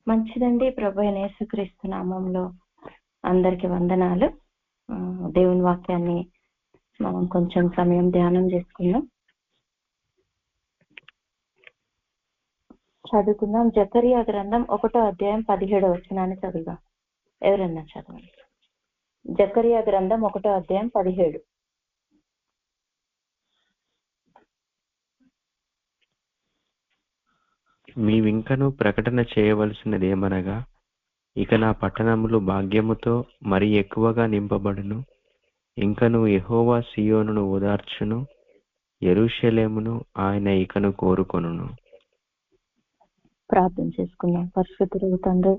మంచిదండి. ప్రభు అయిన యేసుక్రీస్తు నామంలో అందరికి వందనాలు. దేవుని వాక్యాన్ని మనం కొంచెం సమయం ధ్యానం చేసుకుందాం. చదువుకుందాం. జకరియా గ్రంథం 1వ అధ్యాయం 17వ వచనాన్ని చదువుదాం. ఎవరన్నా చదవండి. జకరియా గ్రంథం 1వ అధ్యాయం 17. మీవింకను ప్రకటన చేయవలసినదేమనగా, ఇక నా పట్టణములు భాగ్యముతో మరి ఎక్కువగా నింపబడును. ఇంకను యెహోవా సీయోనును ఓదార్చును, యెరూషలేమును ఆయన ఇకను కోరుకొనును. ప్రార్థన చేసుకుందాం. పరిశుద్ధుడు తండ్రి,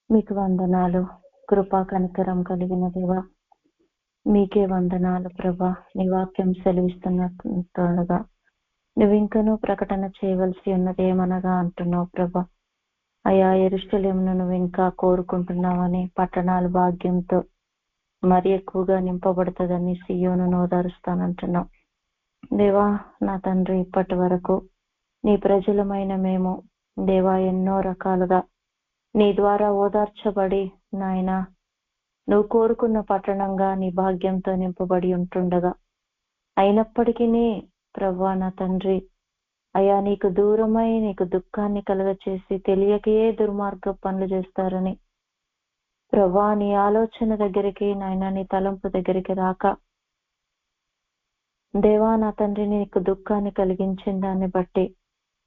మీకు వందనాలు. కృపా కనికరం కలిగిన దేవా, మీకే వందనాలు ప్రభా. నీ వాక్యం సెలవిస్తున్నట్టుగా నువ్వు ఇంకనూ ప్రకటన చేయవలసి ఉన్నది ఏమనగా అంటున్నావు ప్రభా. అయా యెరూషలేమును నువ్వు ఇంకా కోరుకుంటున్నావని, పట్టణాలు భాగ్యంతో మరి ఎక్కువగా నింపబడుతుందని సీయోనును ఓదారుస్తానంటున్నావు దేవా. నా తండ్రి, ఇప్పటి వరకు నీ ప్రజలమైన మేము దేవా ఎన్నో రకాలుగా నీ ద్వారా ఓదార్చబడి నాయన నువ్వు కోరుకున్న పట్టణంగా నీ భాగ్యంతో నింపబడి ఉంటుండగా, అయినప్పటికీ ప్రభా నా తండ్రి అయా నీకు దూరమై నీకు దుఃఖాన్ని కలుగచేసి తెలియకే దుర్మార్గ పనులు చేస్తారని ప్రభా నీ ఆలోచన దగ్గరికి నాయన నీ తలంపు దగ్గరికి రాక దేవా నా తండ్రి నీకు దుఃఖాన్ని కలిగించిన దాన్ని బట్టి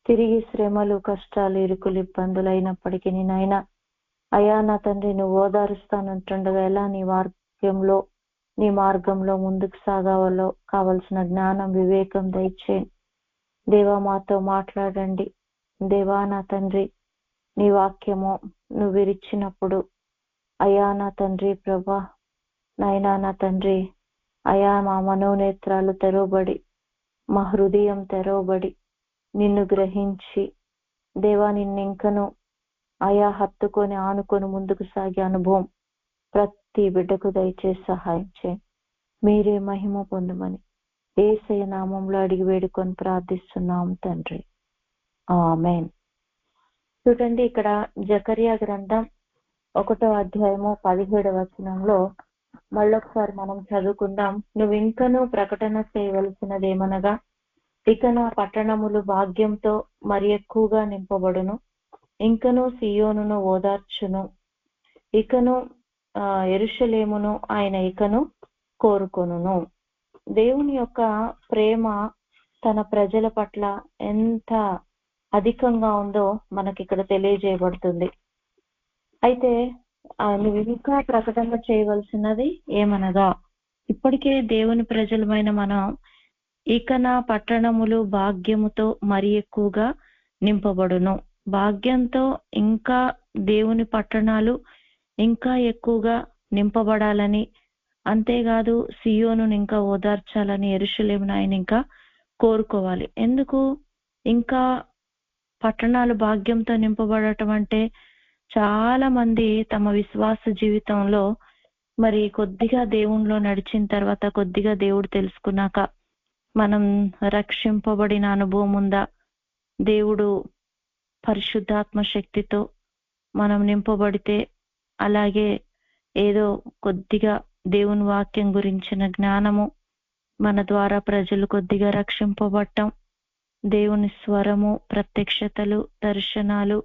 తిరిగి శ్రమలు, కష్టాలు, ఇరుకులు, ఇబ్బందులు అయినప్పటికీ నాయన అయా నా తండ్రి నువ్వు ఓదారుస్తానంటుండగా ఎలా నీ మార్గంలో ముందుకు సాగాలో కావలసిన జ్ఞానం, వివేకం దయచేయండి దేవా. మాతో మాట్లాడండి దేవా. నా తండ్రి నీ వాక్యము నువ్వు విరిచినప్పుడు అయా నా తండ్రి ప్రభా నాయనా నా తండ్రి అయా మా మనోనేత్రాలు తెరవబడి, మా హృదయం తెరవబడి నిన్ను గ్రహించి దేవా నిన్ను ఇంకను అయా హత్తుకొని ఆనుకొని ముందుకు సాగే అనుభవం ప్రతి బిడ్డకు దయచేసి సహాయం చేయండి. మీరే మహిమ పొందమని యేసయ్య నామంలో అడిగి వేడుకొని ప్రార్థిస్తున్నాం తండ్రి, ఆమేన్. చూడండి, ఇక్కడ జకరియా గ్రంథం 1వ అధ్యాయము 17వ వచనంలో మళ్ళొకసారి మనం చదువుకుందాం. నువ్వు ఇంకనూ ప్రకటన చేయవలసినదేమనగా, ఇక నా పట్టణములు భాగ్యంతో మరి ఎక్కువగా నింపబడును. ఇంకను సీయోనును ఓదార్చును, ఇకను యెరూషలేమును ఆయన ఇకను కోరుకొనును. దేవుని యొక్క ప్రేమ తన ప్రజల పట్ల ఎంత అధికంగా ఉందో మనకి ఇక్కడ తెలియజేయబడుతుంది. అయితే నువ్వు ఇంకా ప్రకటన చేయవలసినది ఏమనగా, ఇప్పటికే దేవుని ప్రజలమైన మనం ఇక నా పట్టణములు భాగ్యముతో మరి ఎక్కువగా నింపబడును. భాగ్యంతో ఇంకా దేవుని పట్టణాలు ఇంకా ఎక్కువగా నింపబడాలని, అంతేకాదు సీయోను ఇంకా ఓదార్చాలని, యెరూషలేమును ఆయన ఇంకా కోరుకోవాలి. ఎందుకు ఇంకా పట్టణాలు భాగ్యంతో నింపబడటం అంటే, చాలా మంది తమ విశ్వాస జీవితంలో మరి కొద్దిగా దేవునిలో నడిచిన తర్వాత, కొద్దిగా దేవుడు తెలుసుకున్నాక మనం రక్షింపబడిన అనుభవం ఉందా, దేవుడు పరిశుద్ధాత్మ శక్తితో మనం నింపబడితే, అలాగే ఏదో కొద్దిగా దేవుని వాక్యం గురించిన జ్ఞానము మన ద్వారా ప్రజలు కొద్దిగా రక్షింపబడటం, దేవుని స్వరము, ప్రత్యక్షతలు, దర్శనాలు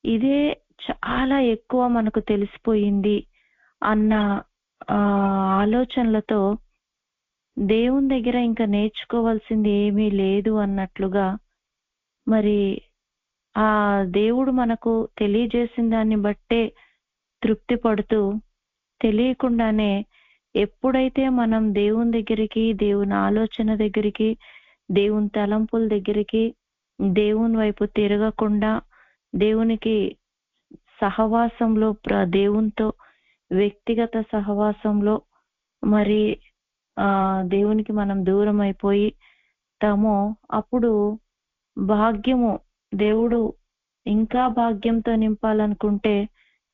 ఇదే చాలా ఎక్కువ మనకు తెలిసిపోయింది అన్న ఆలోచనలతో దేవుని దగ్గర ఇంకా నేర్చుకోవాల్సింది ఏమీ లేదు అన్నట్లుగా, మరి ఆ దేవుడు మనకు తెలియజేసిన దాన్ని బట్టే తృప్తి పడుతూ తెలియకుండానే ఎప్పుడైతే మనం దేవుని దగ్గరికి, దేవుని ఆలోచన దగ్గరికి, దేవుని తలంపుల దగ్గరికి, దేవుని వైపు తిరగకుండా దేవునికి సహవాసంలో, దేవునితో వ్యక్తిగత సహవాసంలో మరి దేవునికి మనం దూరం అయిపోయి తామో, అప్పుడు భాగ్యము దేవుడు ఇంకా భాగ్యంతో నింపాలనుకుంటే,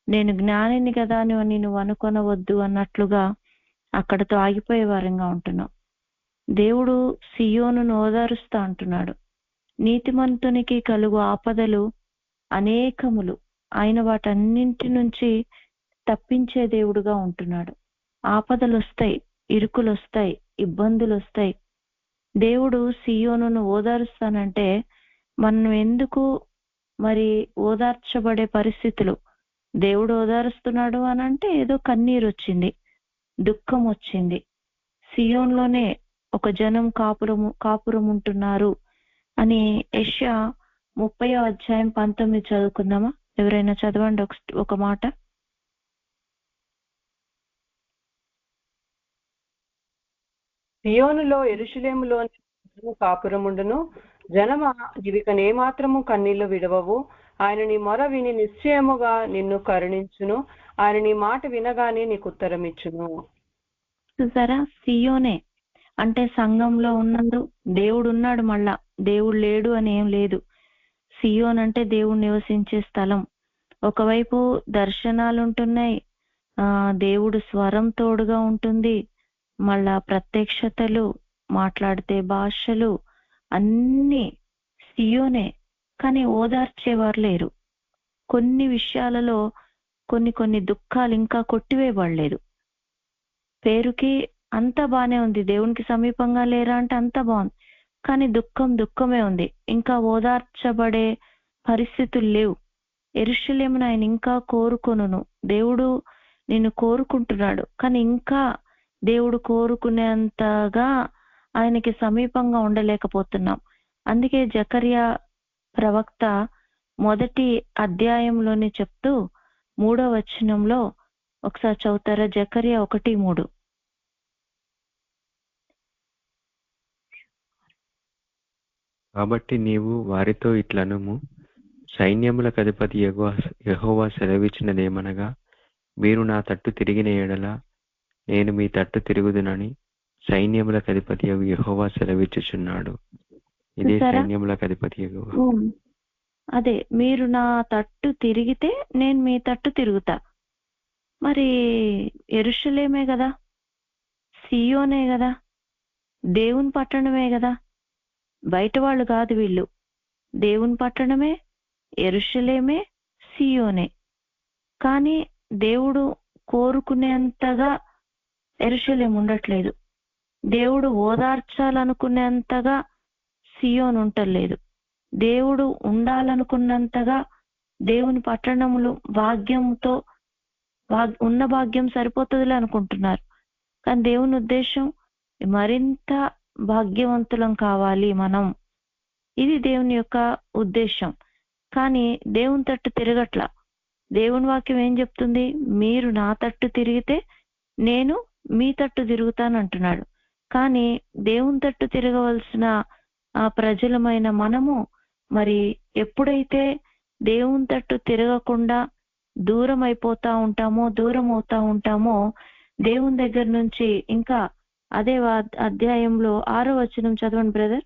నేను జ్ఞానిని కదా అని నువ్వు అనుకొనవద్దు అన్నట్లుగా అక్కడతో ఆగిపోయే వారంగా ఉంటున్నావు. దేవుడు సీయోనును ఓదారుస్తా అంటున్నాడు. నీతిమంతునికి కలుగు ఆపదలు అనేకములు, ఆయన వాటన్నింటి నుంచి తప్పించే దేవుడుగా ఉంటున్నాడు. ఆపదలు వస్తాయి, ఇరుకులు వస్తాయి, ఇబ్బందులు వస్తాయి. దేవుడు సియోనును ఓదారుస్తానంటే మనం ఎందుకు మరి ఓదార్చబడే పరిస్థితులు? దేవుడు ఓదారుస్తున్నాడు అని అంటే ఏదో కన్నీరు వచ్చింది, దుఃఖం వచ్చింది. సియోన్లోనే ఒక జనం కాపురం ఉంటున్నారు అని యెషయా 30:19 చదువుకుందామా? ఎవరైనా చదవండి ఒక మాట. సియోనులో యెరూషలేములో కాపురముండును. జనమా, ఇవిక నేమాత్రము కన్నీళ్లు విడవవు. ఆయన నీ మొర విని నిశ్చయముగా నిన్ను కరుణించును. ఆయన నీ మాట వినగానే నీకు ఉత్తరం ఇచ్చును. చూసారా, సియోనే అంటే సంఘంలో ఉన్నారు, దేవుడు ఉన్నాడు. మళ్ళా దేవుడు లేడు అని ఏం లేదు. సియోన్ అంటే దేవుడు నివసించే స్థలం. ఒకవైపు దర్శనాలు ఉంటున్నాయి, దేవుడు స్వరం తోడుగా ఉంటుంది, మళ్ళా ప్రత్యక్షతలు, మాట్లాడితే భాషలు అన్ని సియోనే. కానీ ఓదార్చేవారు లేరు. కొన్ని విషయాలలో కొన్ని దుఃఖాలు ఇంకా కొట్టివేయబడలేదు. పేరుకి అంతా బానే ఉంది, దేవునికి సమీపంగా లేరా అంటే అంతా బాగుంది, కానీ దుఃఖమే ఉంది. ఇంకా ఓదార్చబడే పరిస్థితులు లేవు. యెరూషలేమును ఆయన ఇంకా కోరుకొనును. దేవుడు నిన్ను కోరుకుంటున్నాడు, కానీ ఇంకా దేవుడు కోరుకునేంతగా ఆయనకి సమీపంగా ఉండలేకపోతున్నాం. అందుకే జకర్యా ప్రవక్త 1వ అధ్యాయంలోనే చెప్తూ 3వ వచనంలో ఒకసారి చదువుతారా? జకర్యా 1:3. కాబట్టి నీవు వారితో ఇట్లనుము, సైన్యములకు అధిపతి యెహోవా సెలవిచ్చినదేమనగా, మీరు నా తట్టు తిరిగిన ఎడల నేను మీ తట్టు తిరుగుదునని సైన్యములకు అధిపతి యెహోవా సెలవిచ్చుచున్నాడు. ఇదే సైన్యములకు అధిపతి యెహోవా. అదే, మీరు నా తట్టు తిరిగితే నేను మీ తట్టు తిరుగుతా. మరి యెరూషలేమే కదా, సియోనే కదా, దేవుని పట్టణమే కదా, బయట వాళ్ళు కాదు వీళ్ళు. దేవుని పట్టణమే, యెరూషలేమే, సియోనే. కానీ దేవుడు కోరుకునేంతగా యెరూషలేం ఉండట్లేదు. దేవుడు ఓదార్చాలనుకునేంతగా సియోన్ ఉండలేదు. దేవుడు ఉండాలనుకున్నంతగా దేవుని పట్టణములు భాగ్యంతో ఉన్న భాగ్యం సరిపోతుందిలే అనుకుంటున్నారు. కానీ దేవుని ఉద్దేశం మరింత భాగ్యవంతులం కావాలి మనం. ఇది దేవుని యొక్క ఉద్దేశం. కానీ దేవుని తట్టు తిరగట్లా. దేవుని వాక్యం ఏం చెప్తుంది? మీరు నా తట్టు తిరిగితే నేను మీ తట్టు తిరుగుతానంటున్నాడు. కానీ దేవుని తట్టు తిరగవలసిన ప్రజలమైన మనము మరి ఎప్పుడైతే దేవుని తట్టు తిరగకుండా దూరం అవుతా ఉంటామో దేవుని దగ్గర నుంచి ఇంకా అదే అధ్యాయంలో 6వ వచనం చదవండి బ్రదర్.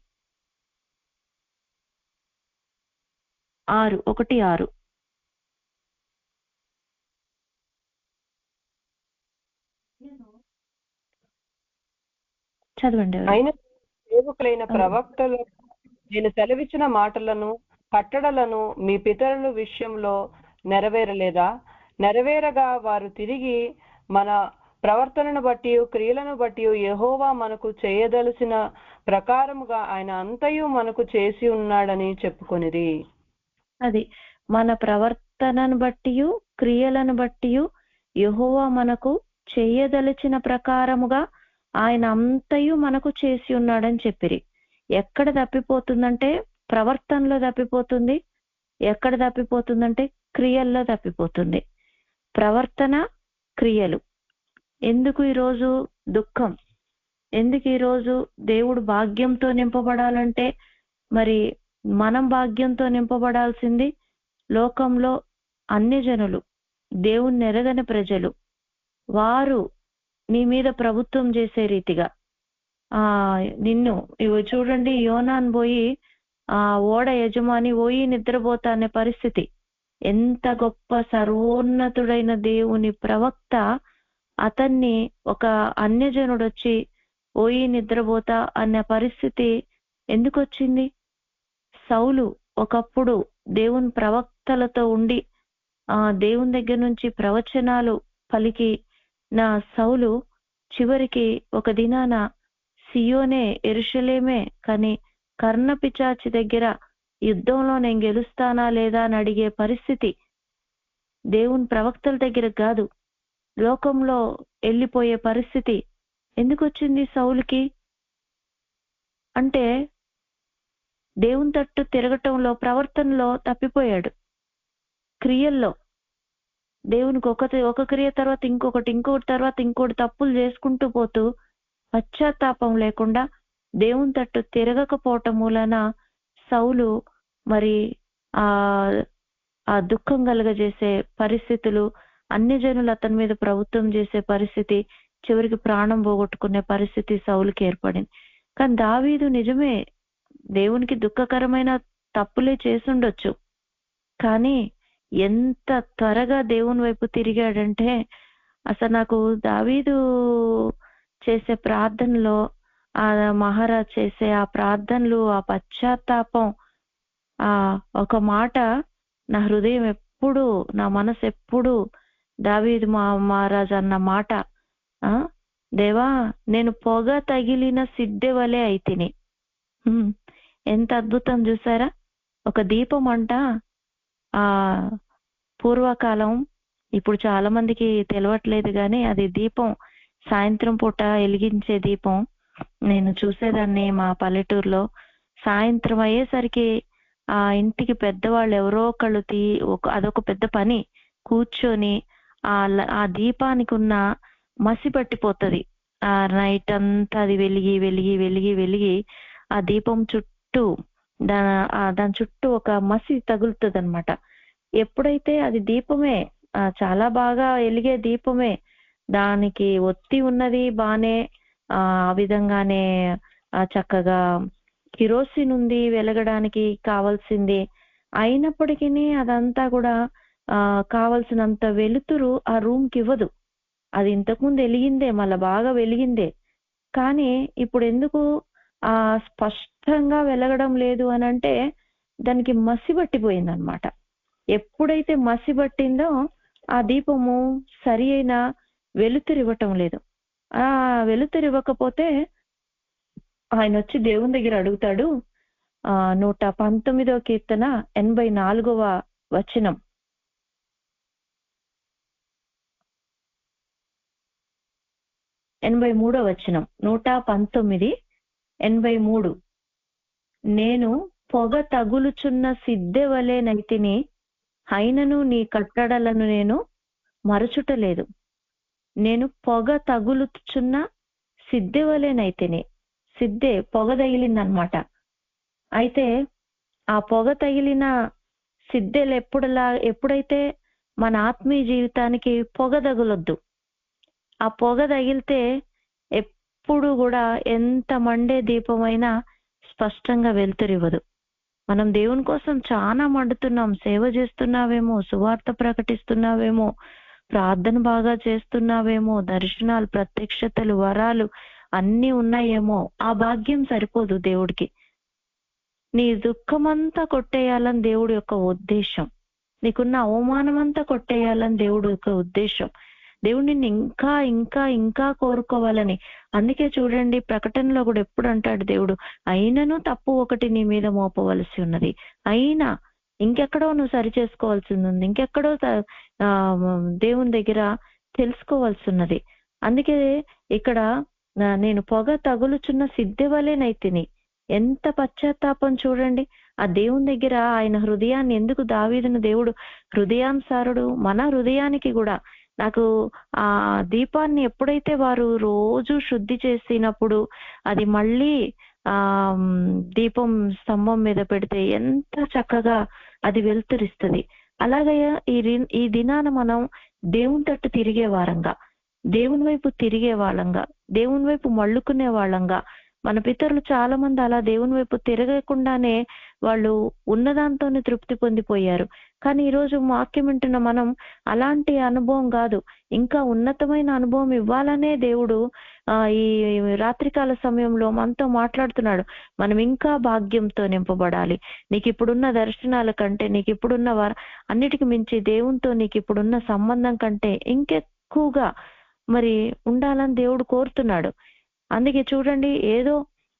1:6 చదవండి. ఆయన సేవకులైన ప్రవక్తలు నేను సెలవిచ్చిన మాటలను కట్టడలను మీ పితరుల విషయంలో నెరవేరలేదా? నెరవేరగా వారు తిరిగి మన ప్రవర్తనను బట్టి క్రియలను బట్టి యెహోవా మనకు చేయదలసిన ప్రకారముగా ఆయన అంతయు మనకు చేసి ఉన్నాడని చెప్పుకొనిరి. అది మన ప్రవర్తనను బట్టి క్రియలను బట్టి యెహోవా మనకు చేయదలిచిన ప్రకారముగా ఆయన అంతయు మనకు చేసి ఉన్నాడని చెప్పిరి. ఎక్కడ తప్పిపోతుందంటే ప్రవర్తనలో తప్పిపోతుంది. ఎక్కడ తప్పిపోతుందంటే క్రియల్లో తప్పిపోతుంది. ప్రవర్తన, క్రియలు. ఎందుకు ఈరోజు దుఃఖం? ఎందుకు ఈరోజు దేవుడు భాగ్యంతో నింపబడాలంటే మరి మనం భాగ్యంతో నింపబడాల్సింది లోకంలో అన్యజనులు, దేవుణ్ణి ఎరగని ప్రజలు, వారు నీ మీద ప్రభుత్వం చేసే రీతిగా నిన్ను ఇవి చూడండి, యోనాను పోయి ఓడ యజమాని పోయి నిద్రపోతా అనే పరిస్థితి. ఎంత గొప్ప సర్వోన్నతుడైన దేవుని ప్రవక్త అతన్ని ఒక అన్యజనుడు వచ్చి పోయి నిద్రపోతా అనే పరిస్థితి ఎందుకు వచ్చింది? సౌలు ఒకప్పుడు దేవుని ప్రవక్తలతో ఉండి దేవుని దగ్గర నుంచి ప్రవచనాలు పలికి నా సౌలు చివరికి ఒక దినాన సియోనే యెరూషలేమే కానీ కర్ణపిచాచి దగ్గర యుద్ధంలో నేను గెలుస్తానా లేదా అని అడిగే పరిస్థితి దేవుని ప్రవక్తల దగ్గర కాదు, లోకంలో వెళ్ళిపోయే పరిస్థితి ఎందుకు వచ్చింది సౌలుకి అంటే దేవుని తట్టు తిరగటంలో, ప్రవర్తనలో తప్పిపోయాడు. క్రియల్లో దేవునికి ఒక క్రియ తర్వాత ఇంకొకటి తర్వాత ఇంకోటి తప్పులు చేసుకుంటూ పోతూ పశ్చాత్తాపం లేకుండా దేవుని తట్టు తిరగకపోవటం మూలన సౌలు మరి ఆ దుఃఖం కలగజేసే పరిస్థితులు, అన్యజనులు అతని మీద ప్రభుత్వం చేసే పరిస్థితి, చివరికి ప్రాణం పోగొట్టుకునే పరిస్థితి సౌలుకి ఏర్పడింది. కానీ దావీదు నిజమే దేవునికి దుఃఖకరమైన తప్పులే చేసుండొచ్చు, కానీ ఎంత త్వరగా దేవుని వైపు తిరిగాడంటే అసలు నాకు దావీదు చేసే ప్రార్థనలో, ఆ మహారాజ్ చేసే ఆ ప్రార్థనలు, ఆ పశ్చాత్తాపం, ఒక మాట నా హృదయం ఎప్పుడు, నా మనసు ఎప్పుడు దావీదు మహారాజ్ అన్న మాట, దేవా నేను పొగ తగిలిన సిద్ధె వలె అయితిని. ఎంత అద్భుతం చూసారా. ఒక దీపం అంట పూర్వకాలం, ఇప్పుడు చాలా మందికి తెలియట్లేదు కానీ అది దీపం, సాయంత్రం పూట వెలిగించే దీపం. నేను చూసేదాన్ని మా పల్లెటూరులో. సాయంత్రం అయ్యేసరికి ఆ ఇంటికి పెద్దవాళ్ళు ఎవరో ఒకళ్ళు అదొక పెద్ద పని, కూర్చొని ఆ దీపానికి ఉన్న మసి పట్టిపోతుంది. ఆ నైట్ అంతా అది వెలిగి వెలిగి వెలిగి వెలిగి ఆ దీపం చుట్టూ దాని చుట్టూ ఒక మసి తగులుతుంది అనమాట. ఎప్పుడైతే అది దీపమే, చాలా బాగా వెలిగే దీపమే, దానికి ఒత్తి ఉన్నది బానే, ఆ విధంగానే చక్కగా కిరోసిన్ ఉంది వెలగడానికి కావాల్సింది, అయినప్పటికీ అదంతా కూడా కావలసినంత వెలుతురు ఆ రూమ్కి ఇవ్వదు. అది ఇంతకుముందు వెలిగిందే, మళ్ళా బాగా వెలిగిందే, కానీ ఇప్పుడు ఎందుకు స్పష్టంగా వెలగడం లేదు అని అంటే దానికి మసి పట్టిపోయింది అనమాట. ఎప్పుడైతే మసి పట్టిందో ఆ దీపము సరి అయిన వెలుతురు ఇవ్వటం లేదు. ఆ వెలుతురు ఇవ్వకపోతే ఆయన వచ్చి దేవుని దగ్గర అడుగుతాడు. 119వ కీర్తన 84వ వచనం, 83వ వచనం, 119:83. నేను పొగ తగులుచున్న సిద్ధె వలె నైతిని, అయినను నీ కట్టడలను నేను మరచుటలేదు. నేను పొగ తగులుచున్న సిద్ధె వలె నైతిని. సిద్ధే పొగ తగిలిందనమాట. అయితే ఆ పొగ తగిలిన సిద్ధెలు ఎప్పుడైతే మన ఆత్మీయ జీవితానికి పొగ తగులొద్దు. ఆ పొగ తగిలితే ఎప్పుడు కూడా ఎంత మండే దీపమైనా స్పష్టంగా వెలుతురివ్వదు. మనం దేవుని కోసం చాలా మండుతున్నాం, సేవ చేస్తున్నావేమో, సువార్త ప్రకటిస్తున్నావేమో, ప్రార్థన బాగా చేస్తున్నావేమో, దర్శనాలు, ప్రత్యక్షతలు, వరాలు అన్ని ఉన్నాయేమో, ఆ భాగ్యం సరిపోదు దేవుడికి. నీ దుఃఖమంతా కొట్టేయాలని దేవుడి యొక్క ఉద్దేశం, నీకున్న అవమానమంతా కొట్టేయాలని దేవుడి యొక్క ఉద్దేశం. దేవుడు నిన్ను ఇంకా ఇంకా ఇంకా కోరుకోవాలని. అందుకే చూడండి ప్రకటనలో కూడా ఎప్పుడు అంటాడు దేవుడు, అయినను తప్పు ఒకటి నీ మీద మోపవలసి ఉన్నది, అయినా ఇంకెక్కడో నువ్వు సరి చేసుకోవాల్సింది ఉంది, ఇంకెక్కడో దేవుని దగ్గర తెలుసుకోవాల్సి ఉన్నది. అందుకే ఇక్కడ నేను పొగ తగులుచున్న సిద్ధి వలెనైతిని. ఎంత పశ్చాత్తాపం చూడండి ఆ దేవుని దగ్గర. ఆయన హృదయాన్ని ఎందుకు దావీదును దేవుడు హృదయానుసారుడు, మన హృదయానికి కూడా. నాకు ఆ దీపాన్ని ఎప్పుడైతే వారు రోజు శుద్ధి చేసినప్పుడు అది మళ్ళీ దీపం స్తంభం మీద పెడితే ఎంత చక్కగా అది వెలుతురిస్తుంది. అలాగే ఈ దినాన మనం దేవుని తట్టు తిరిగే వారంగా, దేవుని వైపు తిరిగే వాళ్ళంగా, దేవుని వైపు మళ్ళుకునే వాళ్ళంగా. మన పితరులు చాలా మంది అలా దేవుని వైపు తిరగకుండానే వాళ్ళు ఉన్నదాంతోనే తృప్తి పొందిపోయారు. కానీ ఈరోజు వాక్యం వింటున్న మనం అలాంటి అనుభవం కాదు, ఇంకా ఉన్నతమైన అనుభవం ఇవ్వాలనే దేవుడు ఈ రాత్రికాల సమయంలో మనతో మాట్లాడుతున్నాడు. మనం ఇంకా భాగ్యంతో నింపబడాలి. నీకు ఇప్పుడున్న దర్శనాల కంటే, నీకు ఇప్పుడున్న అన్నిటికి మించి దేవునితో నీకు ఇప్పుడున్న సంబంధం కంటే ఇంకెక్కువగా మరి ఉండాలని దేవుడు కోరుతున్నాడు. అందుకే చూడండి, ఏదో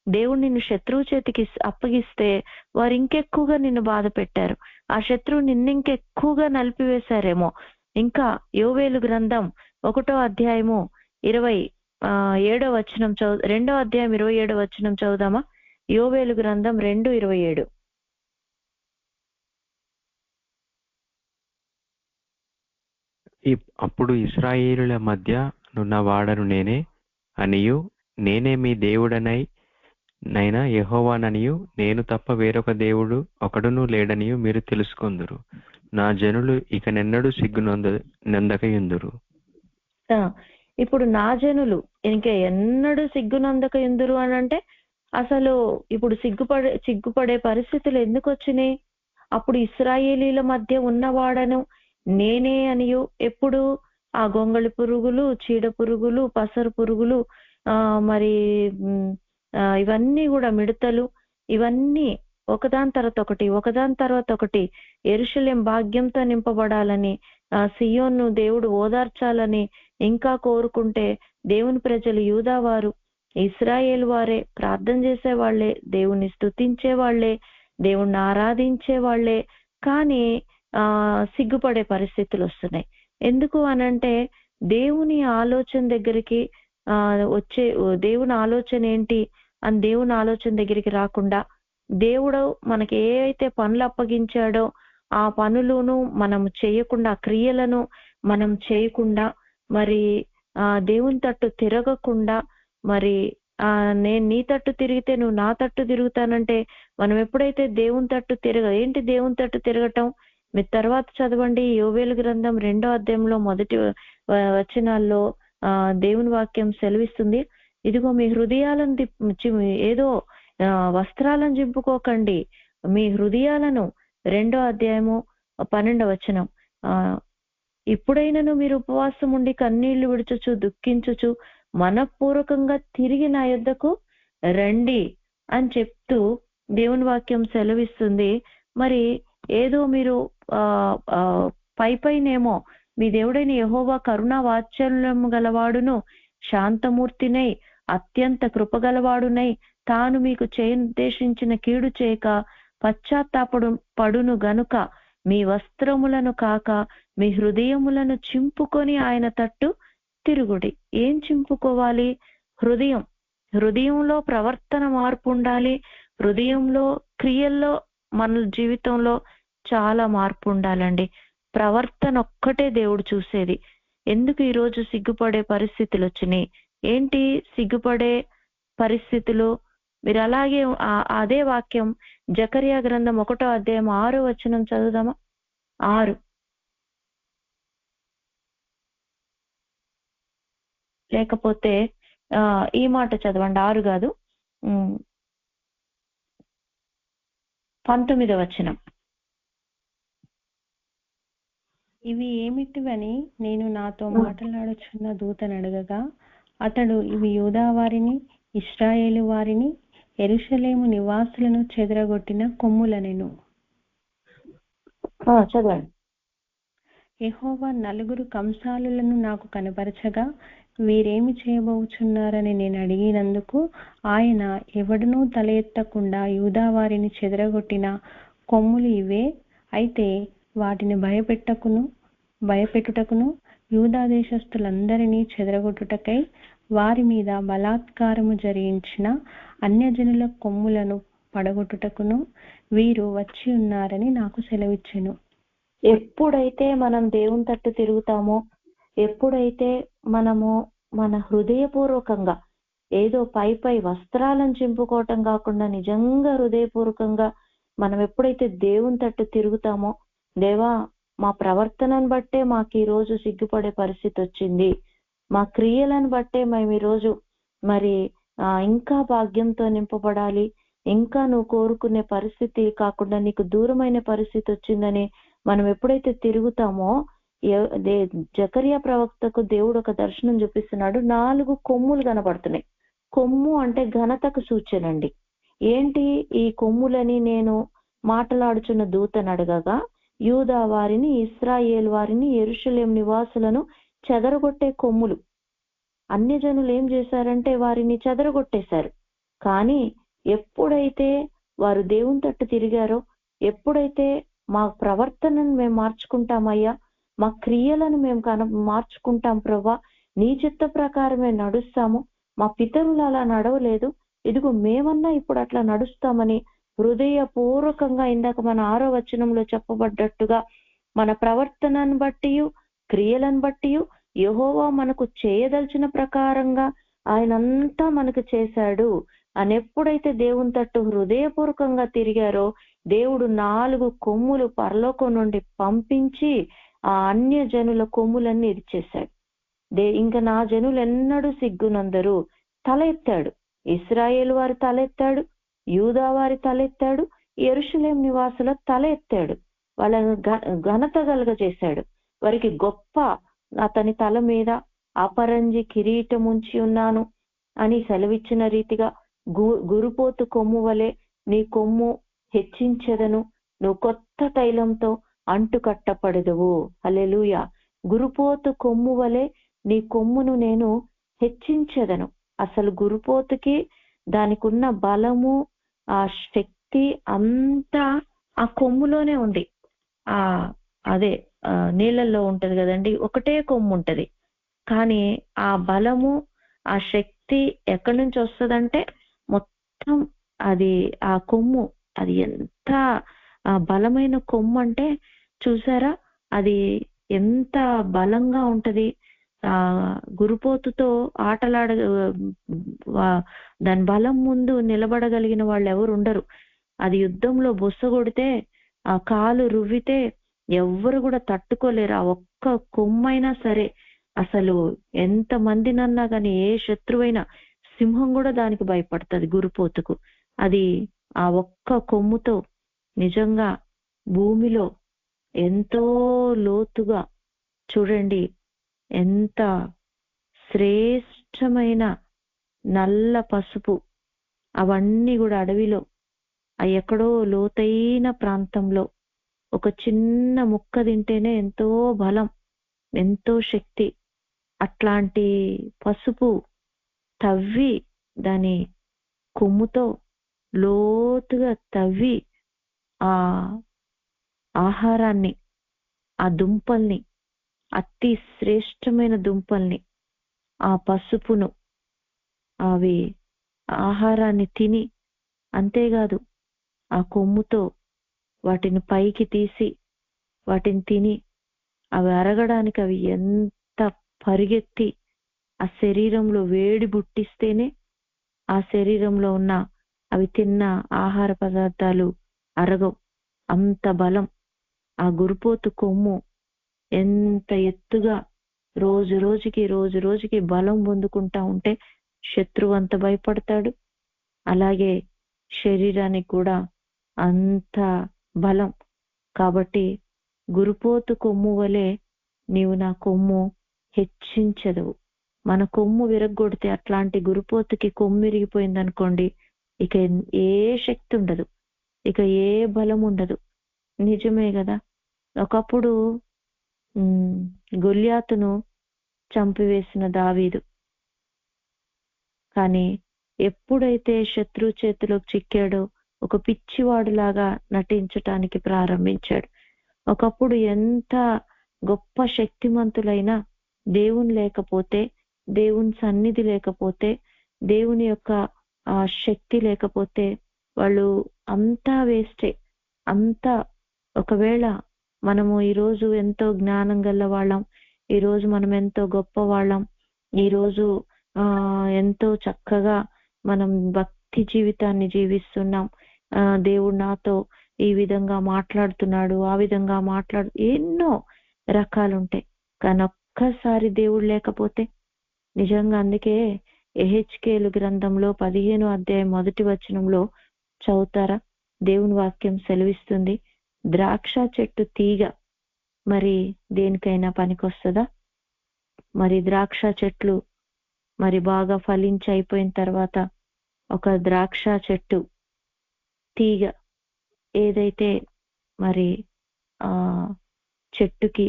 దేవుడు నిన్ను శత్రువు చేతికి అప్పగిస్తే వారు ఇంకెక్కువగా నిన్ను బాధ పెట్టారు. ఆ శత్రువు నిన్నింకెక్కువగా నలిపివేశారేమో. ఇంకా యోవేలు గ్రంథం 1వ అధ్యాయము 27వ వచనం 2వ అధ్యాయం 27వ వచనం చదువుదామా? యోవేలు గ్రంథం 2:27. అప్పుడు ఇశ్రాయేలుల మధ్య నున్న వాడను నేనే అనియు, నేనే మీ దేవుడనై నైనా యెహోవాననియు, నేను తప్ప వేరొక దేవుడు ఒకడును లేడనియు మీరు తెలుసుకొందురు. నా జనులు ఇక నెన్నడూ సిగ్గునందకయుందురు. ఇప్పుడు నా జనులు ఇంకా ఎన్నడూ సిగ్గునందకయుందురు అని అంటే, అసలు ఇప్పుడు సిగ్గుపడే పరిస్థితులు ఎందుకు వచ్చినాయి? అప్పుడు ఇశ్రాయేలీల మధ్య ఉన్నవాడను నేనే అనియు, ఎప్పుడు ఆ గొంగళి పురుగులు, చీడ పురుగులు, పసరు పురుగులు, మరి ఇవన్నీ కూడా మిడతలు, ఇవన్నీ ఒకదాని తర్వాత ఒకటి యెరూషలేము భాగ్యంతో నింపబడాలని, సియోను దేవుడు ఓదార్చాలని ఇంకా కోరుకుంటే, దేవుని ప్రజలు యూదా వారు, ఇశ్రాయేలు వారే ప్రార్థన చేసే వాళ్లే, దేవుణ్ణి స్తుతించే వాళ్లే, దేవుణ్ణి ఆరాధించే వాళ్లే, కానీ సిగ్గుపడే పరిస్థితులు వస్తున్నాయి. ఎందుకు అనంటే, దేవుని ఆలోచన దగ్గరికి వచ్చే, దేవుని ఆలోచన ఏంటి అని దేవుని ఆలోచన దగ్గరికి రాకుండా, దేవుడు మనకి ఏ అయితే పనులు అప్పగించాడో ఆ పనులను మనం చేయకుండా, క్రియలను మనం చేయకుండా, మరి దేవుని తట్టు తిరగకుండా, మరి నేను నీ తట్టు తిరిగితే నువ్వు నా తట్టు తిరుగుతానంటే, మనం ఎప్పుడైతే దేవుని తట్టు ఏంటి దేవుని తట్టు తిరగటం? మీరు తర్వాత చదవండి, యోవేలు గ్రంథం 2వ అధ్యాయంలో మొదటి వచనాల్లో దేవుని వాక్యం సెలవిస్తుంది, ఇదిగో మీ హృదయాలను ఏదో వస్త్రాలను చింపుకోకండి, మీ హృదయాలను, 2వ అధ్యాయము 12వ వచనం, ఇప్పుడైనను మీరు ఉపవాసం ఉండి కన్నీళ్లు విడుచుచు దుఃఖించుచు మనపూర్వకంగా తిరిగి నా యొద్దకు రండి అని చెప్తూ దేవుని వాక్యం సెలవిస్తుంది. మరి ఏదో మీరు పైనేమో మీ దేవుడైన యెహోవా కరుణా వాత్సల్యము గలవాడును, శాంతమూర్తినై, అత్యంత కృపగలవాడునై, తాను మీకు నిర్దేశించిన కీడు చేయక పశ్చాత్తాపడును గనుక మీ వస్త్రములను కాక మీ హృదయములను చింపుకొని ఆయన తట్టు తిరుగుడి. ఏం చింపుకోవాలి? హృదయంలో ప్రవర్తన మార్పు ఉండాలి. హృదయంలో, క్రియల్లో, మన జీవితంలో చాలా మార్పు ఉండాలండి. ప్రవర్తన ఒక్కటే దేవుడు చూసేది. ఎందుకు ఈరోజు సిగ్గుపడే పరిస్థితులు వచ్చినాయి? ఏంటి సిగ్గుపడే పరిస్థితులు? మీరు అలాగే అదే వాక్యం జకర్యా గ్రంథం 1వ అధ్యాయం 6వ వచనం చదువుదామా? 6. లేకపోతే ఈ మాట చదవండి, 6 కాదు, 19వ వచనం. ఇవి ఏమిటివని నేను నాతో మాట్లాడుచున్న దూతను అడగగా, అతడు, ఇవి యూదా వారిని, ఇశ్రాయేలు వారిని, యెరూషలేము నివాసులను చెదరగొట్టిన కొమ్ములనెను. చదవండి. యెహోవా 4 కంసాలులను నాకు కనపరచగా, వీరేమి చేయబోచున్నారని నేను అడిగినందుకు ఆయన, ఎవడునూ తల ఎత్తకుండా యూదా వారిని చెదరగొట్టిన కొమ్ములు ఇవే. అయితే వాటిని భయపెట్టుటకును యూదా దేశస్థులందరినీ చెదరగొట్టుటకై వారి మీద బలాత్కారము జరిగించిన అన్యజనుల కొమ్ములను పడగొట్టుటకును వీరు వచ్చి ఉన్నారని నాకు సెలవిచ్చెను. ఎప్పుడైతే మనం దేవుని తట్టు తిరుగుతామో, ఎప్పుడైతే మనము మన హృదయపూర్వకంగా, ఏదో పై వస్త్రాలను చింపుకోవటం కాకుండా నిజంగా హృదయపూర్వకంగా మనం ఎప్పుడైతే దేవుని తట్టు తిరుగుతామో, దేవా మా ప్రవర్తనను బట్టే మాకు ఈ రోజు సిగ్గుపడే పరిస్థితి వచ్చింది, మా క్రియలను బట్టే మేము ఈరోజు మరి ఇంకా భాగ్యంతో నింపబడాలి, ఇంకా నువ్వు కోరుకునే పరిస్థితి కాకుండా నీకు దూరమైన పరిస్థితి వచ్చిందని మనం ఎప్పుడైతే తిరుగుతామో జకరియా ప్రవక్తకు దేవుడు ఒక దర్శనం చూపిస్తున్నాడు. 4 కొమ్ములు కనబడుతున్నాయి. కొమ్ము అంటే ఘనతకు సూచనండి. ఏంటి ఈ కొమ్ములని నేను మాట్లాడుచున్న దూతను అడగగా, యూదా వారిని, ఇశ్రాయేల్ వారిని, యెరూషలేం నివాసులను చెదరగొట్టే కొమ్ములు. అన్యజనులు ఏం చేశారంటే వారిని చెదరగొట్టేశారు. కానీ ఎప్పుడైతే వారు దేవుని తట్టు తిరిగారో, ఎప్పుడైతే మా ప్రవర్తనను మేము మార్చుకుంటామయ్యా, మా క్రియలను మేము మార్చుకుంటాం ప్రభా, నీ చిత్త ప్రకారమే నడుస్తాము, మా పితరులు అలా నడవలేదు, ఇదిగో మేమన్నా ఇప్పుడు అట్లా నడుస్తామని హృదయపూర్వకంగా ఇందాక మన 6వ వచనంలో చెప్పబడ్డట్టుగా మన ప్రవర్తనను బట్టి, క్రియలను బట్టి యెహోవా మనకు చేయదలిచిన ప్రకారంగా ఆయనంతా మనకు చేశాడు అని ఎప్పుడైతే దేవుని తట్టు హృదయపూర్వకంగా తిరిగారో, దేవుడు 4 కొమ్ములు పరలోకం నుండి పంపించి ఆ అన్య జనుల కొమ్ములన్నీ ఇరిచేశాడు. ఇంకా నా జనులు ఎన్నడూ సిగ్గునందరు. తల ఎత్తాడు. ఇశ్రాయేలు వారి తల ఎత్తాడు, యూదా వారి తల ఎత్తాడు, యెరూషలేం నివాసుల తల ఎత్తాడు. వాళ్ళను ఘనత కలుగజేశాడు. వారికి గొప్ప అతని తల మీద అపరంజి కిరీటం ఉంచి ఉన్నాను అని సెలవిచ్చిన రీతిగా గురుపోతు కొమ్ము వలె నీ కొమ్ము హెచ్చించెదను, నువ్వు కొత్త తైలంతో అంటు కట్టపడదువు. హల్లెలూయా. గురుపోతు కొమ్ము వలె నీ కొమ్మును నేను హెచ్చించెదను. అసలు గురుపోతుకి దానికి ఉన్న బలము, ఆ శక్తి అంతా ఆ కొమ్ములోనే ఉంది. అదే నీళ్ళల్లో ఉంటది కదండి, ఒకటే కొమ్ము ఉంటది. కానీ ఆ బలము, ఆ శక్తి ఎక్కడి నుంచి వస్తుందంటే మొత్తం అది ఆ కొమ్ము, అది ఎంత బలమైన కొమ్ము అంటే చూసారా, అది ఎంత బలంగా ఉంటది. గురుపోతుతో ఆటలాడ దాని బలం ముందు నిలబడగలిగిన వాళ్ళు ఎవరు ఉండరు. అది యుద్ధంలో బొస్స కొడితే, ఆ కాలు రువ్వితే ఎవ్వరు కూడా తట్టుకోలేరు. ఆ ఒక్క కొమ్మైనా సరే, అసలు ఎంత మందినన్నా కానీ ఏ శత్రువైనా, సింహం కూడా దానికి భయపడుతుంది గురుపోతుకు. అది ఆ ఒక్క కొమ్ముతో నిజంగా భూమిలో ఎంతో లోతుగా చూడండి, ఎంత శ్రేష్టమైన నల్ల పసుపు, అవన్నీ కూడా అడవిలో ఎక్కడో లోతైన ప్రాంతంలో ఒక చిన్న ముక్క తింటేనే ఎంతో బలం, ఎంతో శక్తి. అట్లాంటి పసుపు తవ్వి దాని కొమ్ముతో లోతుగా తవ్వి ఆ ఆహారాన్ని, ఆ దుంపల్ని, అతి శ్రేష్టమైన దుంపల్ని, ఆ పసుపును, అవి ఆహారాన్ని తిని, అంతేకాదు ఆ కొమ్ముతో వాటిని పైకి తీసి వాటిని తిని అవి అరగడానికి అవి ఎంత పరిగెత్తి ఆ శరీరంలో వేడి పుట్టిస్తేనే ఆ శరీరంలో ఉన్న అవి తిన్న ఆహార పదార్థాలు అరగవు. అంత బలం. ఆ గురుపోతు కొమ్ము ఎంత ఎత్తుగా రోజు రోజుకి బలం పొందుకుంటా ఉంటే శత్రువు అంత భయపడతాడు. అలాగే శరీరానికి కూడా అంత బలం. కాబట్టి గురుపోతు కొమ్ము వలె నీవు నా కొమ్ము హెచ్చించదవు. మన కొమ్ము విరగ్గొడితే, అట్లాంటి గురుపోతుకి కొమ్ము విరిగిపోయిందనుకోండి, ఇక ఏ శక్తి ఉండదు, ఇక ఏ బలం ఉండదు. నిజమే కదా. ఒకప్పుడు గొల్యాతును చంపివేసిన దావీదు, కానీ ఎప్పుడైతే శత్రు చేతిలోకి చిక్కాడో ఒక పిచ్చివాడులాగా నటించటానికి ప్రారంభించాడు. ఒకప్పుడు ఎంత గొప్ప శక్తిమంతులైనా దేవుని లేకపోతే, దేవుని సన్నిధి లేకపోతే, దేవుని యొక్క ఆ శక్తి లేకపోతే వాళ్ళు అంతా వేస్టే. అంతా ఒకవేళ మనము ఈరోజు ఎంతో జ్ఞానం గల వాళ్ళం, ఈరోజు మనం ఎంతో గొప్ప వాళ్ళం, ఈరోజు ఎంతో చక్కగా మనం భక్తి జీవితాన్ని జీవిస్తున్నాం, దేవుడు నాతో ఈ విధంగా మాట్లాడుతున్నాడు, ఆ విధంగా ఎన్నో రకాలుంటాయి. కానీ ఒక్కసారి దేవుడు లేకపోతే నిజంగా, అందుకే యెహెజ్కేలు గ్రంథంలో 15వ అధ్యాయం 1వ వచనంలో చదువుతారా, దేవుని వాక్యం సెలవిస్తుంది, ద్రాక్ష చెట్టు తీగ మరి దేనికైనా పనికొస్తుందా? మరి ద్రాక్ష చెట్లు మరి బాగా ఫలించి అయిపోయిన తర్వాత ఒక ద్రాక్ష చెట్టు తీగ ఏదైతే మరి ఆ చెట్టుకి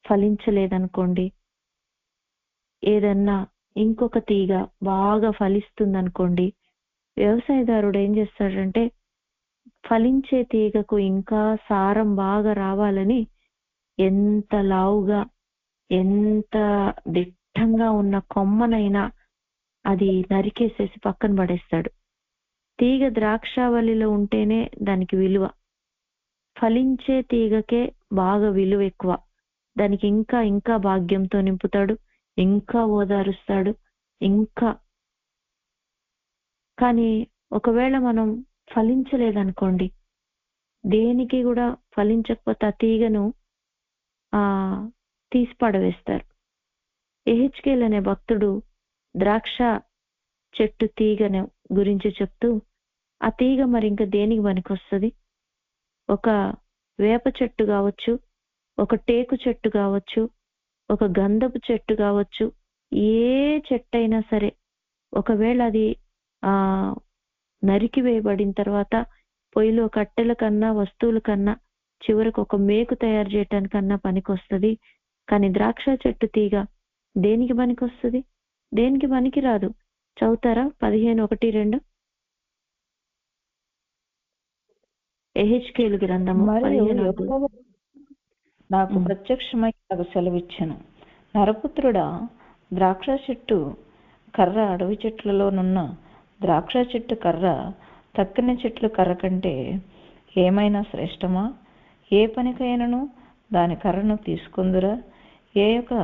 ఫలించలేదనుకోండి, ఏదన్నా ఇంకొక తీగ బాగా ఫలిస్తుందనుకోండి, వ్యవసాయదారుడు ఏం చేస్తాడంటే ఫలించే తీగకు ఇంకా సారం బాగా రావాలని ఎంత లావుగా ఎంత దిట్టంగా ఉన్న కొమ్మనైనా అది నరికేసేసి పక్కన పడేస్తాడు. తీగ ద్రాక్షావళిలో ఉంటేనే దానికి విలువ, ఫలించే తీగకే బాగా విలువ ఎక్కువ. దానికి ఇంకా ఇంకా భాగ్యంతో నింపుతాడు, ఇంకా ఓదారుస్తాడు, ఇంకా. కానీ ఒకవేళ మనం ఫలించలేదనుకోండి, దేనికి కూడా ఫలించకపోతే ఆ తీగను తీసి పడవేస్తారు. ఎహెచ్కేల్ అనే భక్తుడు ద్రాక్ష చెట్టు తీగను గురించి చెప్తూ, ఆ తీగ మరి ఇంకా దేనికి పనికొస్తుంది? ఒక వేప చెట్టు కావచ్చు, ఒక టేకు చెట్టు కావచ్చు, ఒక గంధపు చెట్టు కావచ్చు, ఏ చెట్టు అయినా సరే ఒకవేళ అది నరికి వేయబడిన తర్వాత పొయ్యిలో కట్టెల కన్నా వస్తువుల కన్నా చివరికి ఒక మేకు తయారు చేయటానికన్నా పనికొస్తుంది. కానీ ద్రాక్ష చెట్టు తీగ దేనికి పనికొస్తుంది? దేనికి పనికి రాదు. చదువుతారా 15:1-2 ఎహెచ్కేలు గ్రంథము. మరియు యెహోవా నాకు ప్రత్యక్షమై నాకు సెలవిచ్చెను, నరపుత్రుడా, ద్రాక్ష చెట్టు కర్ర అడవి చెట్లలోనున్న ద్రాక్ష చెట్టు కర్ర తక్కిన చెట్ల కర్ర కంటే ఏమైనా శ్రేష్టమా? ఏ పనికైనను దాని కర్రను తీసుకుందురా? ఏ యొక్క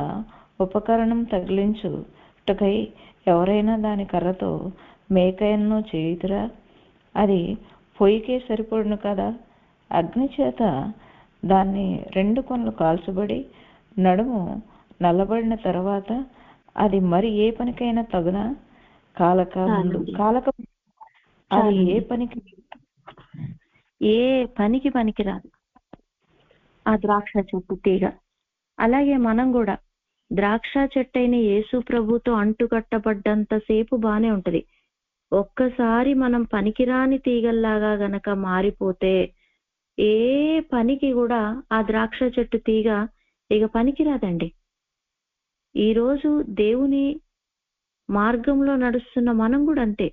ఉపకరణం తగిలించుటకై ఎవరైనా దాని కర్రతో మేకైనను చేయుదురా? అది పొయ్యికే సరిపడును కదా. అగ్ని చేత దాన్ని 2 కొనలు కాల్చబడి నడుము నల్లబడిన తర్వాత అది మరి ఏ పనికైనా తగునా? కాలక అది ఏ పనికి పనికిరాదు ఆ ద్రాక్ష చెట్టు తీగ. అలాగే మనం కూడా ద్రాక్ష చెట్టు అయిన యేసు ప్రభుతో అంటుకట్టబడ్డంత సేపు బానే ఉంటది. ఒక్కసారి మనం పనికిరాని తీగల్లాగా గనక మారిపోతే ఏ పనికి కూడా ఆ ద్రాక్ష చెట్టు తీగ ఇక పనికిరాదండి. ఈరోజు దేవుని మార్గంలో నడుస్తున్న మనం కూడా అంతే.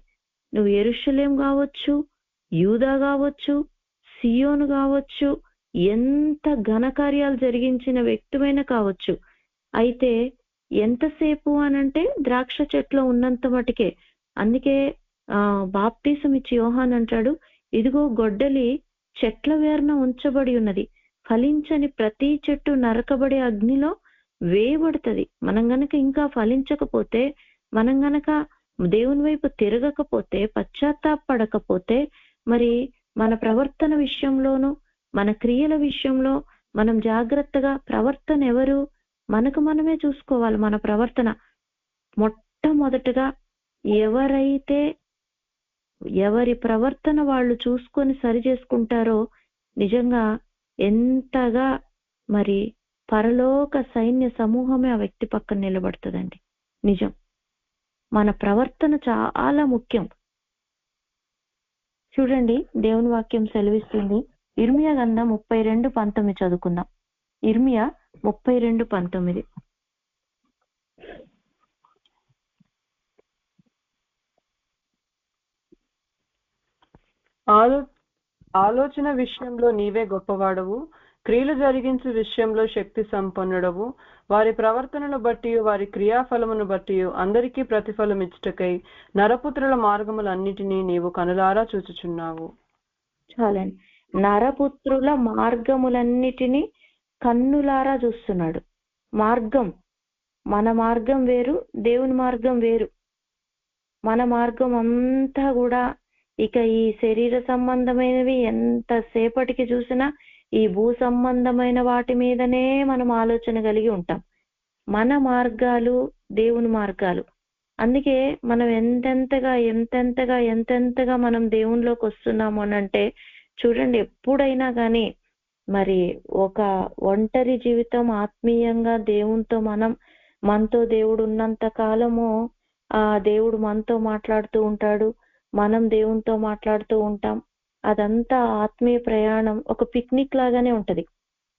నువ్వు యెరూషలేం కావచ్చు, యూదా కావచ్చు, సియోను కావచ్చు, ఎంత ఘనకార్యాలు జరిగించిన వ్యక్తివైనా కావచ్చు, అయితే ఎంతసేపు అనంటే ద్రాక్ష చెట్లో ఉన్నంత మటుకే. అందుకే బాప్తీసం ఇచ్చి యోహాన్ అంటాడు, ఇదిగో గొడ్డలి చెట్ల వేర్న ఉంచబడి ఉన్నది, ఫలించని ప్రతి చెట్టు నరకబడే అగ్నిలో వేయబడుతుంది. మనం గనక ఇంకా ఫలించకపోతే, మనం గనక దేవుని వైపు తిరగకపోతే, పశ్చాత్తాపడకపోతే, మరి మన ప్రవర్తన విషయంలోనూ మన క్రియల విషయంలో మనం జాగ్రత్తగా ప్రవర్తన ఎవరు మనకు మనమే చూసుకోవాలి. మన ప్రవర్తన మొట్టమొదటగా ఎవరైతే ఎవరి ప్రవర్తన వాళ్ళు చూసుకొని సరి చేసుకుంటారో నిజంగా ఎంతగా మరి పరలోక సైన్య సమూహమే ఆ వ్యక్తి పక్కన నిలబడుతుందండి. నిజం, మన ప్రవర్తన చాలా ముఖ్యం. చూడండి, దేవుని వాక్యం సెలవిస్తుంది. ఇర్మియా గ్రంథం 32:19 చదువుకుందాం. ఇర్మియా 32:19. ఆలోచన విషయంలో నీవే గొప్పవాడవు, క్రియలు జరిగించు విషయంలో శక్తి సంపన్నుడవు. వారి ప్రవర్తనను బట్టి వారి క్రియాఫలమును బట్టి అందరికీ ప్రతిఫలం ఇచ్చుటకై నరపుత్రుల మార్గములన్నిటినీ నీవు కనులారా చూచుచున్నావు. చాలండి. నరపుత్రుల మార్గములన్నిటినీ కన్నులారా చూస్తున్నాడు. మార్గం, మన మార్గం వేరు, దేవుని మార్గం వేరు. మన మార్గం అంతా కూడా ఇక ఈ శరీర సంబంధమైనవి ఎంతసేపటికి చూసినా ఈ భూ సంబంధమైన వాటి మీదనే మనం ఆలోచన కలిగి ఉంటాం. మన మార్గాలు దేవుని మార్గాలు. అందుకే మనం ఎంతెంతగా మనం దేవునిలోకి వస్తున్నాము అని అంటే, చూడండి, ఎప్పుడైనా కానీ మరి ఒక ఒంటరి జీవితం ఆత్మీయంగా దేవునితో మనతో దేవుడు ఉన్నంత కాలము ఆ దేవుడు మనతో మాట్లాడుతూ ఉంటాడు, మనం దేవునితో మాట్లాడుతూ ఉంటాం. అదంతా ఆత్మీయ ప్రయాణం ఒక పిక్నిక్ లాగానే ఉంటది.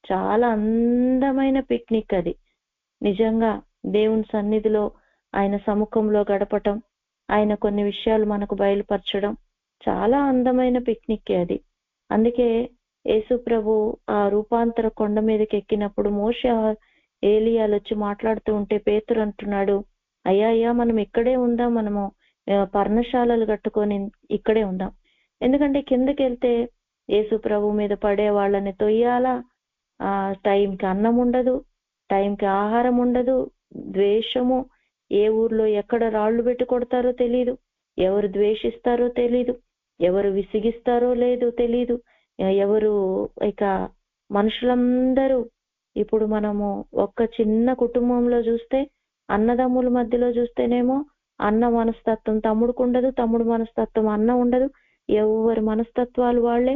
చాలా అందమైన పిక్నిక్ అది. నిజంగా దేవుని సన్నిధిలో ఆయన సముఖంలో గడపటం, ఆయన కొన్ని విషయాలు మనకు బయలుపరచడం చాలా అందమైన పిక్నిక్ అది. అందుకే యేసు ప్రభు ఆ రూపాంతర కొండ మీదకి ఎక్కినప్పుడు మోషే ఏలియాలు వచ్చి మాట్లాడుతూ ఉంటే పేతురు అంటున్నాడు, అయ్యా మనం ఇక్కడే ఉందాం, మనము పర్ణశాలలు కట్టుకొని ఇక్కడే ఉందాం. ఎందుకంటే కిందకి వెళ్తే యేసు ప్రభు మీద పడే వాళ్ళని తొయ్యాలా, టైంకి అన్నం ఉండదు, టైంకి ఆహారం ఉండదు, ద్వేషము, ఏ ఊర్లో ఎక్కడ రాళ్లు పెట్టి కొడతారో తెలీదు, ఎవరు ద్వేషిస్తారో తెలీదు, ఎవరు విసిగిస్తారో లేదు తెలీదు, ఎవరు ఇక మనుషులందరూ ఇప్పుడు మనము ఒక్క చిన్న కుటుంబంలో చూస్తే, అన్నదమ్ముల మధ్యలో చూస్తేనేమో అన్న మనస్తత్వం తమ్ముడికి ఉండదు, తమ్ముడు మనస్తత్వం అన్న ఉండదు, ఎవరి మనస్తత్వాలు వాళ్ళే.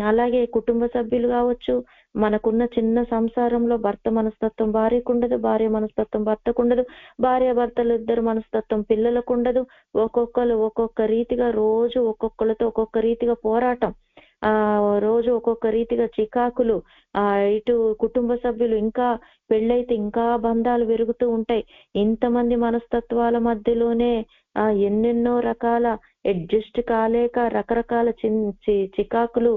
అలాగే కుటుంబ సభ్యులు కావచ్చు, మనకున్న చిన్న సంసారంలో భర్త మనస్తత్వం భార్యకు ఉండదు, భార్య మనస్తత్వం భర్తకు ఉండదు, భార్య భర్తలు ఇద్దరు మనస్తత్వం పిల్లలకు ఉండదు. ఒక్కొక్కరు ఒక్కొక్క రీతిగా రోజు ఒక్కొక్కరితో ఒక్కొక్క రీతిగా పోరాటం, రోజు ఒక్కొక్క రీతిగా చికాకులు, ఇటు కుటుంబ సభ్యులు ఇంకా పెళ్ళైతే ఇంకా బంధాలు పెరుగుతూ ఉంటాయి. ఇంతమంది మనస్తత్వాల మధ్యలోనే ఎన్నెన్నో రకాల అడ్జస్ట్ కాలేక రకరకాల చికాకులు,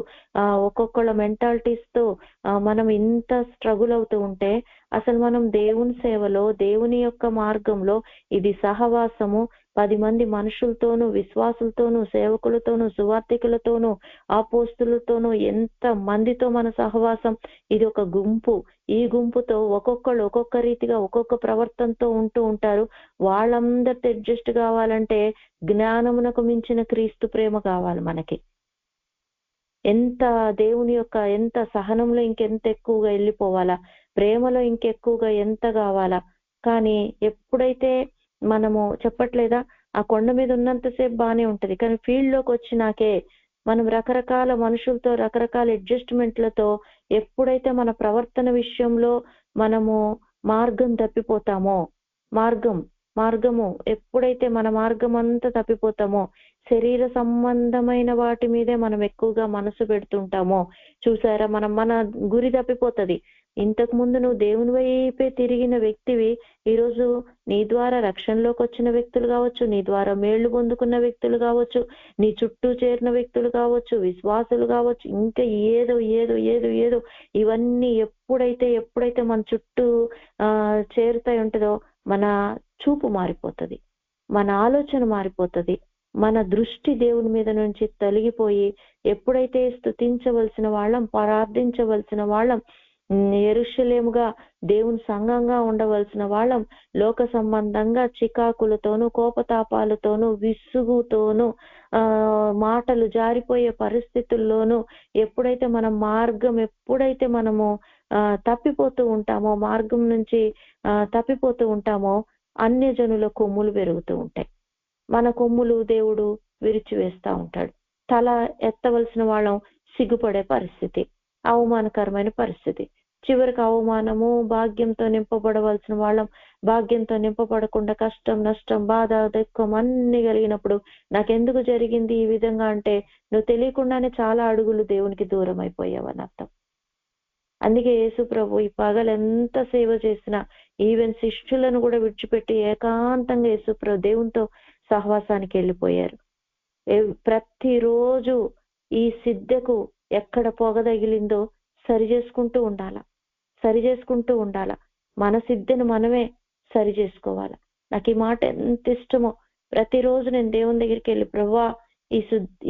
ఒక్కొక్కళ్ళ మెంటాలిటీస్ తో మనం ఇంత స్ట్రగుల్ అవుతూ ఉంటే, అసలు మనం దేవుని సేవలో దేవుని యొక్క మార్గంలో ఇది సహవాసము, 10 మంది మనుషులతోనూ, విశ్వాసులతోనూ, సేవకులతోనూ, సువార్థికులతోనూ, అపోస్తులతోనూ, ఎంత మందితో మన సహవాసం. ఇది ఒక గుంపు. ఈ గుంపుతో ఒక్కొక్కళ్ళు ఒక్కొక్క రీతిగా ఒక్కొక్క ప్రవర్తనతో ఉంటూ ఉంటారు. వాళ్ళందరితో అడ్జస్ట్ కావాలంటే జ్ఞానమునకు మించిన క్రీస్తు ప్రేమ కావాలి మనకి. ఎంత దేవుని యొక్క ఎంత సహనంలో ఇంకెంత ఎక్కువగా వెళ్ళిపోవాలా, ప్రేమలో ఇంకెక్కువగా ఎంత కావాలా. కానీ ఎప్పుడైతే మనము చెప్పట్లేదా, ఆ కొండ మీద ఉన్నంతసేపు బానే ఉంటది, కానీ ఫీల్డ్ లోకి వచ్చినాకే మనం రకరకాల మనుషులతో రకరకాల అడ్జస్ట్మెంట్లతో ఎప్పుడైతే మన ప్రవర్తన విషయంలో మనము మార్గం తప్పిపోతామో, మార్గము ఎప్పుడైతే మన మార్గం అంతా తప్పిపోతామో, శరీర సంబంధమైన వాటి మీదే మనం ఎక్కువగా మనసు పెడుతుంటామో, చూసారా మన గురి తప్పిపోతుంది. ఇంతకు ముందు నువ్వు దేవుని వైపే తిరిగిన వ్యక్తివి, ఈరోజు నీ ద్వారా రక్షణలోకి వచ్చిన వ్యక్తులు కావచ్చు, నీ ద్వారా మేళ్లు పొందుకున్న వ్యక్తులు కావచ్చు, నీ చుట్టూ చేరిన వ్యక్తులు కావచ్చు, విశ్వాసులు కావచ్చు, ఇంకా ఏదో ఏదో ఏదో ఏదో ఇవన్నీ ఎప్పుడైతే మన చుట్టూ చేరుతాయి ఉంటుందో, మన చూపు మారిపోతుంది, మన ఆలోచన మారిపోతుంది, మన దృష్టి దేవుని మీద నుంచి తొలగిపోయి ఎప్పుడైతే స్తుతించవలసిన వాళ్ళం, ప్రార్థించవలసిన వాళ్ళం, యెరూషలేముగా దేవుని సంఘంగా ఉండవలసిన వాళ్ళం, లోక సంబంధంగా చికాకులతోనూ కోపతాపాలతోనూ విసుగుతోనూ మాటలు జారిపోయే పరిస్థితుల్లోనూ ఎప్పుడైతే మన మార్గం ఎప్పుడైతే మనము తప్పిపోతూ ఉంటామో, మార్గం నుంచి తప్పిపోతూ ఉంటామో, అన్యజనుల కొమ్ములు పెరుగుతూ ఉంటాయి. మన కొమ్ములు దేవుడు విరిచివేస్తా ఉంటాడు. తల ఎత్తవలసిన వాళ్ళం సిగ్గుపడే పరిస్థితి, అవమానకరమైన పరిస్థితి. చివరికి అవమానము, భాగ్యంతో నింపబడవలసిన వాళ్ళం భాగ్యంతో నింపబడకుండా కష్టం, నష్టం, బాధ, దుఃఖం అన్ని కలిగినప్పుడు నాకెందుకు జరిగింది ఈ విధంగా అంటే, నువ్వు తెలియకుండానే చాలా అడుగులు దేవునికి దూరం అయిపోయావని అర్థం. అందుకే యేసు ప్రభు ఈ పగలు ఎంత సేవ చేసినా, ఈవెన్ శిష్యులను కూడా విడిచిపెట్టి ఏకాంతంగా యేసు ప్రభు దేవునితో సహవాసానికి వెళ్ళిపోయారు. ప్రతిరోజు ఈ సిద్ధకు ఎక్కడ పొగ తగిలిందో సరి చేసుకుంటూ ఉండాల. మన సిద్ధను మనమే సరి చేసుకోవాలి. నాకు ఈ మాట ఎంత ఇష్టమో. ప్రతిరోజు నేను దేవుని దగ్గరికి వెళ్ళి, ప్రభువా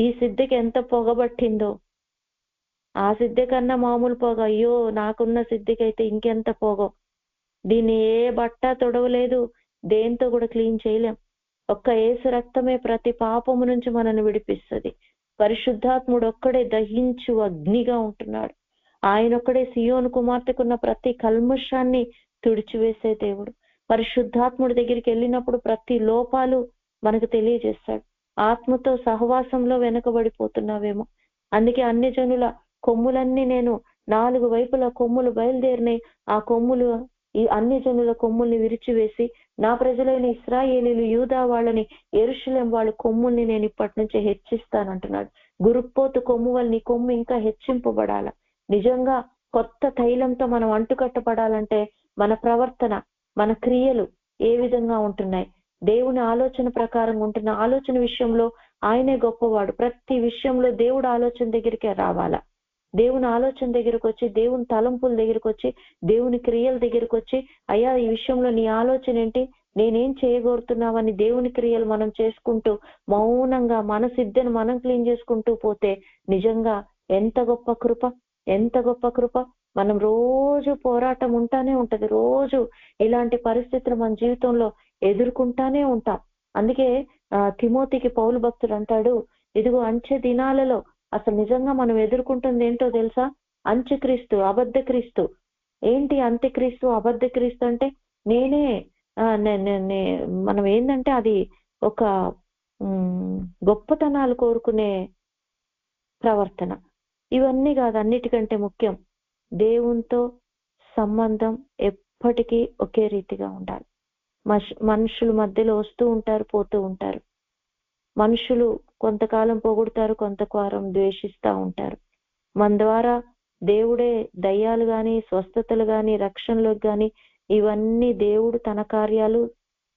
ఈ సిద్ధకి ఎంత పొగ పట్టిందో, ఆ సిద్ధ కన్నా మామూలు పొగ, అయ్యో నాకున్న సిద్ధికైతే ఇంకెంత పొగో, దీన్ని ఏ బట్ట తొడవలేదు, దేంతో కూడా క్లీన్ చేయలేం. ఒక్క యేసు రక్తమే ప్రతి పాపము నుంచి మనల్ని విడిపిస్తుంది. పరిశుద్ధాత్ముడు ఒక్కడే దహించు అగ్నిగా ఉంటున్నాడు. ఆయన ఒక్కడే సియోను కుమార్తెకున్న ప్రతి కల్మషాన్ని తుడిచివేసే దేవుడు. పరిశుద్ధాత్ముడి దగ్గరికి వెళ్ళినప్పుడు ప్రతి లోపాలు మనకు తెలియజేస్తాడు. ఆత్మతో సహవాసంలో వెనకబడిపోతున్నావేమో, అందుకే అన్యజనుల కొమ్ములన్నీ నేను 4 వైపుల కొమ్ములు బయలుదేరినాయి. ఆ కొమ్ములు ఈ అన్ని జనుల కొమ్ముల్ని విరిచివేసి నా ప్రజలైన ఇశ్రాయేలీలు యూదా వాళ్ళని యెరూషలేం వాళ్ళ కొమ్ముల్ని నేను ఇప్పటి నుంచి హెచ్చిస్తానంటున్నాడు. గురుపోతు కొమ్ము వల్ల నీ కొమ్ము ఇంకా హెచ్చింపబడాల. నిజంగా కొత్త తైలంతో మనం అంటుకట్టబడాలంటే మన ప్రవర్తన, మన క్రియలు ఏ విధంగా ఉంటున్నాయి, దేవుని ఆలోచన ప్రకారం ఉంటున్న ఆలోచన విషయంలో ఆయనే గొప్పవాడు. ప్రతి విషయంలో దేవుడు ఆలోచన దగ్గరికే రావాలా. దేవుని ఆలోచన దగ్గరకు వచ్చి, దేవుని తలంపుల దగ్గరకు వచ్చి, దేవుని క్రియల దగ్గరకు వచ్చి, అయ్యా ఈ విషయంలో నీ ఆలోచన ఏంటి, నేనేం చేయగోరుతున్నావని దేవుని క్రియలు మనం చేసుకుంటూ మౌనంగా మన సిద్ధను మనం క్లీన్ చేసుకుంటూ పోతే నిజంగా ఎంత గొప్ప కృప, ఎంత గొప్ప కృప. మనం రోజు పోరాటం ఉంటానే ఉంటది. రోజు ఇలాంటి పరిస్థితులు మన జీవితంలో ఎదుర్కొంటానే ఉంటాం. అందుకే తిమోతికి పౌలు భక్తుడు అంటాడు, ఇదిగో అంచె దినాలలో అసలు నిజంగా మనం ఎదుర్కొంటుంది ఏంటో తెలుసా? అంత్యక్రీస్తు, అబద్ధ క్రీస్తు. ఏంటి అంత్యక్రీస్తు, అబద్ధ క్రీస్తు అంటే నేనే మనం ఏంటంటే అది ఒక గొప్పతనాలు కోరుకునే ప్రవర్తన. ఇవన్నీ కాదు, అన్నిటికంటే ముఖ్యం దేవునితో సంబంధం ఎప్పటికీ ఒకే రీతిగా ఉండాలి. మనుషులు మధ్యలో వస్తూ ఉంటారు, పోతూ ఉంటారు. మనుషులు కొంతకాలం పొగుడుతారు, కొంతకాలం ద్వేషిస్తూ ఉంటారు. మన ద్వారా దేవుడే దయ్యాలు గాని, స్వస్థతలు గాని, రక్షణలకు గాని ఇవన్నీ దేవుడు తన కార్యాలు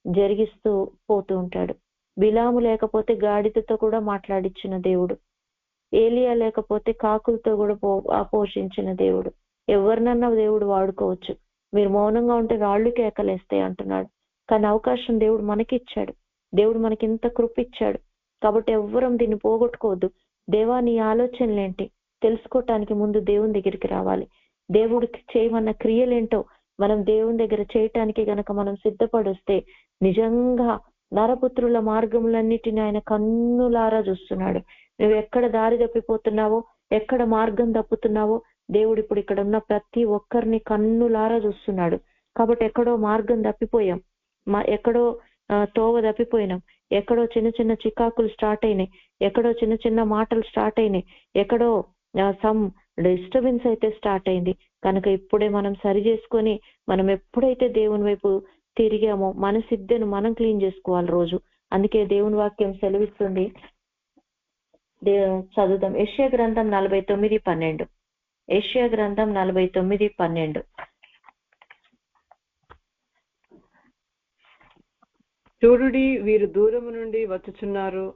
జరిగిస్తూ పోతూ ఉంటాడు. బిలాము లేకపోతే గాడిదతో కూడా మాట్లాడించిన దేవుడు, ఏలియా లేకపోతే కాకులతో కూడా పోషించిన దేవుడు. ఎవరినన్నా దేవుడు వాడుకోవచ్చు. మీరు మౌనంగా ఉంటే రాళ్ళు కేకలేస్తాయి అంటున్నాడు. కానీ అవకాశం దేవుడు మనకి ఇచ్చాడు. దేవుడు మనకి ఇంత కృప ఇచ్చాడు. కాబట్టి ఎవ్వరం దీన్ని పోగొట్టుకోవద్దు. దేవా నీ ఆలోచనలేంటి తెలుసుకోవటానికి ముందు దేవుని దగ్గరికి రావాలి. దేవుడికి చేయమన్న క్రియలేంటో మనం దేవుని దగ్గర చేయటానికి గనక మనం సిద్ధపడొస్తే నిజంగా నరపుత్రుల మార్గములన్నిటిని ఆయన కన్నులారా చూస్తున్నాడు. నువ్వు ఎక్కడ దారి తప్పిపోతున్నావో, ఎక్కడ మార్గం తప్పుతున్నావో దేవుడు ఇప్పుడు ఇక్కడ ఉన్న ప్రతి ఒక్కరిని కన్నులారా చూస్తున్నాడు. కాబట్టి ఎక్కడో మార్గం తప్పిపోయాం, ఎక్కడో తోవ తప్పిపోయినాం, ఎక్కడో చిన్న చిన్న చికాకులు స్టార్ట్ అయినాయి, ఎక్కడో చిన్న చిన్న మాటలు స్టార్ట్ అయినాయి, ఎక్కడో సమ్ డిస్టర్బెన్స్ అయితే స్టార్ట్ అయింది. కనుక ఇప్పుడే మనం సరి చేసుకొని మనం ఎప్పుడైతే దేవుని వైపు తిరిగామో మన సిద్ధను మనం క్లీన్ చేసుకోవాలి రోజు. అందుకే దేవుని వాక్యం సెలవిస్తుంది, చదువుదాం. యెషయా గ్రంథం 49:12. యెషయా గ్రంథం 49:12. చూడుడి, వీరు దూరము నుండి వచ్చుచున్నారు,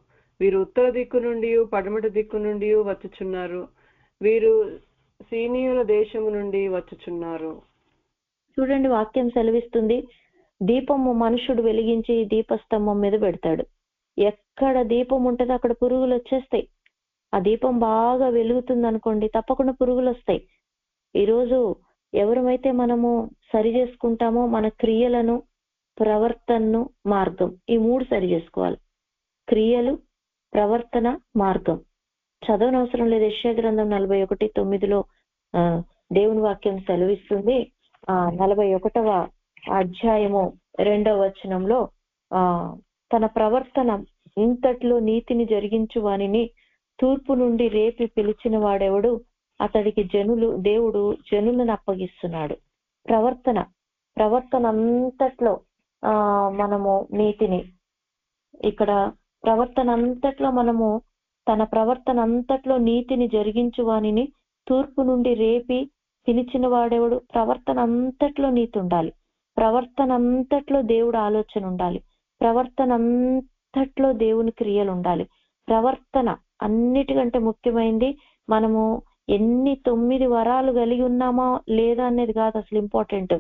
వీరు ఉత్తర దిక్కు నుండి పడమటి దిక్కు నుండి వచ్చుచున్నారు, వీరు సీనియుల దేశము నుండి వచ్చుచున్నారు. చూడండి, వాక్యం సెలవిస్తుంది, దీపము మనుషుడు వెలిగించి దీపస్తంభం మీద పెడతాడు. ఎక్కడ దీపం ఉంటుందో అక్కడ పురుగులు వచ్చేస్తాయి. ఆ దీపం బాగా వెలుగుతుంది అనుకోండి, తప్పకుండా పురుగులు వస్తాయి. ఈరోజు ఎవరమైతే మనము సరి చేసుకుంటామో మన క్రియలను, ప్రవర్తనను, మార్గం, ఈ 3 సరి చేసుకోవాలి. క్రియలు, ప్రవర్తన, మార్గం. చదవనవసరం లేదు. యెషయా గ్రంథం 41:9 దేవుని వాక్యం సెలవిస్తుంది. 41వ అధ్యాయము 2వ వచనంలో తన ప్రవర్తన ఇంతట్లో నీతిని జరిగించు వానిని తూర్పు నుండి రేపి పిలిచిన వాడెవడు, అతడికి దేవుడు జనులను అప్పగిస్తున్నాడు. ప్రవర్తన అంతట్లో మనము నీతిని, ఇక్కడ ప్రవర్తన అంతట్లో మనము తన ప్రవర్తన అంతట్లో నీతిని జరిగించు వానిని తూర్పు నుండి రేపి పిలిచిన వాడెవడు. ప్రవర్తన అంతట్లో నీతి ఉండాలి. ప్రవర్తన అంతట్లో దేవుడు ఆలోచన ఉండాలి. ప్రవర్తన అంతట్లో దేవుని క్రియలు ఉండాలి. ప్రవర్తన అన్నిటికంటే ముఖ్యమైనది. మనము ఎన్ని 9 వరాలు కలిగి ఉన్నామో లేదా అనేది కాదు అసలు ఇంపార్టెంట్.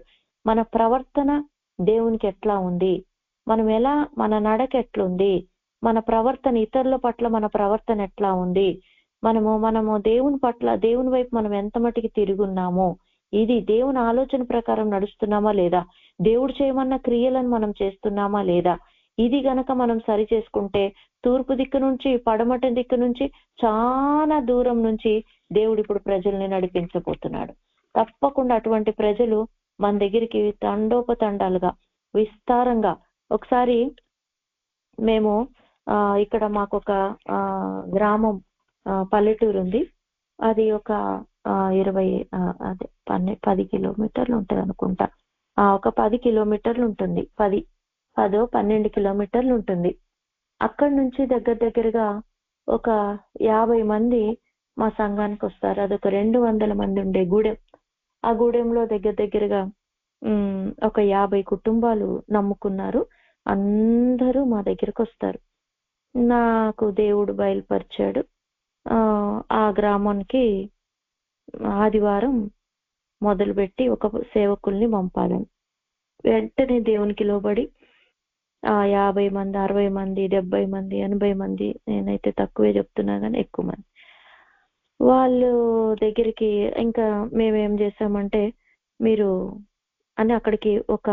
మన ప్రవర్తన దేవునికి ఎట్లా ఉంది, మనం ఎలా, మన నడక ఎట్లుంది, మన ప్రవర్తన ఇతరుల పట్ల మన ప్రవర్తన ఎట్లా ఉంది, మనము దేవుని పట్ల, దేవుని వైపు మనం ఎంత మటుకి తిరుగున్నామో, ఇది దేవుని ఆలోచన ప్రకారం నడుస్తున్నామా లేదా, దేవుడు చేయమన్న క్రియలను మనం చేస్తున్నామా లేదా, ఇది గనక మనం సరి చేసుకుంటే తూర్పు దిక్కు నుంచి పడమటి దిక్కు నుంచి చాలా దూరం నుంచి దేవుడు ఇప్పుడు ప్రజల్ని నడిపించబోతున్నాడు. తప్పకుండా అటువంటి ప్రజలు మన దగ్గరికి తండోపతండాలుగా విస్తారంగా. ఒకసారి మేము ఇక్కడ మాకు ఒక గ్రామం, పల్లెటూరు ఉంది. అది ఒక 20 అదే 10 కిలోమీటర్లు ఉంటుంది అనుకుంటా. ఒక 10 కిలోమీటర్లు ఉంటుంది. 12 కిలోమీటర్లు ఉంటుంది. అక్కడి నుంచి దగ్గరగా ఒక 50 మంది మా సంఘానికి వస్తారు. అదొక 200 మంది ఉండే గూడెం. ఆ గూడెంలో దగ్గరగా ఒక 50 కుటుంబాలు నమ్ముకున్నారు. అందరూ మా దగ్గరకు వస్తారు. నాకు దేవుడు బయలుపరిచాడు ఆ గ్రామానికి ఆదివారం మొదలుపెట్టి ఒక సేవకుల్ని పంపాలని. వెంటనే దేవునికి లోబడి 50 మంది, 60 మంది, 70 మంది, 80 మంది, నేనైతే తక్కువే చెప్తున్నా కానీ ఎక్కువ మంది వాళ్ళు దగ్గరికి ఇంకా మేమేం చేసామంటే మీరు అని అక్కడికి ఒక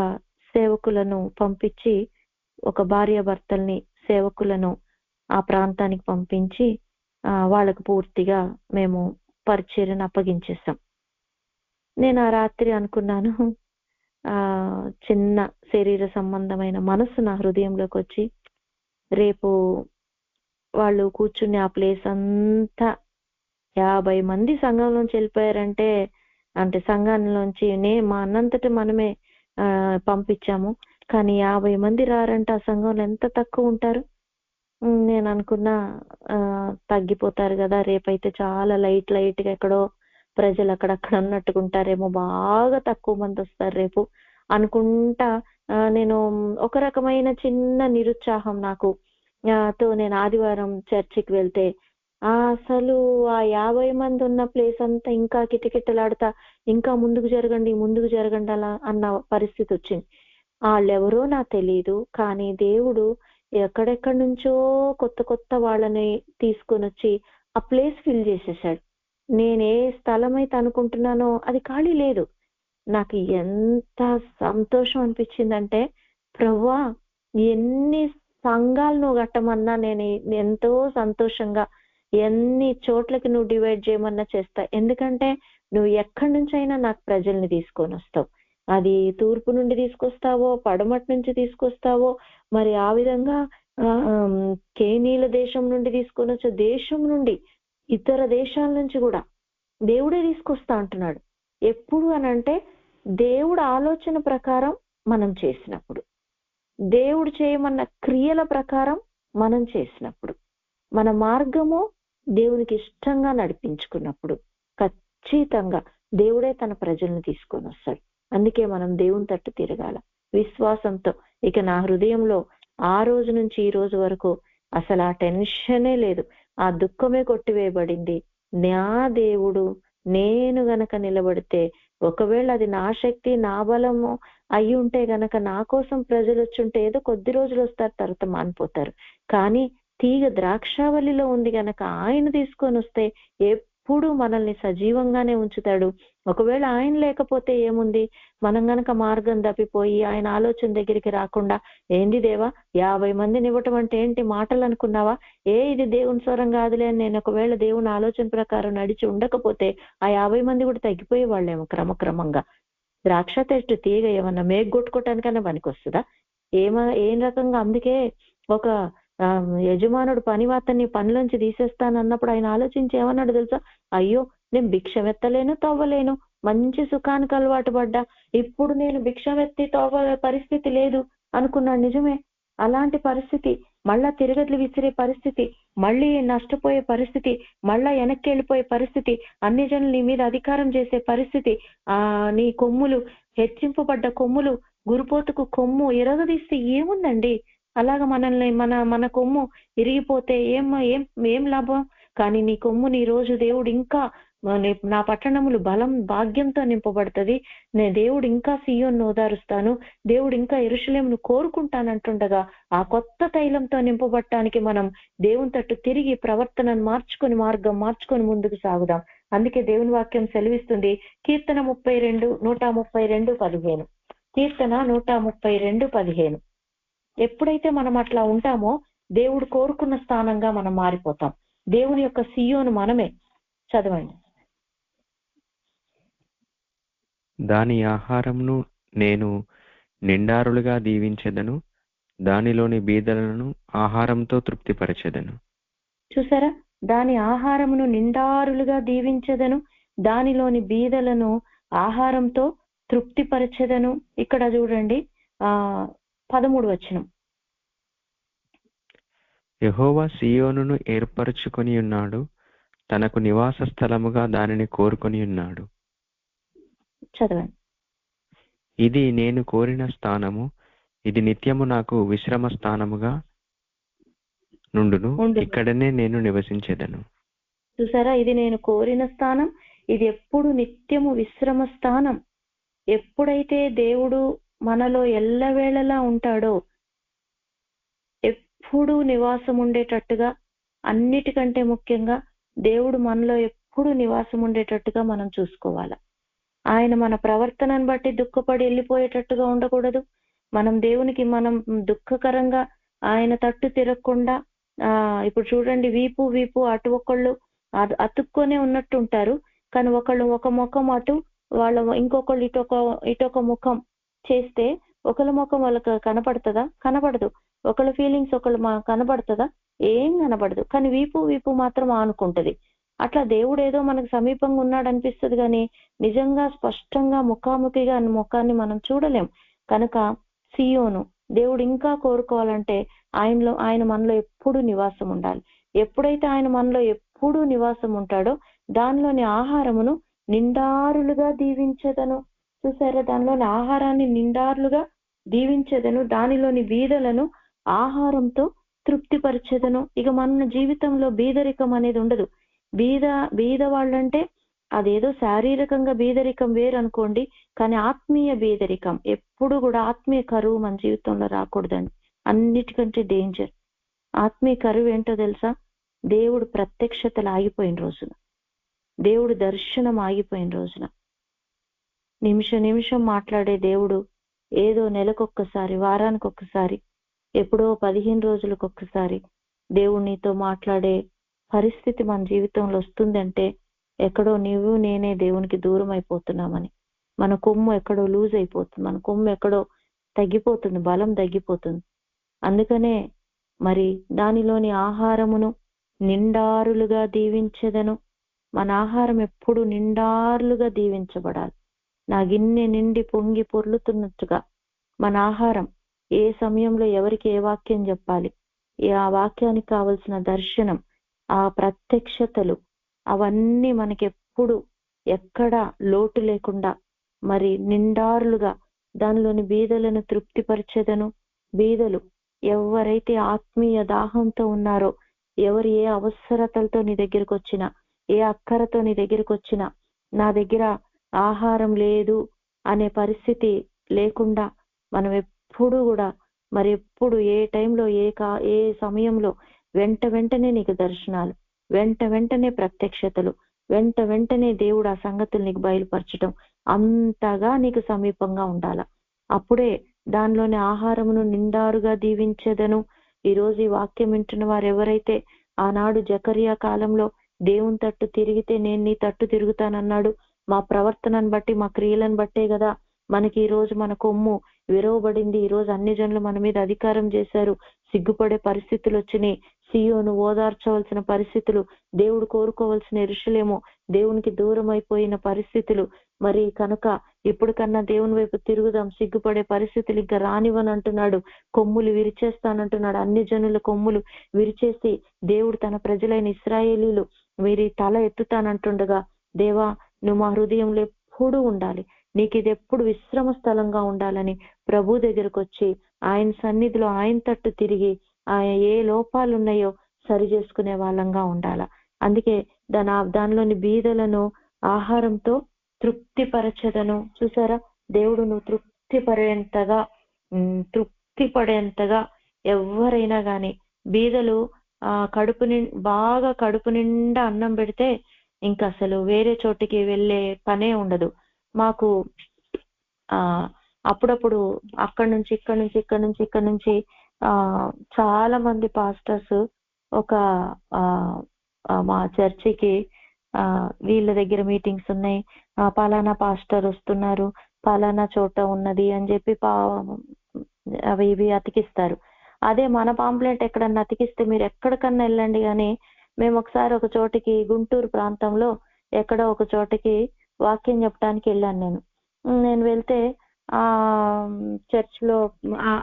సేవకులను పంపించి ఒక భార్యాభర్తల్ని సేవకులను ఆ ప్రాంతానికి పంపించి వాళ్ళకు పూర్తిగా మేము పరిచర్యను అప్పగించేసాం. నేను ఆ రాత్రి అనుకున్నాను, చిన్న శరీర సంబంధమైన మనసు నా హృదయంలోకి వచ్చి రేపు వాళ్ళు కూర్చుని ఆ ప్లేస్ అంతా 50 మంది సంఘంలోంచి వెళ్ళిపోయారంటే అంటే సంఘంలోంచి మా అన్నంతటి మనమే పంపించాము, కానీ 50 మంది రారంటే ఆ సంఘంలో ఎంత తక్కువ ఉంటారు. నేను అనుకున్నా తగ్గిపోతారు కదా, రేపైతే చాలా లైట్గా ఎక్కడో ప్రజలు అక్కడక్కడ ఉన్నట్టుకుంటారేమో, బాగా తక్కువ మంది వస్తారు రేపు అనుకుంటా. నేను ఒక రకమైన చిన్న నిరుత్సాహం నాకు తో నేను ఆదివారం చర్చికి వెళ్తే అసలు ఆ 50 మంది ఉన్న ప్లేస్ అంతా ఇంకా కిటకిటలాడుతా ఇంకా ముందుకు జరగండి అలా అన్న పరిస్థితి వచ్చింది. వాళ్ళెవరో నాకు తెలియదు, కానీ దేవుడు ఎక్కడెక్కడి నుంచో కొత్త వాళ్ళని తీసుకొని వచ్చి ఆ ప్లేస్ ఫిల్ చేసేసాడు. నేనే స్థలం అయితే అనుకుంటున్నానో అది ఖాళీ లేదు. నాకు ఎంత సంతోషం అనిపించిందంటే, ప్రభువా ఎన్ని సంఘాలు నువ్వు కట్టమన్నా నేను ఎంతో సంతోషంగా ఎన్ని చోట్లకి నువ్వు డివైడ్ చేయమన్నా చేస్తా. ఎందుకంటే నువ్వు ఎక్కడి నుంచైనా నాకు ప్రజల్ని తీసుకొని వస్తావు. అది తూర్పు నుండి తీసుకొస్తావో, పడమటి నుంచి తీసుకొస్తావో, మరి ఆ విధంగా కేనీల దేశం నుండి తీసుకొని వచ్చే దేశం నుండి ఇతర దేశాల నుంచి కూడా దేవుడే తీసుకొస్తా అంటున్నాడు. ఎప్పుడు అనంటే దేవుడు ఆలోచన ప్రకారం మనం చేసినప్పుడు, దేవుడు చేయమన్న క్రియల ప్రకారం మనం చేసినప్పుడు, మన మార్గము దేవునికి ఇష్టంగా నడిపించుకున్నప్పుడు ఖచ్చితంగా దేవుడే తన ప్రజల్ని తీసుకొని వస్తాడు. అందుకే మనం దేవుని తట్టు తిరగాల విశ్వాసంతో. ఇక నా హృదయంలో ఆ రోజు నుంచి ఈ రోజు వరకు అసలు ఆ టెన్షనే లేదు, ఆ దుఃఖమే కొట్టివేయబడింది. నా దేవుడు నేను గనక నిలబడితే, ఒకవేళ అది నా శక్తి నా బలము అయి ఉంటే గనక నా కోసం ప్రజలు వచ్చుంటే ఏదో కొద్ది రోజులు వస్తారు, తర్వాత మానిపోతారు. కానీ తీగ ద్రాక్షావళిలో ఉంది గనక ఆయన తీసుకొని వస్తే ఎప్పుడు మనల్ని సజీవంగానే ఉంచుతాడు. ఒకవేళ ఆయన లేకపోతే ఏముంది, మనం గనక మార్గం తప్పిపోయి ఆయన ఆలోచన దగ్గరికి రాకుండా, ఏంది దేవా 50 మందిని ఇవ్వటం అంటే ఏంటి మాటలు అనుకున్నావా, ఇది దేవుని స్వరం కాదులే అని నేను ఒకవేళ దేవుని ఆలోచన ప్రకారం నడిచి ఉండకపోతే ఆ 50 మంది కూడా తగ్గిపోయే వాళ్ళేమో క్రమక్రమంగా. ద్రాక్ష చెట్టు తీగ ఏమన్నా మేగ్గొట్టుకోవటానికన్నా పనికి వస్తుందా? ఏం రకంగా. అందుకే ఒక యజమానుడు పనివాతని పనిలోంచి తీసేస్తానన్నప్పుడు ఆయన ఆలోచించి ఏమన్నాడు తెలుసా, అయ్యో నేను భిక్షమెత్తలేను తవ్వలేను, మంచి సుఖానికి అలవాటు పడ్డా, ఇప్పుడు నేను భిక్షమెత్తి తవ్వ పరిస్థితి లేదు అనుకున్నాడు. నిజమే, అలాంటి పరిస్థితి, మళ్ళా తిరగట్లు విసిరే పరిస్థితి, మళ్ళీ నష్టపోయే పరిస్థితి, మళ్ళా వెనక్కి వెళ్ళిపోయే పరిస్థితి, అన్ని జనులు నీ మీద అధికారం చేసే పరిస్థితి, నీ కొమ్ములు హెచ్చింపబడ్డ కొమ్ములు గురుపోతుకు కొమ్ము ఎరగదీస్తే ఏముందండి, అలాగా మనల్ని మన కొమ్ము ఇరిగిపోతే ఏం లాభం. కానీ నీ కొమ్ముని ఈ రోజు దేవుడు ఇంకా నా పట్టణములు బలం భాగ్యంతో నింపబడుతుంది, దేవుడు ఇంకా సియోను ఓదారుస్తాను, దేవుడు ఇంకా యెరూషలేమును కోరుకుంటానంటుండగా ఆ కొత్త తైలంతో నింపబడటానికి మనం దేవుని తట్టు తిరిగి ప్రవర్తనను మార్గం మార్చుకొని ముందుకు సాగుదాం. అందుకే దేవుని వాక్యం సెలవిస్తుంది, కీర్తన 132:15. కీర్తన 132:15. ఎప్పుడైతే మనం అట్లా ఉంటామో దేవుడు కోరుకున్న స్థానంగా మనం మారిపోతాం. దేవుని యొక్క సియోను మనమే. చదవండి. దాని ఆహారమును నేను నిండారులుగా దీవించెదను, దానిలోని బీదలను ఆహారంతో తృప్తిపరచెదను. చూసారా, దాని ఆహారమును నిండారులుగా దీవించెదను, దానిలోని బీదలను ఆహారంతో తృప్తిపరచెదను. ఇక్కడ చూడండి 13 వచనం. యెహోవా సీయోనును ఏర్పరచుకొని ఉన్నాడు, తనకు నివాస స్థలముగా దానిని కోరుకొని ఉన్నాడు. చదవండి. ఇది నేను కోరిన స్థానము, ఇది నిత్యము నాకు విశ్రమ స్థానముగా నుండును, ఇక్కడనే నేను నివసించెదను. చూసారా, ఇది నేను కోరిన స్థానం, ఇది ఎప్పుడు నిత్యము విశ్రమ స్థానం. ఎప్పుడైతే దేవుడు మనలో ఎల్లవేళలా ఉంటాడో, ఎప్పుడు నివాసం ఉండేటట్టుగా, అన్నిటికంటే ముఖ్యంగా దేవుడు మనలో ఎప్పుడు నివాసం ఉండేటట్టుగా మనం చూసుకోవాలి. ఆయన మన ప్రవర్తనను బట్టి దుఃఖపడి వెళ్ళిపోయేటట్టుగా ఉండకూడదు. మనం దేవునికి మనం దుఃఖకరంగా ఆయన తట్టు తిరగకుండా, ఇప్పుడు చూడండి, వీపు అటు ఒకళ్ళు అతుక్కొనే ఉన్నట్టు ఉంటారు, కానీ ఒకళ్ళు ఒక ముఖం అటు, వాళ్ళ ఇంకొకళ్ళు ఇటొక ముఖం చేస్తే ఒకళ్ళ ముఖం వాళ్ళకి కనపడుతుందా? కనపడదు. ఒకళ్ళ ఫీలింగ్స్ ఒకళ్ళు కనపడుతుందా? ఏం కనపడదు. కానీ వీపు మాత్రం ఆనుకుంటది. అట్లా దేవుడు ఏదో మనకు సమీపంగా ఉన్నాడు అనిపిస్తుంది, కానీ నిజంగా స్పష్టంగా ముఖాముఖిగా ముఖాన్ని మనం చూడలేం. కనుక సియోను దేవుడు ఇంకా కోరుకోవాలంటే ఆయన మనలో ఎప్పుడు నివాసం ఉండాలి. ఎప్పుడైతే ఆయన మనలో ఎప్పుడు నివాసం ఉంటాడో దానిలోని ఆహారమును నిండారులుగా దీవించదను. చూసారా, దానిలోని ఆహారాన్ని నిండారులుగా దీవించదను, దానిలోని బీదలను ఆహారంతో తృప్తిపరచెదను. ఇక మన జీవితంలో బీదరికం అనేది ఉండదు. బీద వాళ్ళంటే అదేదో శారీరకంగా బీదరికం వేరు అనుకోండి, కానీ ఆత్మీయ బీదరికం ఎప్పుడు కూడా, ఆత్మీయ కరువు మన జీవితంలో రాకూడదండి. అన్నిటికంటే డేంజర్. ఆత్మీయ కరువు ఏంటో తెలుసా? దేవుడు ప్రత్యక్షతలు ఆగిపోయిన రోజున, దేవుడు దర్శనం ఆగిపోయిన రోజున, నిమిషం మాట్లాడే దేవుడు ఏదో నెలకొక్కసారి, వారానికి ఒక్కసారి, ఎప్పుడో 15 రోజులకు ఒక్కసారి దేవుడు నీతో మాట్లాడే పరిస్థితి మన జీవితంలో వస్తుందంటే ఎక్కడో నీవు నేనే దేవునికి దూరం అయిపోతున్నామని, మన కొమ్ము ఎక్కడో లూజ్ అయిపోతుంది, మన కొమ్ము ఎక్కడో తగ్గిపోతుంది, బలం తగ్గిపోతుంది. అందుకనే మరి దానిలోని ఆహారమును నిండారులుగా దీవించెదను. మన ఆహారం ఎప్పుడు నిండారులుగా దీవించబడాలి. నా గిన్నె నిండి పొంగి పొర్లుతున్నట్టుగా మన ఆహారం, ఏ సమయంలో ఎవరికి ఏ వాక్యం చెప్పాలి, ఆ వాక్యానికి కావలసిన దర్శనం, ఆ ప్రత్యక్షతలు, అవన్నీ మనకెప్పుడు ఎక్కడా లోటు లేకుండా మరి నిండారులుగా దానిలోని బీదలను తృప్తిపరిచెదను. బీదలు ఎవరైతే ఆత్మీయ దాహంతో ఉన్నారో, ఎవరు ఏ అవసరతలతో నీ దగ్గరకు వచ్చినా, ఏ అక్కరతో నీ దగ్గరకు వచ్చినా, నా దగ్గర ఆహారం లేదు అనే పరిస్థితి లేకుండా మనం ఎప్పుడు కూడా మరి ఎప్పుడు ఏ టైంలో ఏ సమయంలో వెంటనే నీకు దర్శనాలు, వెంటనే ప్రత్యక్షతలు, వెంటనే దేవుడు ఆ సంగతులు నీకు బయలుపరచడం, అంతగా నీకు సమీపంగా ఉండాల. అప్పుడే దానిలోని ఆహారమును నిండారుగా దీవించెదను. ఈరోజు ఈ వాక్యం వింటున్న వారు ఎవరైతే ఆనాడు జకరియా కాలంలో దేవుని తట్టు తిరిగితే నేను నీ తట్టు తిరుగుతానన్నాడు, మా ప్రవర్తనను బట్టి, మా క్రియలను బట్టే కదా మనకి ఈ రోజు మన కొమ్ము విరవబడింది, ఈ రోజు అన్ని జనులు మన మీద అధికారం చేశారు, సిగ్గుపడే పరిస్థితులు వచ్చినాయి, సియోను ఓదార్చవలసిన పరిస్థితులు, దేవుడు కోరుకోవలసిన యెరూషలేము దేవునికి దూరం అయిపోయిన పరిస్థితులు. మరి కనుక ఇప్పుడు కన్నా దేవుని వైపు తిరుగుదాం, సిగ్గుపడే పరిస్థితులు ఇంకా రానివని అంటున్నాడు. కొమ్ములు విరిచేస్తానంటున్నాడు. అన్ని జనుల కొమ్ములు విరిచేసి దేవుడు తన ప్రజలైన ఇశ్రాయేలీలు వీరి తల ఎత్తుతానంటుండగా, దేవా నువ్వు మా హృదయంలో ఎప్పుడు ఉండాలి, నీకు ఇది ఎప్పుడు విశ్రమ స్థలంగా ఉండాలని ప్రభు దగ్గరకు వచ్చి ఆయన సన్నిధిలో ఆయన తట్టు తిరిగి ఆయన ఏ లోపాలు ఉన్నాయో సరి చేసుకునే వాళ్ళంగా ఉండాల. అందుకే దానిలోని బీదలను ఆహారంతో తృప్తిపరచదను. చూసారా, దేవుడు నువ్వు తృప్తిపడేంతగా ఎవరైనా గాని, బీదలు బాగా కడుపు నిండా అన్నం పెడితే ఇంకా అసలు వేరే చోటికి వెళ్ళే పనే ఉండదు. మాకు అప్పుడప్పుడు అక్కడి నుంచి చాలా మంది పాస్టర్స్ ఒక మా చర్చికి వీళ్ళ దగ్గర మీటింగ్స్ ఉన్నాయి, పలానా పాస్టర్ వస్తున్నారు, పలానా చోట ఉన్నది అని చెప్పి అవి ఇవి అతికిస్తారు. అదే మన పాంప్లెట్ ఎక్కడన్నా అతికిస్తే మీరు ఎక్కడికన్నా వెళ్ళండి, కానీ మేము ఒకసారి ఒక చోటికి గుంటూరు ప్రాంతంలో ఎక్కడో ఒక చోటకి వాక్యం చెప్పడానికి వెళ్ళాను. నేను వెళ్తే ఆ చర్చ్ లో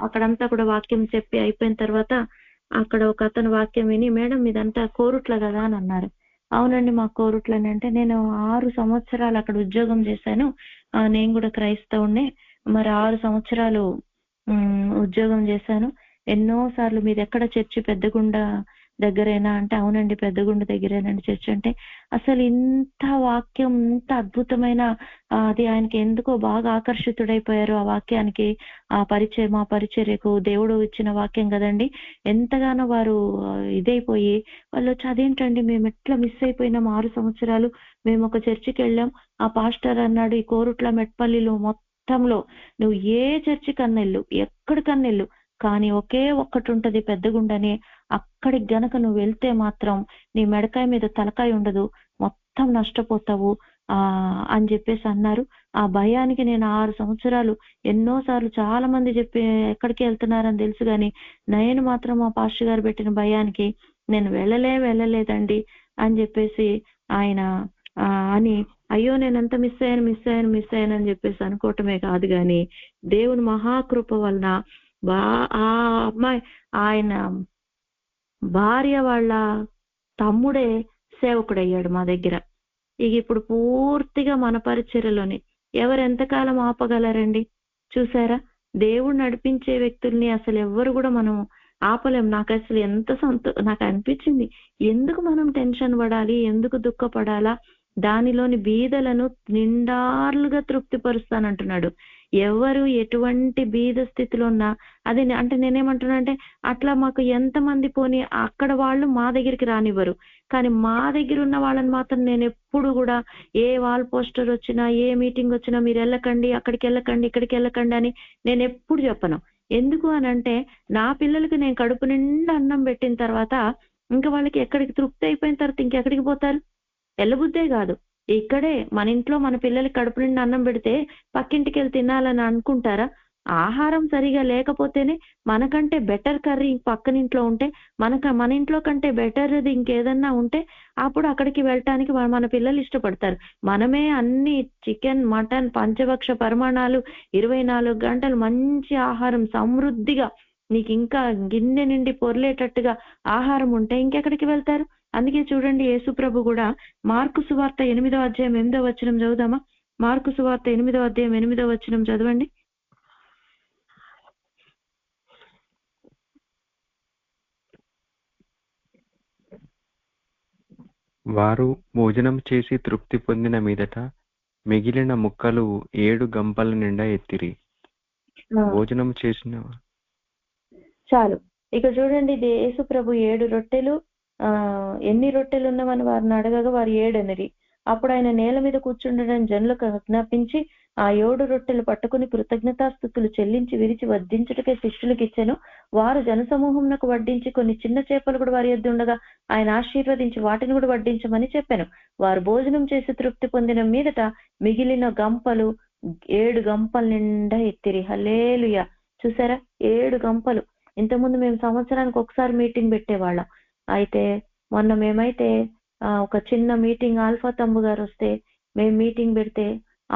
అక్కడంతా కూడా వాక్యం చెప్పి అయిపోయిన తర్వాత అక్కడ ఒక అతను వాక్యం విని, మేడం ఇదంతా కోరుట్ల కదా అని అన్నారు. అవునండి మా కోరుట్లని. అంటే నేను 6 సంవత్సరాలు అక్కడ ఉద్యోగం చేశాను, నేను కూడా క్రైస్తవునే, మరి 6 సంవత్సరాలు ఉద్యోగం చేశాను, ఎన్నో సార్లు మీది ఎక్కడ చర్చి పెద్దగుండ దగ్గరేనా అంటే అవునండి పెద్దగుండ దగ్గరేనండి చర్చ్. అంటే అసలు ఇంత వాక్యం, ఇంత అద్భుతమైన అది ఆయనకి ఎందుకో బాగా ఆకర్షితుడైపోయారు ఆ వాక్యానికి, ఆ మా పరిచర్యకు దేవుడు ఇచ్చిన వాక్యం కదండి. ఎంతగానో వారు ఇదైపోయి వాళ్ళు వచ్చి, అదేంటండి మేము ఎట్లా మిస్ అయిపోయినాం 6 సంవత్సరాలు, మేము ఒక చర్చికి వెళ్ళాం, ఆ పాస్టర్ అన్నాడు ఈ కోరుట్ల మెట్పల్లిలో మొత్తంలో నువ్వు ఏ చర్చి కన్నెళ్ళు, ఎక్కడికన్నెళ్ళు, కానీ ఒకే ఒక్కటి ఉంటది పెద్దగుండని, అక్కడికి గనక నువ్వు వెళ్తే మాత్రం నీ మెడకాయ మీద తలకాయ ఉండదు, మొత్తం నష్టపోతావు అని చెప్పేసి అన్నారు. ఆ భయానికి నేను 6 సంవత్సరాలు ఎన్నోసార్లు చాలా మంది చెప్పి ఎక్కడికి వెళ్తున్నారని తెలుసు కానీ నేను మాత్రం మా పాస్టర్ గారు పెట్టిన భయానికి నేను వెళ్ళలేదండి అని చెప్పేసి ఆయన అని, అయ్యో నేనంత మిస్ అయ్యాను అని చెప్పేసి అనుకోవటమే కాదు కానీ దేవుని మహాకృప వలన ఆ అమ్మాయి ఆయన భార్య వాళ్ళ తమ్ముడే సేవకుడయ్యాడు మా దగ్గర. ఇక ఇప్పుడు పూర్తిగా మన పరిచర్యలోనే ఎవరెంతకాలం ఆపగలరండి? చూసారా, దేవుడు నడిపించే వ్యక్తుల్ని అసలు ఎవ్వరు కూడా మనం ఆపలేం. నాకు అసలు నాకు అనిపించింది, ఎందుకు మనం టెన్షన్ పడాలి, ఎందుకు దుఃఖపడాలా, దానిలోని బీదలను నిండార్లుగా తృప్తిపరుస్తానంటున్నాడు. ఎవరు ఎటువంటి బీద స్థితిలో ఉన్నా అది అంటే నేనేమంటున్నా అంటే అట్లా మాకు ఎంతమంది పోని అక్కడ వాళ్ళు మా దగ్గరికి రానివ్వరు, కానీ మా దగ్గర ఉన్న వాళ్ళని మాత్రం నేను ఎప్పుడు కూడా ఏ వాల్ పోస్టర్ వచ్చినా ఏ మీటింగ్ వచ్చినా మీరు వెళ్ళకండి, అక్కడికి వెళ్ళకండి, ఇక్కడికి వెళ్ళకండి అని నేను ఎప్పుడు చెప్పను. ఎందుకు అని అంటే నా పిల్లలకి నేను కడుపు నిండా అన్నం పెట్టిన తర్వాత ఇంకా వాళ్ళకి ఎక్కడికి తృప్తి అయిపోయిన తర్వాత ఇంకెక్కడికి పోతారు? వెళ్ళబుద్దే కాదు. ఇక్కడే మన ఇంట్లో మన పిల్లలకి కడుపు నిండా అన్నం పెడితే పక్కింటికి వెళ్ళి తినాలని అనుకుంటారా? ఆహారం సరిగా లేకపోతేనే మనకంటే బెటర్ కర్రీ పక్కనింట్లో ఉంటే మన ఇంట్లో కంటే బెటర్ది ఇంకేదన్నా ఉంటే అప్పుడు అక్కడికి వెళ్ళటానికి మన పిల్లలు ఇష్టపడతారు. మనమే అన్ని చికెన్ మటన్ పంచభక్ష పరిమాణాలు 24 గంటలు మంచి ఆహారం సమృద్ధిగా నీకు ఇంకా గిన్నె నిండి పొర్లేటట్టుగా ఆహారం ఉంటే ఇంకెక్కడికి వెళ్తారు? అందుకే చూడండి యేసు ప్రభు కూడా మార్కు సువార్త 8వ అధ్యాయం 8వ వచనం చదువుదామా? మార్కు సువార్త 8వ అధ్యాయం 8వ వచనం చదవండి. వారు భోజనం చేసి తృప్తి పొందిన మీదట మిగిలిన ముక్కలు 7 గంపల నిండా ఎత్తిరి. భోజనం చేసిన చాలు. ఇక చూడండి యేసు ప్రభు 7 రొట్టెలు ఎన్ని రొట్టెలు ఉన్నవని వారిని అడగగా వారు 7 అనిరి. అప్పుడు ఆయన నేల మీద కూర్చుండడం జనులకు ఆజ్ఞాపించి ఆ 7 రొట్టెలు పట్టుకుని కృతజ్ఞతాస్తుతులు చెల్లించి విరిచి వడ్డించుటకే శిష్యులకు ఇచ్చెను. వారు జనసమూహంకు వడ్డించి కొన్ని చిన్న చేపలు కూడా వారి యొద్ద ఉండగా ఆయన ఆశీర్వదించి వాటిని కూడా వడ్డించమని చెప్పాను. వారు భోజనం చేసి తృప్తి పొందిన మీదట మిగిలిన గంపలు 7 గంపల నిండా ఎత్తిరి. హల్లెలూయా. చూసారా, 7 గంపలు. ఇంతకుముందు మేము సంవత్సరానికి ఒకసారి మీటింగ్ పెట్టేవాళ్ళం. అయితే మొన్న మేమైతే ఒక చిన్న మీటింగ్ ఆల్ఫా తమ్ము గారు వస్తే మేము మీటింగ్ పెడితే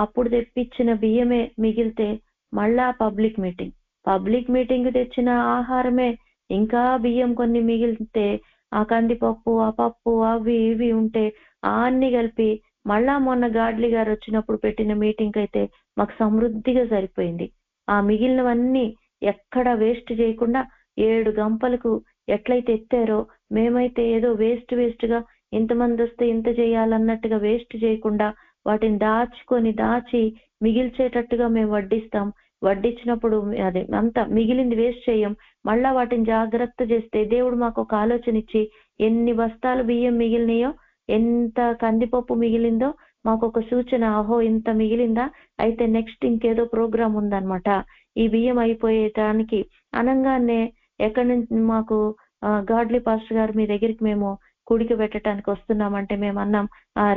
అప్పుడు తెప్పించిన బియ్యమే మిగిలితే మళ్ళా పబ్లిక్ మీటింగ్ తెచ్చిన ఆహారమే ఇంకా బియ్యం కొన్ని మిగిలితే ఆ కందిపప్పు ఆ పప్పు అవి ఇవి ఉంటే అన్ని కలిపి మళ్ళా మొన్న గాడ్లీ గారు వచ్చినప్పుడు పెట్టిన మీటింగ్ అయితే మాకు సమృద్ధిగా సరిపోయింది. ఆ మిగిలినవన్నీ ఎక్కడ వేస్ట్ చేయకుండా 7 గంపలకు ఎట్లయితే ఎత్తారో మేమైతే ఏదో వేస్ట్ గా ఇంతమంది వస్తే ఇంత చేయాలన్నట్టుగా వేస్ట్ చేయకుండా వాటిని దాచి మిగిల్చేటట్టుగా మేము వడ్డిస్తాం. వడ్డించినప్పుడు అదే అంతా మిగిలింది వేస్ట్ చేయం. మళ్ళా వాటిని జాగ్రత్త చేస్తే దేవుడు మాకు ఒక ఆలోచన ఇచ్చి ఎన్ని బస్తాలు బియ్యం మిగిలినాయో, ఎంత కందిపప్పు మిగిలిందో మాకు ఒక సూచన, అహో ఇంత మిగిలిందా, అయితే నెక్స్ట్ ఇంకేదో ప్రోగ్రామ్ ఉందన్నమాట ఈ బియ్యం అయిపోయేటానికి అనంగానే ఎక్కడి నుంచి మాకు గాడ్లీ పాస్టర్ గారు మీ దగ్గరికి మేము కుడికి పెట్టడానికి వస్తున్నామంటే మేము అన్నాం,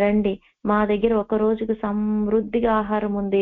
రండి మా దగ్గర ఒక రోజుకు సమృద్ధిగా ఆహారం ఉంది,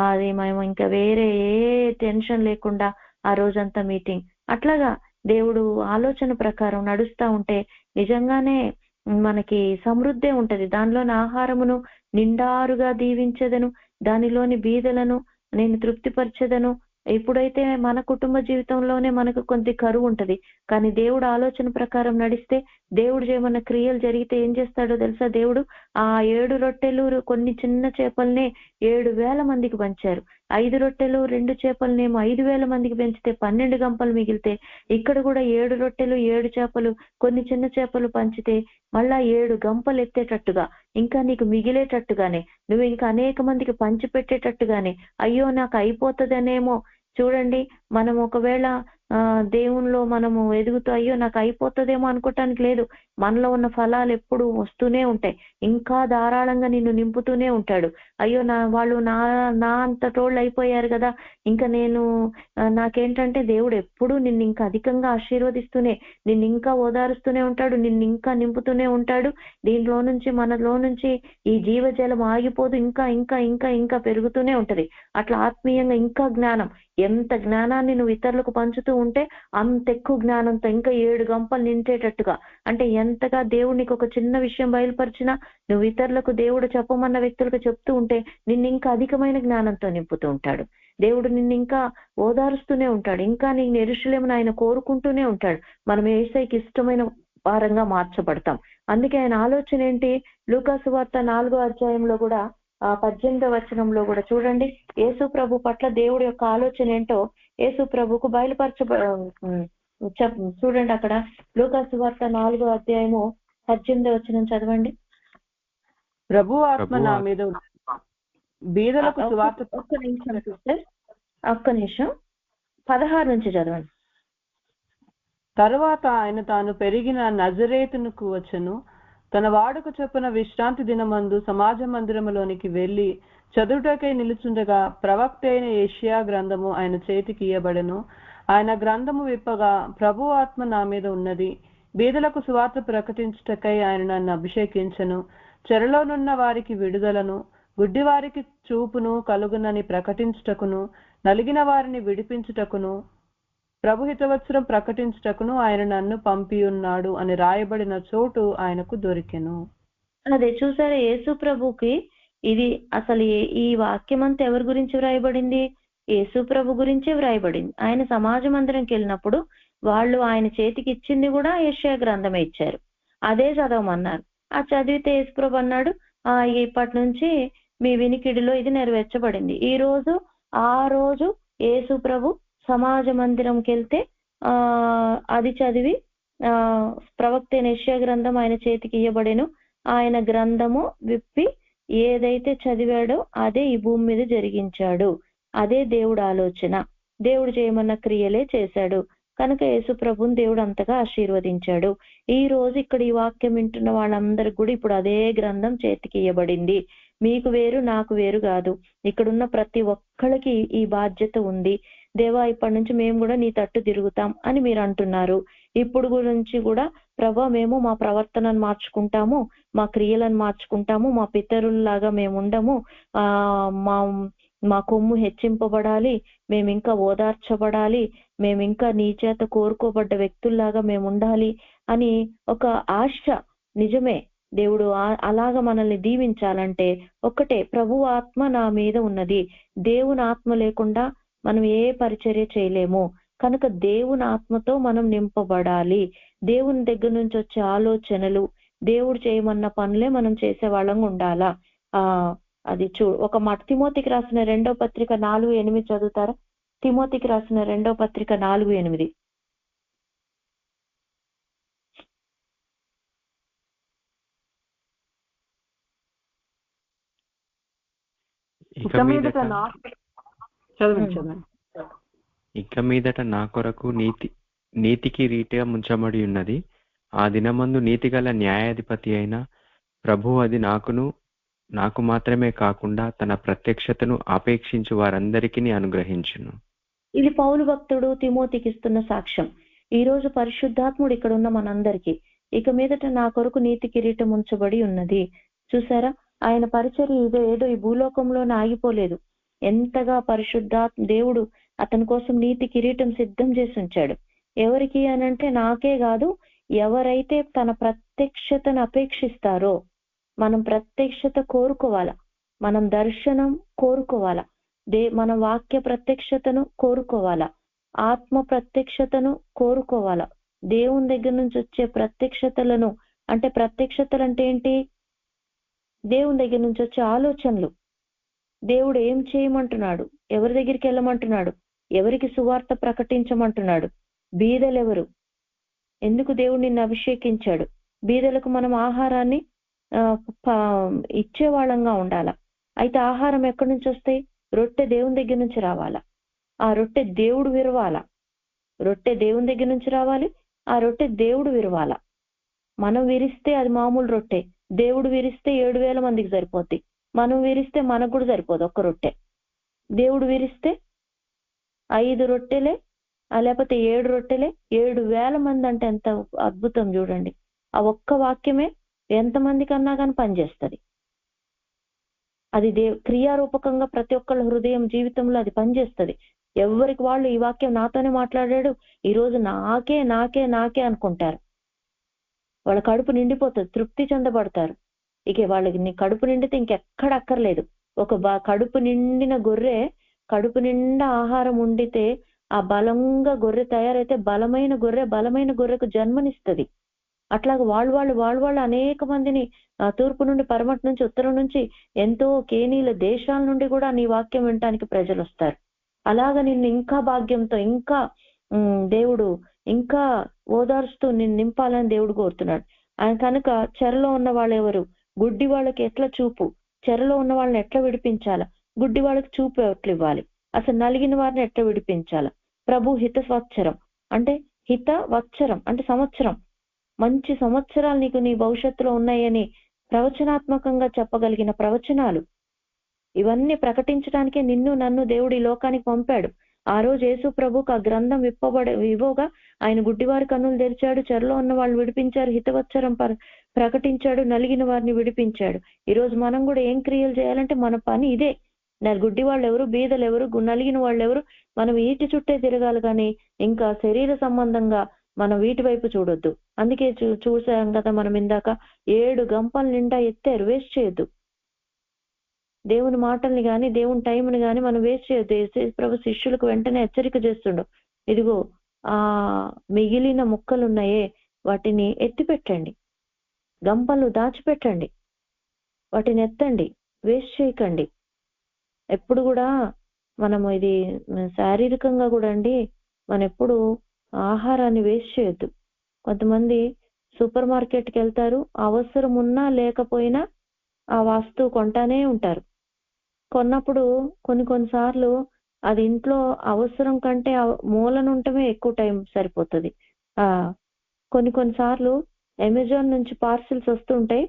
అది మేము ఇంకా వేరే ఏ టెన్షన్ లేకుండా ఆ రోజంతా మీటింగ్. అట్లాగా దేవుడు ఆలోచన ప్రకారం నడుస్తా ఉంటే నిజంగానే మనకి సమృద్ధే ఉంటది. దానిలోని ఆహారమును నిండారుగా దీవించదను, దానిలోని బీదలను నేను తృప్తిపరచదను. ఎప్పుడైతే మన కుటుంబ జీవితంలోనే మనకు కొద్ది కరువు ఉంటది, కానీ దేవుడు ఆలోచన ప్రకారం నడిస్తే, దేవుడు చేయమన్న క్రియలు జరిగితే ఏం చేస్తాడో తెలుసా? దేవుడు ఆ 7 రొట్టెలు కొన్ని చిన్న చేపల్నే 7,000 మందికి పంచారు. 5 రొట్టెలు 2 చేపలనేమో 5,000 మందికి పెంచితే 12 గంపలు మిగిలితే, ఇక్కడ కూడా 7 రొట్టెలు 7 చేపలు కొన్ని చిన్న చేపలు పంచితే మళ్ళా 7 గంపలు ఎత్తేటట్టుగా, ఇంకా నీకు మిగిలేటట్టుగానే, నువ్వు ఇంకా అనేక మందికి పంచి పెట్టేటట్టుగానే, అయ్యో నాకు అయిపోతుందనేమో. చూడండి, మనం ఒకవేళ దేవునిలో మనము ఎదుగుతూ అయ్యో నాకు అయిపోతుందేమో అనుకోవటానికి లేదు. మనలో ఉన్న ఫలాలు ఎప్పుడు వస్తూనే ఉంటాయి. ఇంకా ధారాళంగా నిన్ను నింపుతూనే ఉంటాడు. అయ్యో వాళ్ళు నా అంతటోళ్ళు అయిపోయారు కదా, ఇంకా నేను నాకేంటంటే దేవుడు ఎప్పుడు నిన్ను ఇంకా అధికంగా ఆశీర్వదిస్తూనే, నిన్ను ఇంకా ఓదారుస్తూనే ఉంటాడు, నిన్ను ఇంకా నింపుతూనే ఉంటాడు. దీంట్లో నుంచి మనలో నుంచి ఈ జీవజలం ఆగిపోదు, ఇంకా ఇంకా ఇంకా ఇంకా పెరుగుతూనే ఉంటది. అట్లా ఆత్మీయంగా ఇంకా జ్ఞానం, ఎంత జ్ఞానాన్ని నువ్వు ఇతరులకు పంచుతూ ఉంటే అంత ఎక్కువ జ్ఞానంతో ఇంకా 7 గంపలు నింపేటట్టుగా, అంటే ఎంతగా దేవుడు నీకు ఒక చిన్న విషయం బయలుపరిచినా నువ్వు ఇతరులకు దేవుడు చెప్పమన్న వ్యక్తులకు చెప్తూ ఉంటే నిన్ను ఇంకా అధికమైన జ్ఞానంతో నింపుతూ ఉంటాడు. దేవుడు నిన్ను ఇంకా ఓదారుస్తూనే ఉంటాడు. ఇంకా నీ యెరూషలేమును ఆయన కోరుకుంటూనే ఉంటాడు. మనం యేసయ్యకి ఇష్టమైన వారంగా మార్చబడతాం. అందుకే ఆయన ఆలోచన ఏంటి? లూకాసు వార్త 4వ అధ్యాయంలో కూడా 18వ వచనంలో కూడా చూడండి, యేసు ప్రభు పట్ల దేవుడి యొక్క ఆలోచన ఏంటో యేసు ప్రభుకు చూడండి. అక్కడ లూకాసు వార్త 4వ అధ్యాయము 18వ వచనం చదవండి. ప్రభు ఆత్మ నా మీద బీదలకు సువార్త. ఒక్క నిమిషం సిస్టర్, ఒక్క నిమిషం, 16 నుంచి చదవండి. తరువాత ఆయన తాను పెరిగిన నజరేతునకు వచ్చెను. తన వాడుక చొప్పున విశ్రాంతి దినమందు సమాజ మందిరములోనికి వెళ్లి చదువుటకై నిలుచుండగా ప్రవక్త అయిన యెషయా గ్రంథము ఆయన చేతికి ఇయ్యబడెను. ఆయన గ్రంథము విప్పగా, ప్రభు ఆత్మ నా మీద ఉన్నది, బీదలకు సువార్త ప్రకటించుటకై ఆయన నన్ను అభిషేకించెను, చెరలోనున్న వారికి విడుదలను, గుడ్డి వారికి చూపును కలుగునని ప్రకటించుటకును, నలిగిన వారిని విడిపించుటకును, ప్రభు హితవత్సరం ప్రకటించుటకును ఆయన నన్ను పంపి ఉన్నాడు అని రాయబడిన చోటు ఆయనకు దొరికెను. అదే చూసారా, యేసు ప్రభుకి ఇది అసలు ఈ వాక్యం అంతా ఎవరి గురించి వ్రాయబడింది? యేసు ప్రభు గురించే వ్రాయబడింది. ఆయన సమాజ మందిరంకి వెళ్ళినప్పుడు వాళ్ళు ఆయన చేతికి ఇచ్చింది కూడా యెషయా గ్రంథమే ఇచ్చారు. అదే చదవమన్నారు. ఆ చదివితే యేసు ప్రభు అన్నాడు, ఇప్పటి నుంచి మీ వినికిడిలో ఇది నెరవేర్చబడింది. ఆ రోజు యేసు ప్రభు సమాజ మందిరంకి వెళ్తే అది చదివి ప్రవక్త యెషయా గ్రంథం ఆయన చేతికి ఇయ్యబడెను. ఆయన గ్రంథము విప్పి ఏదైతే చదివాడో అదే ఈ భూమి మీద జరిగించాడు. అదే దేవుడు ఆలోచన. దేవుడు చేయమన్న క్రియలే చేశాడు. కనుక యేసు ప్రభుని దేవుడు అంతగా ఆశీర్వదించాడు. ఈ రోజు ఇక్కడ ఈ వాక్యం వింటున్న వాళ్ళందరికీ కూడా ఇప్పుడు అదే గ్రంథం చేతికి ఇయ్యబడింది. మీకు వేరు నాకు వేరు కాదు. ఇక్కడున్న ప్రతి ఒక్కళ్ళకి ఈ బాధ్యత ఉంది. దేవా, ఇప్పటి నుంచి మేము కూడా నీ తట్టు తిరుగుతాం అని మీరు అంటున్నారు. ఇప్పుడు గురించి కూడా ప్రభా, మేము మా ప్రవర్తనను మార్చుకుంటాము, మా క్రియలను మార్చుకుంటాము, మా పితరుల్లాగా మేము ఉండము, మా కొమ్ము హెచ్చింపబడాలి, మేము ఇంకా ఓదార్చబడాలి, మేము ఇంకా నీ చేత కోరుకోబడ్డ వ్యక్తుల్లాగా మేము ఉండాలి అని ఒక ఆశ. నిజమే, దేవుడు అలాగా మనల్ని దీవించాలంటే ఒక్కటే, ప్రభు ఆత్మ నా మీద ఉన్నది. దేవుని ఆత్మ లేకుండా మనం ఏ పరిచర్య చేయలేము. కనుక దేవుని ఆత్మతో మనం నింపబడాలి. దేవుని దగ్గర నుంచి వచ్చే ఆలోచనలు, దేవుడు చేయమన్న పనులే మనం చేసే వాళ్ళంగా ఉండాలా. అది ఒక మాట తిమోతికి రాసిన 2వ పత్రిక 4:8 చదువుతారా? తిమోతికి రాసిన 2వ పత్రిక 4:8. ఇక మీదట నా కొరకు నీతికి రీతిగా ముంచబడి ఉన్నది. ఆ దినమందు నీతిగల న్యాయాధిపతి అయిన ప్రభు అది నాకు మాత్రమే కాకుండా తన ప్రత్యక్షతను ఆపేక్షించు వారందరికీ అనుగ్రహించును. ఇది పౌలు భక్తుడు తిమోతికి ఇస్తున్న సాక్ష్యం. ఈ రోజు పరిశుద్ధాత్ముడు ఇక్కడ ఉన్న మనందరికీ, ఇక మీదట నా కొరకు నీతి కిరీటం ఉంచబడి ఉన్నది. చూసారా, ఆయన పరిచర్య ఏదో ఈ భూలోకంలోనే ఆగిపోలేదు. ఎంతగా పరిశుద్ధాత్మ దేవుడు అతని కోసం నీతి కిరీటం సిద్ధం చేసి ఉంచాడు. ఎవరికి అనంటే నాకే కాదు, ఎవరైతే తన ప్రత్యక్షతను అపేక్షిస్తారో, మనం ప్రత్యక్షత కోరుకోవాలా, మనం దర్శనం కోరుకోవాలా, మన వాక్య ప్రత్యక్షతను కోరుకోవాలా, ఆత్మ ప్రత్యక్షతను కోరుకోవాలా. దేవుని దగ్గర నుంచి వచ్చే ప్రత్యక్షతలను, అంటే ప్రత్యక్షతలు అంటే ఏంటి? దేవుని దగ్గర నుంచి వచ్చే ఆలోచనలు. దేవుడు ఏం చేయమంటున్నాడు, ఎవరి దగ్గరికి వెళ్ళమంటున్నాడు, ఎవరికి సువార్త ప్రకటించమంటున్నాడు, బీదలెవరు, ఎందుకు దేవుడు నిన్ను అభిషేకించాడు, బీదలకు మనం ఆహారాన్ని ఇచ్చేవాళ్ళంగా ఉండాలా. అయితే ఆహారం ఎక్కడి నుంచి వస్తాయి? రొట్టె దేవుని దగ్గర నుంచి రావాలా. ఆ రొట్టె దేవుడు విరవాలా. రొట్టె దేవుని దగ్గర నుంచి రావాలి, ఆ రొట్టె దేవుడు విరవాలా. మనం విరిస్తే అది మామూలు రొట్టె, దేవుడు విరిస్తే 7,000 మందికి సరిపోద్ది. మనం విరిస్తే మనకు కూడా సరిపోదు ఒక్క రొట్టె. దేవుడు విరిస్తే 5 రొట్టెలే, లేకపోతే 7 రొట్టెలే, 7,000 మంది అంటే ఎంత అద్భుతం చూడండి. ఆ ఒక్క వాక్యమే ఎంతమంది కన్నా కానీ పనిచేస్తుంది. అది క్రియారూపకంగా ప్రతి ఒక్కళ్ళ హృదయం జీవితంలో అది పనిచేస్తుంది. ఎవరికి వాళ్ళు ఈ వాక్యం నాతోనే మాట్లాడాడు, ఈరోజు నాకే నాకే నాకే అనుకుంటారు. వాళ్ళ కడుపు నిండిపోతుంది, తృప్తి చెందబడతారు. ఇక వాళ్ళకి నీ కడుపు నిండితే ఇంకెక్కడ అక్కర్లేదు. ఒక కడుపు నిండిన గొర్రె, కడుపు నిండా ఆహారం ఉండితే ఆ బలంగా గొర్రె తయారైతే బలమైన గొర్రెకు జన్మనిస్తుంది. అట్లాగా వాళ్ళు అనేక మందిని తూర్పు నుండి, పరమటి నుంచి, ఉత్తరం నుంచి, ఎంతో కేనీల దేశాల నుండి కూడా నీ వాక్యం వినటానికి ప్రజలు వస్తారు. అలాగా నిన్ను ఇంకా భాగ్యంతో, ఇంకా దేవుడు ఇంకా ఓదార్స్తూ నిన్ను నింపాలని దేవుడు కోరుతున్నాడు. ఆయన కనుక చెరలో ఉన్న వాళ్ళు ఎవరు, గుడ్డి వాళ్ళకి ఎట్లా చూపు, చెరలో ఉన్న వాళ్ళని ఎట్లా విడిపించాలా, గుడ్డి వాళ్ళకి చూపు ఎట్లు ఇవ్వాలి, అసలు నలిగిన వారిని ఎట్లా విడిపించాలా. ప్రభు హితవత్సరం అంటే సంవత్సరం, మంచి సంవత్సరాలు నీకు నీ భవిష్యత్తులో ఉన్నాయని ప్రవచనాత్మకంగా చెప్పగలిగిన ప్రవచనాలు, ఇవన్నీ ప్రకటించడానికే నిన్ను నన్ను దేవుడు ఈ లోకానికి పంపాడు. ఆ రోజు యేసు ప్రభుకు ఆ గ్రంథం ఇవ్వగా ఆయన గుడ్డివారి కన్నులు తెరిచాడు, చెరలో ఉన్న వాళ్ళు విడిపించారు, హితవత్సరం ప్రకటించాడు, నలిగిన వారిని విడిపించాడు. ఈరోజు మనం కూడా ఏం క్రియలు చేయాలంటే మన పని ఇదే. గుడ్డి వాళ్ళు ఎవరు, బీదలు ఎవరు, నలిగిన వాళ్ళు ఎవరు, మనం వీటి చుట్టే తిరగాలి కానీ ఇంకా శరీర సంబంధంగా మనం వీటి వైపు చూడొద్దు. అందుకే చూసాం కదా మనం ఇందాక, 7 గంపల నిండా ఎత్తారు, వేస్ట్ చేయొద్దు. దేవుని మాటల్ని గాని దేవుని టైంని గాని మనం వేస్ట్ చేయొద్దు. యేసు ప్రభు శిష్యులకు వెంటనే హెచ్చరిక చేస్తుండు, ఇదిగో ఆ మిగిలిన ముక్కలున్నాయే వాటిని ఎత్తి పెట్టండి, గంపలు దాచిపెట్టండి, వాటిని ఎత్తండి, వేస్ట్ చేయకండి. ఎప్పుడు కూడా మనము ఇది శారీరకంగా కూడా అండి, మనం ఎప్పుడు ఆహారాన్ని వేస్ట్ చేయొద్దు. కొంతమంది సూపర్ మార్కెట్కి వెళ్తారు, అవసరం ఉన్నా లేకపోయినా ఆ వస్తువు కొంటానే ఉంటారు. కొన్నప్పుడు కొన్నిసార్లు అది ఇంట్లో అవసరం కంటే మూలనుంటమే ఎక్కువ టైం సరిపోతుంది. కొన్నిసార్లు అమెజాన్ నుంచి పార్సిల్స్ వస్తుంటాయి,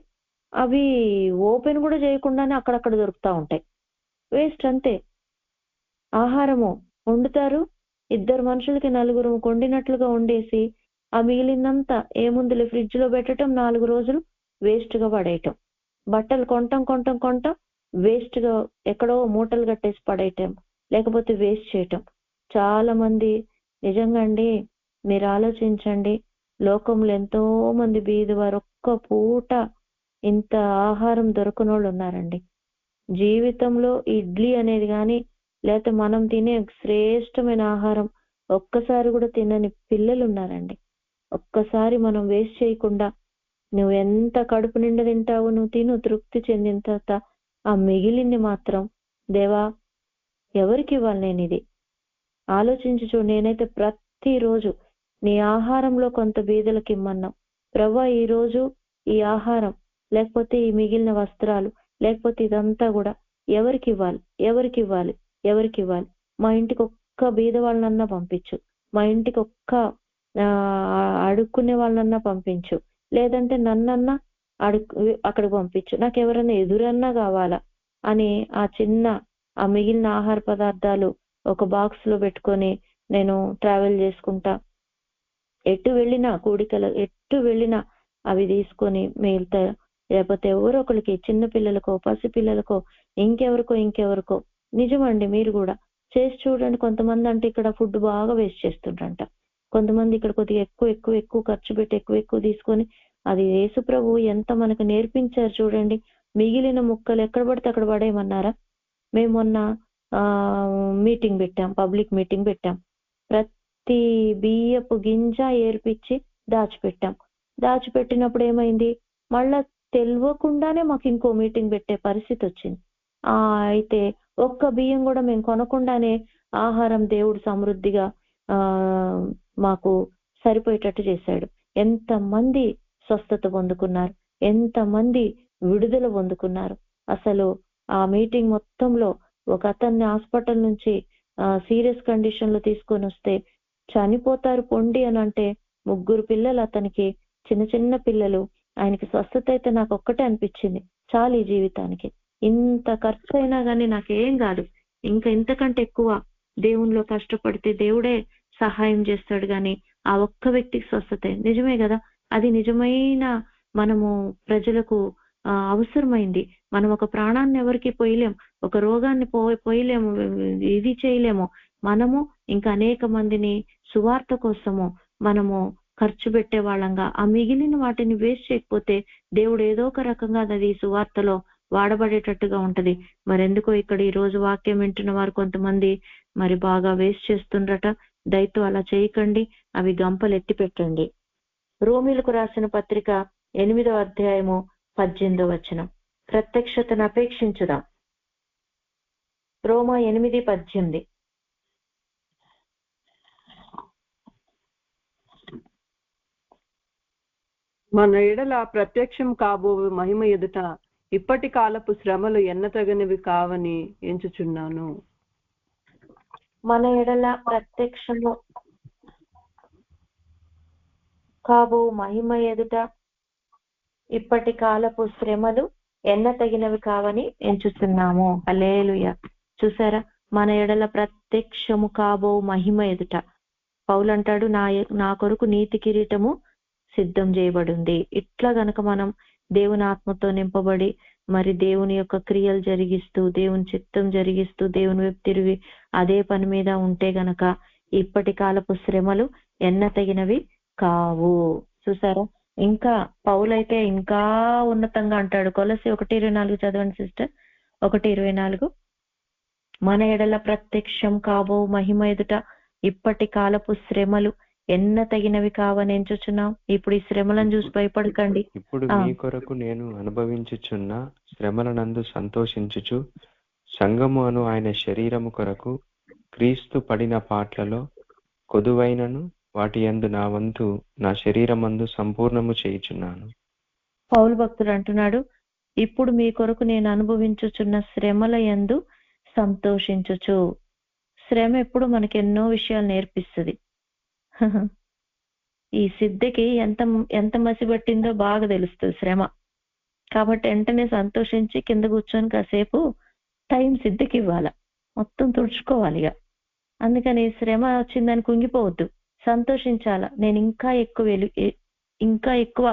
అవి ఓపెన్ కూడా చేయకుండానే అక్కడక్కడ దొరుకుతూ ఉంటాయి, వేస్ట్ అంతే. ఆహారము వండుతారు, 2 మనుషులకి 4 వండినట్లుగా వండేసి ఆ మిగిలినంతా ఏముందిలే ఫ్రిడ్జ్ లో పెట్టడం, 4 రోజులు వేస్ట్ గా పడేయటం. బట్టలు కొంటాం వేస్ట్ గా ఎక్కడో మూటలు కట్టేసి పడేయటం, లేకపోతే వేస్ట్ చేయటం. చాలా మంది నిజంగా అండి, మీరు ఆలోచించండి, లోకంలో ఎంతో మంది బీదవారు ఒక్క పూట ఇంత ఆహారం దొరకనోళ్ళు ఉన్నారండి. జీవితంలో ఇడ్లీ అనేది కానీ లేకపోతే మనం తినే శ్రేష్టమైన ఆహారం ఒక్కసారి కూడా తినని పిల్లలు ఉన్నారండి. ఒక్కసారి మనం వేస్ట్ చేయకుండా, నువ్వు ఎంత కడుపు నిండా తింటావు, నువ్వు తిను, తృప్తి చెందిన తర్వాత ఆ మిగిలింది మాత్రం దేవా ఎవరికి ఇవ్వాలి? నేను ఇది ఆలోచించి చూడు. నేనైతే ప్రతిరోజు నీ ఆహారంలో కొంత బీదలకు ఇమ్మన్నావు ప్రభా. ఈ రోజు ఈ ఆహారం లేకపోతే ఈ మిగిలిన వస్త్రాలు లేకపోతే ఇదంతా కూడా ఎవరికి ఇవ్వాలి? మా ఇంటికి ఒక్క బీద వాళ్ళనన్నా పంపించు, మా ఇంటికి ఒక్క అడుక్కునే వాళ్ళనన్నా పంపించు, లేదంటే నన్నన్నా అక్కడికి పంపించు, నాకు ఎవరైనా ఎదురన్నా కావాలా అని ఆ మిగిలిన ఆహార పదార్థాలు ఒక బాక్స్ లో పెట్టుకొని నేను ట్రావెల్ చేసుకుంటా, ఎటు వెళ్ళినా కూడికలు ఎటు వెళ్ళినా అవి తీసుకొని మిగులుతా. లేకపోతే ఎవరో ఒకరికి, చిన్న పిల్లలకో పసి పిల్లలకో ఇంకెవరికో నిజమండి, మీరు కూడా చేసి చూడండి. కొంతమంది అంటే ఇక్కడ ఫుడ్ బాగా వేస్ట్ చేస్తుండ్రంట, కొంతమంది ఇక్కడ కొద్దిగా ఎక్కువ ఖర్చు పెట్టి ఎక్కువ తీసుకొని, అది యేసు ప్రభు ఎంత మనకు నేర్పించారు చూడండి. మిగిలిన ముక్కలు ఎక్కడ పడితే అక్కడ పడేయమన్నారా? మేము మొన్న మీటింగ్ పెట్టాం, పబ్లిక్ మీటింగ్ పెట్టాం. ప్రతి బియ్యపు గింజ ఏర్పిచ్చి దాచిపెట్టినప్పుడు ఏమైంది, మళ్ళా తెలియకుండానే మాకు ఇంకో మీటింగ్ పెట్టే పరిస్థితి వచ్చింది. అయితే ఒక్క బియ్యం కూడా మేము కొనకుండానే ఆహారం దేవుడు సమృద్ధిగా మాకు సరిపోయేటట్టు చేశాడు. ఎంతమంది స్వస్థత పొందుకున్నారు, ఎంతమంది విడుదల పొందుకున్నారు. అసలు ఆ మీటింగ్ మొత్తంలో ఒక అతన్ని హాస్పిటల్ నుంచి సీరియస్ కండిషన్ లో తీసుకొని వస్తే చనిపోతారు పొండి అని అంటే 3 పిల్లలు, అతనికి చిన్న పిల్లలు. ఆయనకి స్వస్థత అయితే నాకు ఒక్కటే అనిపించింది, చాలు ఈ జీవితానికి. ఇంత ఖర్చు అయినా కానీ నాకేం కాదు, ఇంకా ఇంతకంటే ఎక్కువ దేవునిలో కష్టపడితే దేవుడే సహాయం చేస్తాడు. కానీ ఆ ఒక్క వ్యక్తికి స్వస్థత నిజమే కదా, అది నిజమైన మనము ప్రజలకు అవసరమైంది. మనం ఒక ప్రాణాన్ని ఎవరికి పోయలేము, ఒక రోగాన్ని పోయలేము, ఇది చేయలేము. మనము ఇంకా అనేక మందిని సువార్త కోసము మనము ఖర్చు పెట్టే వాళ్ళంగా, ఆ మిగిలిన వాటిని వేస్ట్ చేయకపోతే దేవుడు ఏదో ఒక రకంగా అది సువార్తలో వాడబడేటట్టుగా ఉంటది. మరెందుకో ఇక్కడ ఈ రోజు వాక్యం వింటున్న వారు కొంతమంది మరి బాగా వేస్ట్ చేస్తుండ్రట. దయతో అలా చేయకండి, అవి గంపలు ఎత్తి పెట్టండి. రోమీలకు రాసిన పత్రిక 8వ అధ్యాయము 18వ వచనం. ప్రత్యక్షతను అపేక్షించుదాం. రోమా 8:18. మన ఎడల ప్రత్యక్షం కాబో మహిమ ఎదుట ఇప్పటి కాలపు శ్రమలు ఎన్నతగినవి కావని ఎంచుచున్నాను. మన ఎడల ప్రత్యక్షము కాబో మహిమ ఎదుట ఇప్పటి కాలపు శ్రమలు ఎన్నతగినవి కావని ఎంచుతున్నాము. హల్లెలూయా. చూసారా, మన ఎడల ప్రత్యక్షము కాబో మహిమ ఎదుట. పౌలు అంటాడు, నా కొరకు నీతి కిరీటము సిద్ధం చేయబడింది. ఇట్లా గనక మనం దేవుని ఆత్మతో నింపబడి మరి దేవుని యొక్క క్రియలు జరిగిస్తూ, దేవుని చిత్తం జరిగిస్తూ, దేవుని వైపు తిరిగి అదే పని మీద ఉంటే గనక ఇప్పటి కాలపు శ్రమలు ఎన్నతగినవి కావు. చూసారా, ఇంకా పౌలైతే ఇంకా ఉన్నతంగా అంటాడు. కొలస్సీ 1:24 చదవండి సిస్టర్. 1:24. మన ఎడల ప్రత్యక్షం కాబో మహిమ ఎదుట ఇప్పటి కాలపు శ్రమలు ఎన్నతగినవి కావని ఎంచుచున్నాం. ఇప్పుడు ఈ శ్రమలను చూసి భయపడకండి. ఇప్పుడు మీ కొరకు నేను అనుభవించుచున్న శ్రమలనందు సంతోషించుచు సంఘము అను ఆయన శరీరము కొరకు క్రీస్తు పడిన పాట్లలో కొదువైనను వాటి యందు నా వంతు నా శరీరమందు సంపూర్ణము చేయుచున్నాను. పౌలు భక్తుడు అంటున్నాడు, ఇప్పుడు మీ కొరకు నేను అనుభవించుచున్న శ్రమల యందు సంతోషించుచు. శ్రమ ఎప్పుడు మనకి ఎన్నో విషయాలు నేర్పిస్తుంది. ఈ సిద్ధకి ఎంత మసిబట్టిందో బాగా తెలుస్తుంది శ్రమ. కాబట్టి వెంటనే సంతోషించి కింద కూర్చొని కాసేపు టైం సిద్ధకి ఇవ్వాల, మొత్తం తుడుచుకోవాలి. ఇక అందుకని శ్రమ వచ్చిందని కుంగిపోవద్దు, సంతోషించాల. నేను ఇంకా ఎక్కువ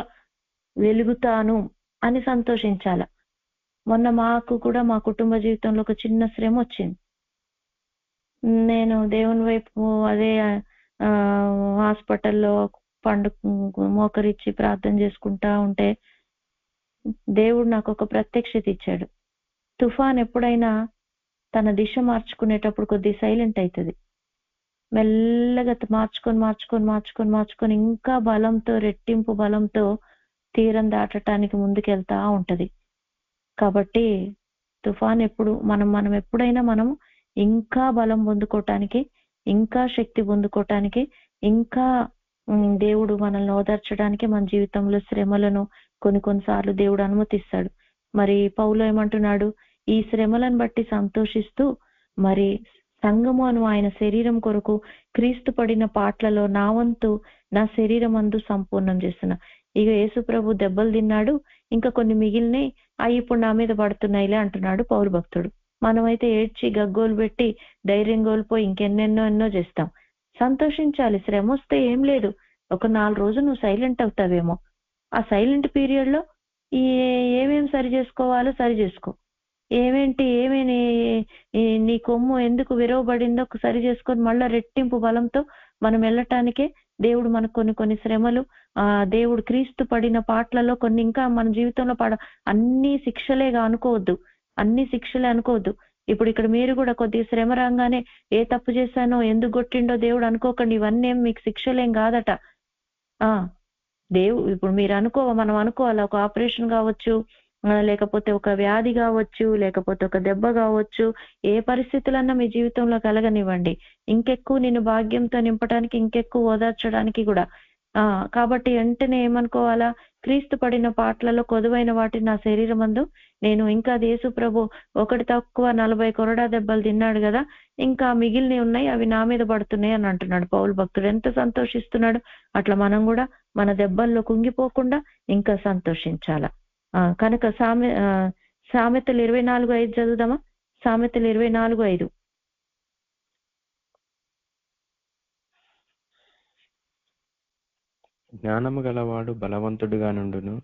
వెలుగుతాను అని సంతోషించాల. మొన్న మాకు కూడా మా కుటుంబ జీవితంలో ఒక చిన్న శ్రమ వచ్చింది. నేను దేవుని వైపు అదే హాస్పిటల్లో మోకరిచ్చి ప్రార్థన చేసుకుంటా ఉంటే దేవుడు నాకు ఒక ప్రత్యక్షత ఇచ్చాడు. తుఫాన్ ఎప్పుడైనా తన దిశ మార్చుకునేటప్పుడు కొద్ది సైలెంట్ అవుతుంది. మెల్లగా మార్చుకొని ఇంకా బలంతో, రెట్టింపు బలంతో తీరం దాటటానికి ముందుకెళ్తా ఉంటది. కాబట్టి తుఫాన్ ఎప్పుడు మనం ఎప్పుడైనా మనం ఇంకా బలం పొందుకోవటానికి, ఇంకా శక్తి పొందుకోవటానికి, ఇంకా దేవుడు మనల్ని ఓదార్చడానికి మన జీవితంలో శ్రమలను కొన్నిసార్లు దేవుడు అనుమతిస్తాడు. మరి పౌలు ఏమంటున్నాడు, ఈ శ్రమలను బట్టి సంతోషిస్తూ మరి సంఘము అను ఆయన శరీరం కొరకు క్రీస్తు పడిన పాట్లలో నా వంతు నా శరీరం అందు సంపూర్ణం చేస్తున్నా. ఇక యేసు ప్రభు దెబ్బలు తిన్నాడు, ఇంకా కొన్ని మిగిలినవి అవి ఇప్పుడు నా మీద పడుతున్నాయిలే అంటున్నాడు పౌలు భక్తుడు. మనమైతే ఏడ్చి గగ్గోలు పెట్టి ధైర్యం కోల్పోయి ఇంకెన్నెన్నో చేస్తాం. సంతోషించాలి. శ్రమ వస్తే ఏం లేదు, ఒక 4 రోజులు నువ్వు సైలెంట్ అవుతావేమో. ఆ సైలెంట్ పీరియడ్ లో ఏమేమి సరి చేసుకోవాలో సరి చేసుకో. ఏమి నీ కొమ్ము ఎందుకు విరవబడిందో సరి చేసుకొని మళ్ళా రెట్టింపు బలంతో మనం వెళ్ళటానికే దేవుడు మనకు కొన్ని శ్రమలు, దేవుడు క్రీస్తు పడిన పాటలలో కొన్ని ఇంకా మన జీవితంలో అన్ని శిక్షలేగా అనుకోవద్దు, అన్ని శిక్షలే అనుకోవద్దు. ఇప్పుడు ఇక్కడ మీరు కూడా కొద్దిగా శ్రమ రాగానే ఏ తప్పు చేశానో ఎందుకు కొట్టిండో దేవుడు అనుకోకండి, ఇవన్నీ మీకు శిక్షలేం కాదట. ఇప్పుడు మీరు మనం అనుకోవాలి, ఒక ఆపరేషన్ కావచ్చు, లేకపోతే ఒక వ్యాధి కావచ్చు, లేకపోతే ఒక దెబ్బ కావచ్చు, ఏ పరిస్థితులన్నా మీ జీవితంలో కలగనివ్వండి, ఇంకెక్కువ నేను భాగ్యంతో నింపడానికి, ఇంకెక్కువ ఓదార్చడానికి కూడా. కాబట్టి వెంటనే ఏమనుకోవాలా, క్రీస్తు పడిన పాటలలో కొదువైన వాటిని నా శరీరం అందు నేను ఇంకా యేసు ప్రభు ఒకటి తక్కువ 40 కొరడా దెబ్బలు తిన్నాడు కదా, ఇంకా మిగిలినవి ఉన్నాయి, అవి నా మీద పడుతున్నాయి అని అంటున్నాడు పౌలు భక్తుడు. ఎంత సంతోషిస్తున్నాడు. అట్లా మనం కూడా మన దెబ్బల్లో కుంగిపోకుండా ఇంకా సంతోషించాల. కనుక సామెతలు 24:5 చదువుదామా? సామెతలు 24:5. జ్ఞానము గలవాడు బలవంతుడుగా నుండును,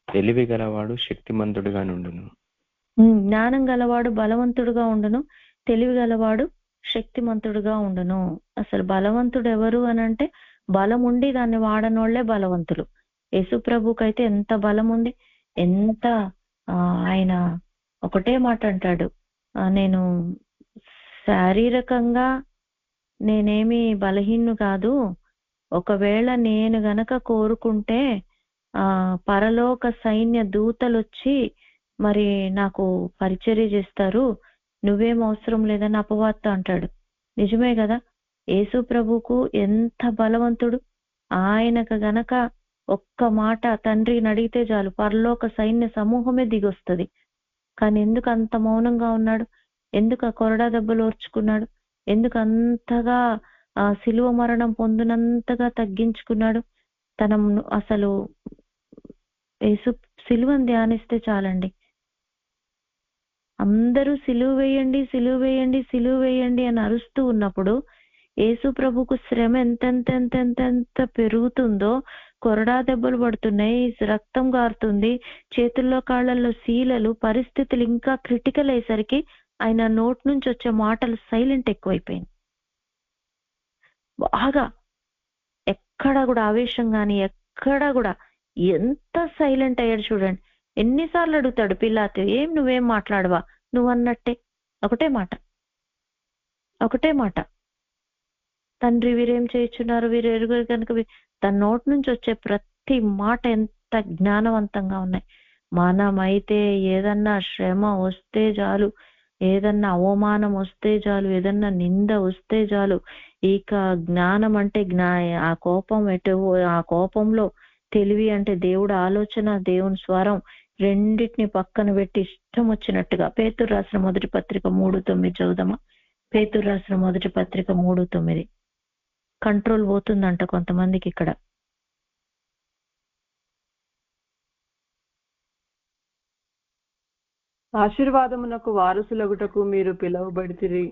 తెలివి గలవాడు శక్తిమంతుడుగా నుండును. జ్ఞానం గలవాడు బలవంతుడుగా ఉండును, తెలివి గలవాడు శక్తిమంతుడుగా ఉండును. అసలు బలవంతుడు ఎవరు అని అంటే, బలం ఉండి దాన్ని వాడనోళ్లే బలవంతులు. యేసుప్రభుకైతే ఎంత బలం ఉంది, ఎంత ఆయన ఒకటే మాట అంటాడు, నేను శారీరకంగా నేనేమి బలహీను కాదు, ఒకవేళ నేను గనక కోరుకుంటే పరలోక సైన్య దూతలు వచ్చి మరి నాకు పరిచర్య చేస్తారు, నువ్వేం అవసరం లేదని అపవార్త అంటాడు. నిజమే కదా, యేసు ప్రభుకు ఎంత బలవంతుడు. ఆయనకు గనక ఒక్క మాట తండ్రిని అడిగితే చాలు, పరలోక సైన్య సమూహమే దిగొస్తుంది. కానీ ఎందుకు అంత మౌనంగా ఉన్నాడు? ఎందుకు ఆ కొరడా దెబ్బలు ఓర్చుకున్నాడు? ఎందుకు అంతగా శిలువ మరణం పొందినంతగా తగ్గించుకున్నాడు? అసలు యేసు సిలువను ధ్యానిస్తే చాలండి, అందరూ సిలువ వేయండి, సిలువ వేయండి, సిలువ వేయండి అని అరుస్తూ ఉన్నప్పుడు యేసు ప్రభుకు శ్రమ ఎంతెంత పెరుగుతుందో, కొరడా దెబ్బలు పడుతున్నాయి, రక్తం గారుతుంది, చేతుల్లో కాళ్ళల్లో శీలలు, పరిస్థితులు ఇంకా క్రిటికల్ అయ్యేసరికి ఆయన నోటి నుంచి వచ్చే మాటలు సైలెంట్ ఎక్కువైపోయింది. బాగా ఎక్కడ కూడా ఆవేశం కానీ ఎక్కడ కూడా, ఎంత సైలెంట్ అయ్యాడు చూడండి. ఎన్నిసార్లు అడుగుతాడు పిలాతు, ఏం నువ్వేం మాట్లాడవా, నువ్వు అన్నట్టే ఒకటే మాట, తండ్రి వీరేం చేయించున్నారు, వీరు ఎరుగురు కనుక. తన నోటి నుంచి వచ్చే ప్రతి మాట ఎంత జ్ఞానవంతంగా ఉన్నాయి. మనమైతే ఏదన్నా శ్రమ వస్తే చాలు, ఏదన్నా అవమానం వస్తే చాలు, ఏదన్నా నింద వస్తే చాలు, ఇక జ్ఞానం అంటే ఆ కోపం ఆ కోపంలో తెలివి అంటే దేవుడు ఆలోచన, దేవుని స్వరం రెండింటిని పక్కన పెట్టి ఇష్టం వచ్చినట్టుగా. పేతురు రాసిన మొదటి పత్రిక 3:9 చదువుదామా? పేతురు రాసిన మొదటి పత్రిక 3:9. కంట్రోల్ పోతుందంట కొంతమందికి ఇక్కడ. ఆశీర్వాదమునకు వారసులగుటకు మీరు పిలువబడితిరి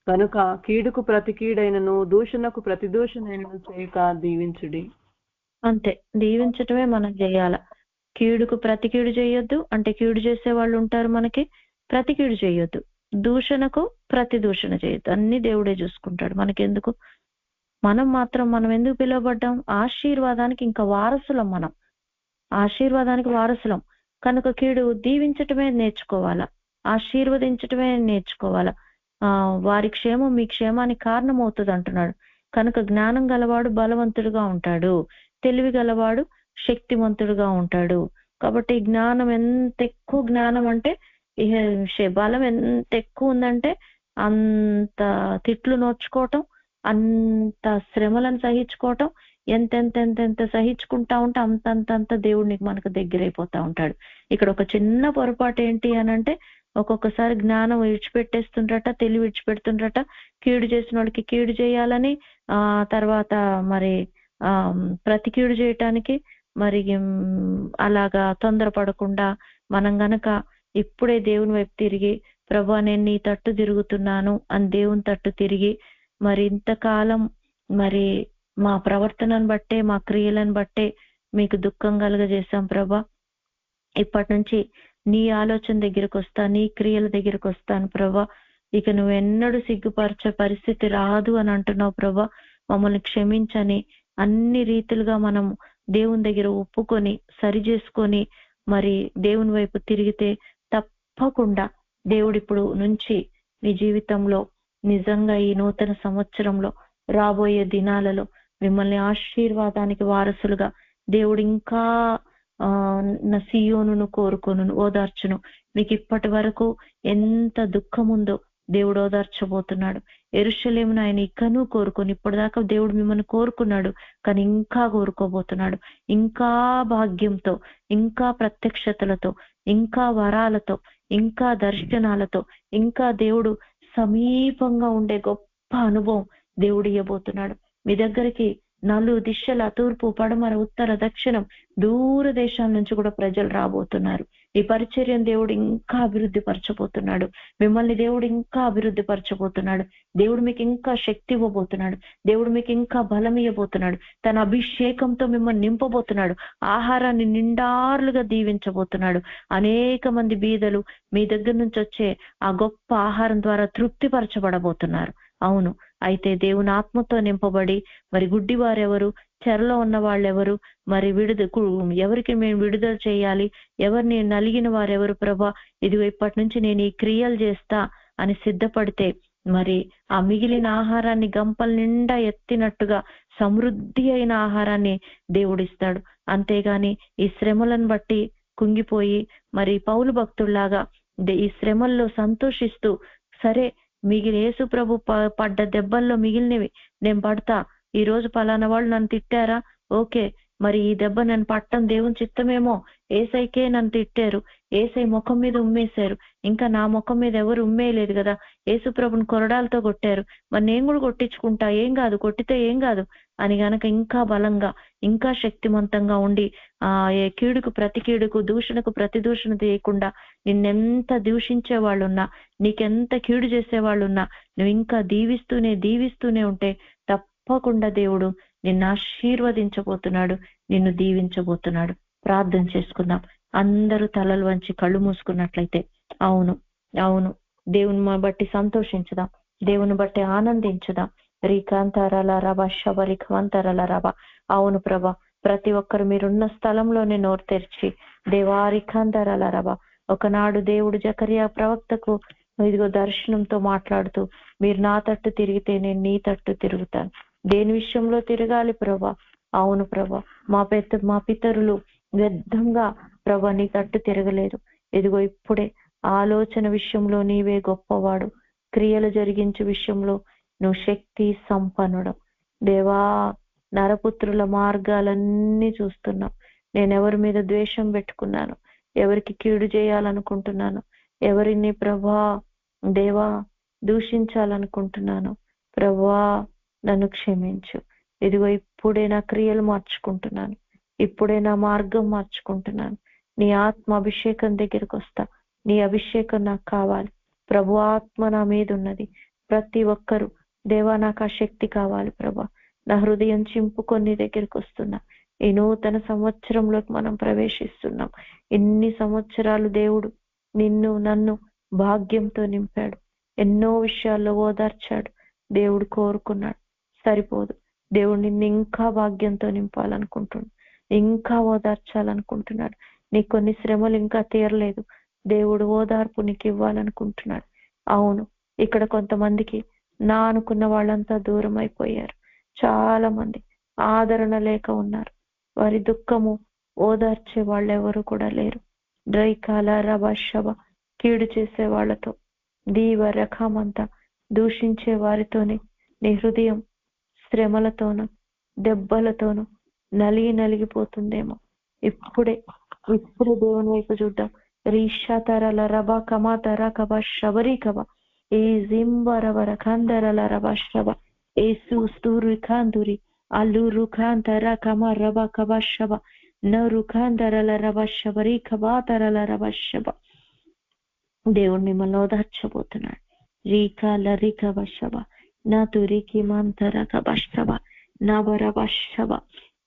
కనుక కీడుకు ప్రతి కీడైనను దూషణకు ప్రతి దూషణైనను చేయక దీవించుడి. అంతే, దీవించటమే మనం చేయాల. కీడుకు ప్రతి కీడు చేయొద్దు అంటే కీడు చేసే వాళ్ళు ఉంటారు మనకి, ప్రతి కీడు చేయొద్దు. దూషణకు ప్రతి దూషణ చేయొద్దు, అన్ని దేవుడే చూసుకుంటాడు. మనకెందుకు, మనం ఎందుకు పిలువబడ్డాం? ఆశీర్వాదానికి ఇంకా వారసులం, మనం ఆశీర్వాదానికి వారసులం. కనుక కీడు దీవించటమే నేర్చుకోవాలా, ఆశీర్వదించటమే నేర్చుకోవాలా. వారి క్షేమం మీ క్షేమానికి కారణం అవుతుంది అంటున్నాడు. కనుక జ్ఞానం గలవాడు బలవంతుడుగా ఉంటాడు, తెలివి గలవాడు శక్తివంతుడుగా ఉంటాడు. కాబట్టి జ్ఞానం ఎంత ఎక్కువ జ్ఞానం అంటే, బలం ఎంత ఎక్కువ ఉందంటే అంత తిట్లు నోచుకోవటం, అంత శ్రమలను సహించుకోవటం, ఎంత సహించుకుంటా ఉంటే అంతంత దేవుడికి మనకు దగ్గరైపోతా ఉంటాడు. ఇక్కడ ఒక చిన్న పొరపాటు ఏంటి అని అంటే, ఒక్కొక్కసారి జ్ఞానం విడిచిపెట్టేస్తుండ్రట, తెలివి విడిచిపెడుతుండ్రట, కీడు చేసిన వాళ్ళకి కీడు చేయాలని, తర్వాత మరి ప్రతి కీడు చేయటానికి మరి అలాగా తొందరపడకుండా మనం గనక ఇప్పుడే దేవుని వైపు తిరిగి, ప్రభువా నేను నీ తట్టు తిరుగుతున్నాను అని దేవుని తట్టు తిరిగి, మరి ఇంతకాలం మరి మా ప్రవర్తనను బట్టే, మా క్రియలను బట్టే మీకు దుఃఖం కలుగజేశాం ప్రభా, ఇప్పటి నుంచి నీ ఆలోచన దగ్గరకు వస్తా, నీ క్రియల దగ్గరకు వస్తాను ప్రభా. ఇక నువ్వు ఎన్నడూ సిగ్గుపరిచే పరిస్థితి రాదు అని అంటున్నావు ప్రభా. మమ్మల్ని క్షమించని అన్ని రీతిలుగా మనం దేవుని దగ్గర ఒప్పుకొని సరి చేసుకొని మరి దేవుని వైపు తిరిగితే తప్పకుండా దేవుడు ఇప్పుడు నుంచి నీ జీవితంలో నిజంగా ఈ నూతన సంవత్సరంలో రాబోయే దినాలలో మిమ్మల్ని ఆశీర్వాదానికి వారసులుగా దేవుడు ఇంకా నా సియోనును కోరుకొను, ఓదార్చును. మీకు ఇప్పటి వరకు ఎంత దుఃఖం ఉందో దేవుడు ఓదార్చబోతున్నాడు. యెరూషలేమును ఆయన ఇకను కోరుకొని, ఇప్పటిదాకా దేవుడు మిమ్మల్ని కోరుకున్నాడు, కానీ ఇంకా కోరుకోబోతున్నాడు. ఇంకా భాగ్యంతో, ఇంకా ప్రత్యక్షతలతో, ఇంకా వరాలతో, ఇంకా దర్శనాలతో, ఇంకా దేవుడు సమీపంగా ఉండే గొప్ప అనుభవం దేవుడు ఇవ్వబోతున్నాడు. మీ దగ్గరికి నలు దిశల, తూర్పు, పడమర, ఉత్తర, దక్షిణం, దూర దేశాల నుంచి కూడా ప్రజలు రాబోతున్నారు. ఈ పరిచర్యను దేవుడు ఇంకా అభివృద్ధి పరచబోతున్నాడు. మిమ్మల్ని దేవుడు ఇంకా అభివృద్ధి పరచబోతున్నాడు. దేవుడు మీకు ఇంకా శక్తి ఇవ్వబోతున్నాడు. దేవుడు మీకు ఇంకా బలం ఇవ్వబోతున్నాడు. తన అభిషేకంతో మిమ్మల్ని నింపబోతున్నాడు. ఆహారాన్ని నిండార్లుగా దీవించబోతున్నాడు. అనేక మంది బీదలు మీ దగ్గర నుంచి వచ్చే ఆ గొప్ప ఆహారం ద్వారా తృప్తిపరచబడబోతున్నారు. అవును, అయితే దేవుని ఆత్మతో నింపబడి మరి గుడ్డి వారెవరు, చెరలో ఉన్న వాళ్ళెవరు, మరి ఎవరికి మేము విడుదల చేయాలి, ఎవరిని నలిగిన వారెవరు ప్రభా, ఇదిగో ఇప్పటి నుంచి నేను ఈ క్రియలు చేస్తా అని సిద్ధపడితే మరి ఆ మిగిలిన ఆహారాన్ని గంపల నిండా ఎత్తినట్టుగా సమృద్ధి అయిన ఆహారాన్ని దేవుడిస్తాడు. అంతేగాని ఈ శ్రమలను బట్టి కుంగిపోయి మరి పౌలు భక్తుల్లాగా ఈ శ్రమల్లో సంతోషిస్తూ సరే యేసు ప్రభు పడ్డ దెబ్బల్లో మిగిలినవి నేను పడతా, ఈ రోజు పలానా వాళ్ళు నన్ను తిట్టారా, ఓకే, మరి ఈ దెబ్బ నన్ను పట్టడం దేవుని చిత్తమేమో, ఏసైకే నన్ను తిట్టారు, ఏసై ముఖం మీద ఉమ్మేశారు, ఇంకా నా ముఖం మీద ఎవరు ఉమ్మేయలేదు కదా, యేసు ప్రభుని కొరడాలతో కొట్టారు, మరి నేను కూడా కొట్టించుకుంటా, ఏం కాదు, కొట్టితే ఏం కాదు అని గనక ఇంకా బలంగా ఇంకా శక్తివంతంగా ఉండి కీడుకు ప్రతి కీడుకు, దూషణకు ప్రతి దూషణ చేయకుండా నిన్నెంత దూషించే వాళ్ళున్నా, నీకెంత కీడు చేసే వాళ్ళున్నా నువ్వు ఇంకా దీవిస్తూనే ఉంటే తప్పకుండా దేవుడు నిన్ను ఆశీర్వదించబోతున్నాడు, నిన్ను దీవించబోతున్నాడు. ప్రార్థన చేసుకుందాం. అందరూ తలలు వంచి కళ్ళు మూసుకున్నట్లయితే అవును దేవుని బట్టి సంతోషించుదాం, దేవుని బట్టి ఆనందించుదాం. రీకాంతరాల రబా శబరికాంతరాల రబా. అవును ప్రభా, ప్రతి ఒక్కరు మీరున్న స్థలంలోనే నోరు తెరిచి దేవారికాంతరాల రబా. ఒకనాడు దేవుడు జకరియా ప్రవక్తకు ఇదిగో దర్శనంతో మాట్లాడుతూ మీరు నా తట్టు తిరిగితే నేను నీ తట్టు తిరుగుతాను. దేని విషయంలో తిరగాలి ప్రభా? అవును ప్రభా, మా పితరులు వ్యర్థంగా ప్రభా నీ తట్టు తిరగలేదు. ఇదిగో ఇప్పుడే ఆలోచన విషయంలో నీవే గొప్పవాడు, క్రియలు జరిగించే విషయంలో నువ్వు శక్తి సంపన్నుడు. దేవా, నరపుత్రుల మార్గాలన్నీ చూస్తున్నావు. నేను ఎవరి మీద ద్వేషం పెట్టుకున్నాను, ఎవరికి కీడు చేయాలనుకుంటున్నాను, ఎవరిని ప్రభా దేవా దూషించాలనుకుంటున్నాను, ప్రభా నన్ను క్షమించు. ఇదిగో ఇప్పుడే నా క్రియలు మార్చుకుంటున్నాను, ఇప్పుడే నా మార్గం మార్చుకుంటున్నాను. నీ ఆత్మ అభిషేకం దగ్గరికి వస్తా, నీ అభిషేకం నాకు కావాలి ప్రభు. ఆత్మ నా మీద ఉన్నది. ప్రతి ఒక్కరు దేవా నాకు ఆ శక్తి కావాలి ప్రభా. నా హృదయం చింపుకొని నీ దగ్గరికి వస్తున్నా. ఈ నూతన సంవత్సరంలోకి మనం ప్రవేశిస్తున్నాం. ఎన్ని సంవత్సరాలు దేవుడు నిన్ను నన్ను భాగ్యంతో నింపాడు, ఎన్నో విషయాల్లో ఓదార్చాడు. దేవుడు కోరుకున్నాడు, సరిపోదు. దేవుడు నిన్ను ఇంకా భాగ్యంతో నింపాలనుకుంటున్నాడు, ఇంకా ఓదార్చాలనుకుంటున్నాడు. నీకు కొన్ని శ్రమలు ఇంకా తీరలేదు, దేవుడు ఓదార్పు నీకు ఇవ్వాలనుకుంటున్నాడు. అవును, ఇక్కడ కొంతమందికి నా అనుకున్న వాళ్ళంతా దూరం అయిపోయారు. చాలా మంది ఆదరణ లేక ఉన్నారు. వారి దుఃఖము ఓదార్చే వాళ్ళు ఎవరు కూడా లేరు. డ్రైకాల రభశబ కీడు చేసే వాళ్ళతో, దీవ రకమంతా దూషించే వారితోనే నీ హృదయం శ్రమలతోనూ దెబ్బలతోనూ నలిగిపోతుందేమో. ఇప్పుడే దేవుని వైపు చూద్దాం. రీషాతరల రబ కమాతర కబ శబరి కబ ఏ జింబరవర కందరల రబ శబ ఏసు స్తూరు కాందురి అల్లు రుఖాంతర కమ రబ కబ శబ న రుఖాంతరల రబ శబరి కబాతరల రబ శబ. దేవుడు మిమ్మల్ని ఓదార్చబోతున్నాడు. రీకాల రికబ శబ నా తురికి మంతర కబ శబ నా బరబ శబ.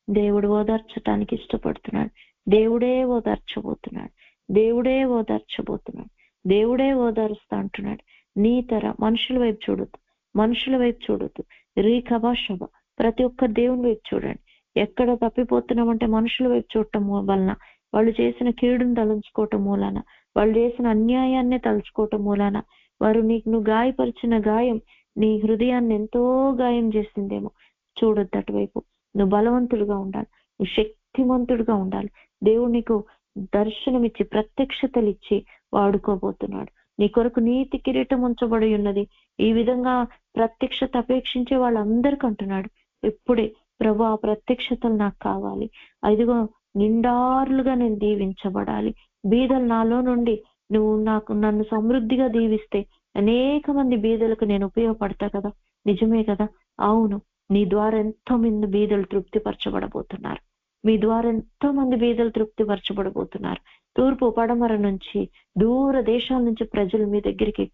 దేవుడు ఓదార్చటానికి ఇష్టపడుతున్నాడు. దేవుడే ఓదార్చబోతున్నాడు. దేవుడే ఓదార్చబోతున్నాడు, దేవుడే ఓదారుస్తా అంటున్నాడు. నీ తర మనుషుల వైపు చూడొద్దు, మనుషుల వైపు చూడొద్దు. రీకభాషభ ప్రతి ఒక్క దేవుని వైపు చూడండి. ఎక్కడ తప్పిపోతున్నామంటే మనుషుల వైపు చూడటం వలన, వాళ్ళు చేసిన కీడును తలుచుకోవటం మూలాన, వాళ్ళు చేసిన అన్యాయాన్ని తలుచుకోవటం మూలాన, వారు నువ్వు గాయపరిచిన గాయం నీ హృదయాన్ని ఎంతో గాయం చేసిందేమో. చూడొద్దు అటువైపు. నువ్వు బలవంతుడుగా ఉండాలి, నువ్వు శక్తిమంతుడుగా ఉండాలి. దేవుడు నీకు దర్శనమిచ్చి ప్రత్యక్షతలు ఇచ్చి వాడుకోబోతున్నాడు. నీ కొరకు నీతి కిరీటం ఉంచబడి ఉన్నది. ఈ విధంగా ప్రత్యక్షత అపేక్షించే వాళ్ళందరికీ అంటున్నాడు, ఇప్పుడే ప్రభు ఆ ప్రత్యక్షతలు నాకు కావాలి. ఇదిగో నిండారులుగా నేను దీవించబడాలి. బీదలు నాలో నుండి నువ్వు నన్ను సమృద్ధిగా దీవిస్తే అనేక మంది బీదలకు నేను ఉపయోగపడతా కదా. నిజమే కదా? అవును. నీ ద్వారా ఎంతో మంది బీదలు తృప్తిపరచబడబోతున్నారు. మీ ద్వారా ఎంతో మంది బీదలు తృప్తిపరచబడబోతున్నారు. తూర్పు పడమర నుంచి దూర దేశాల నుంచి ప్రజలు మీ దగ్గరికి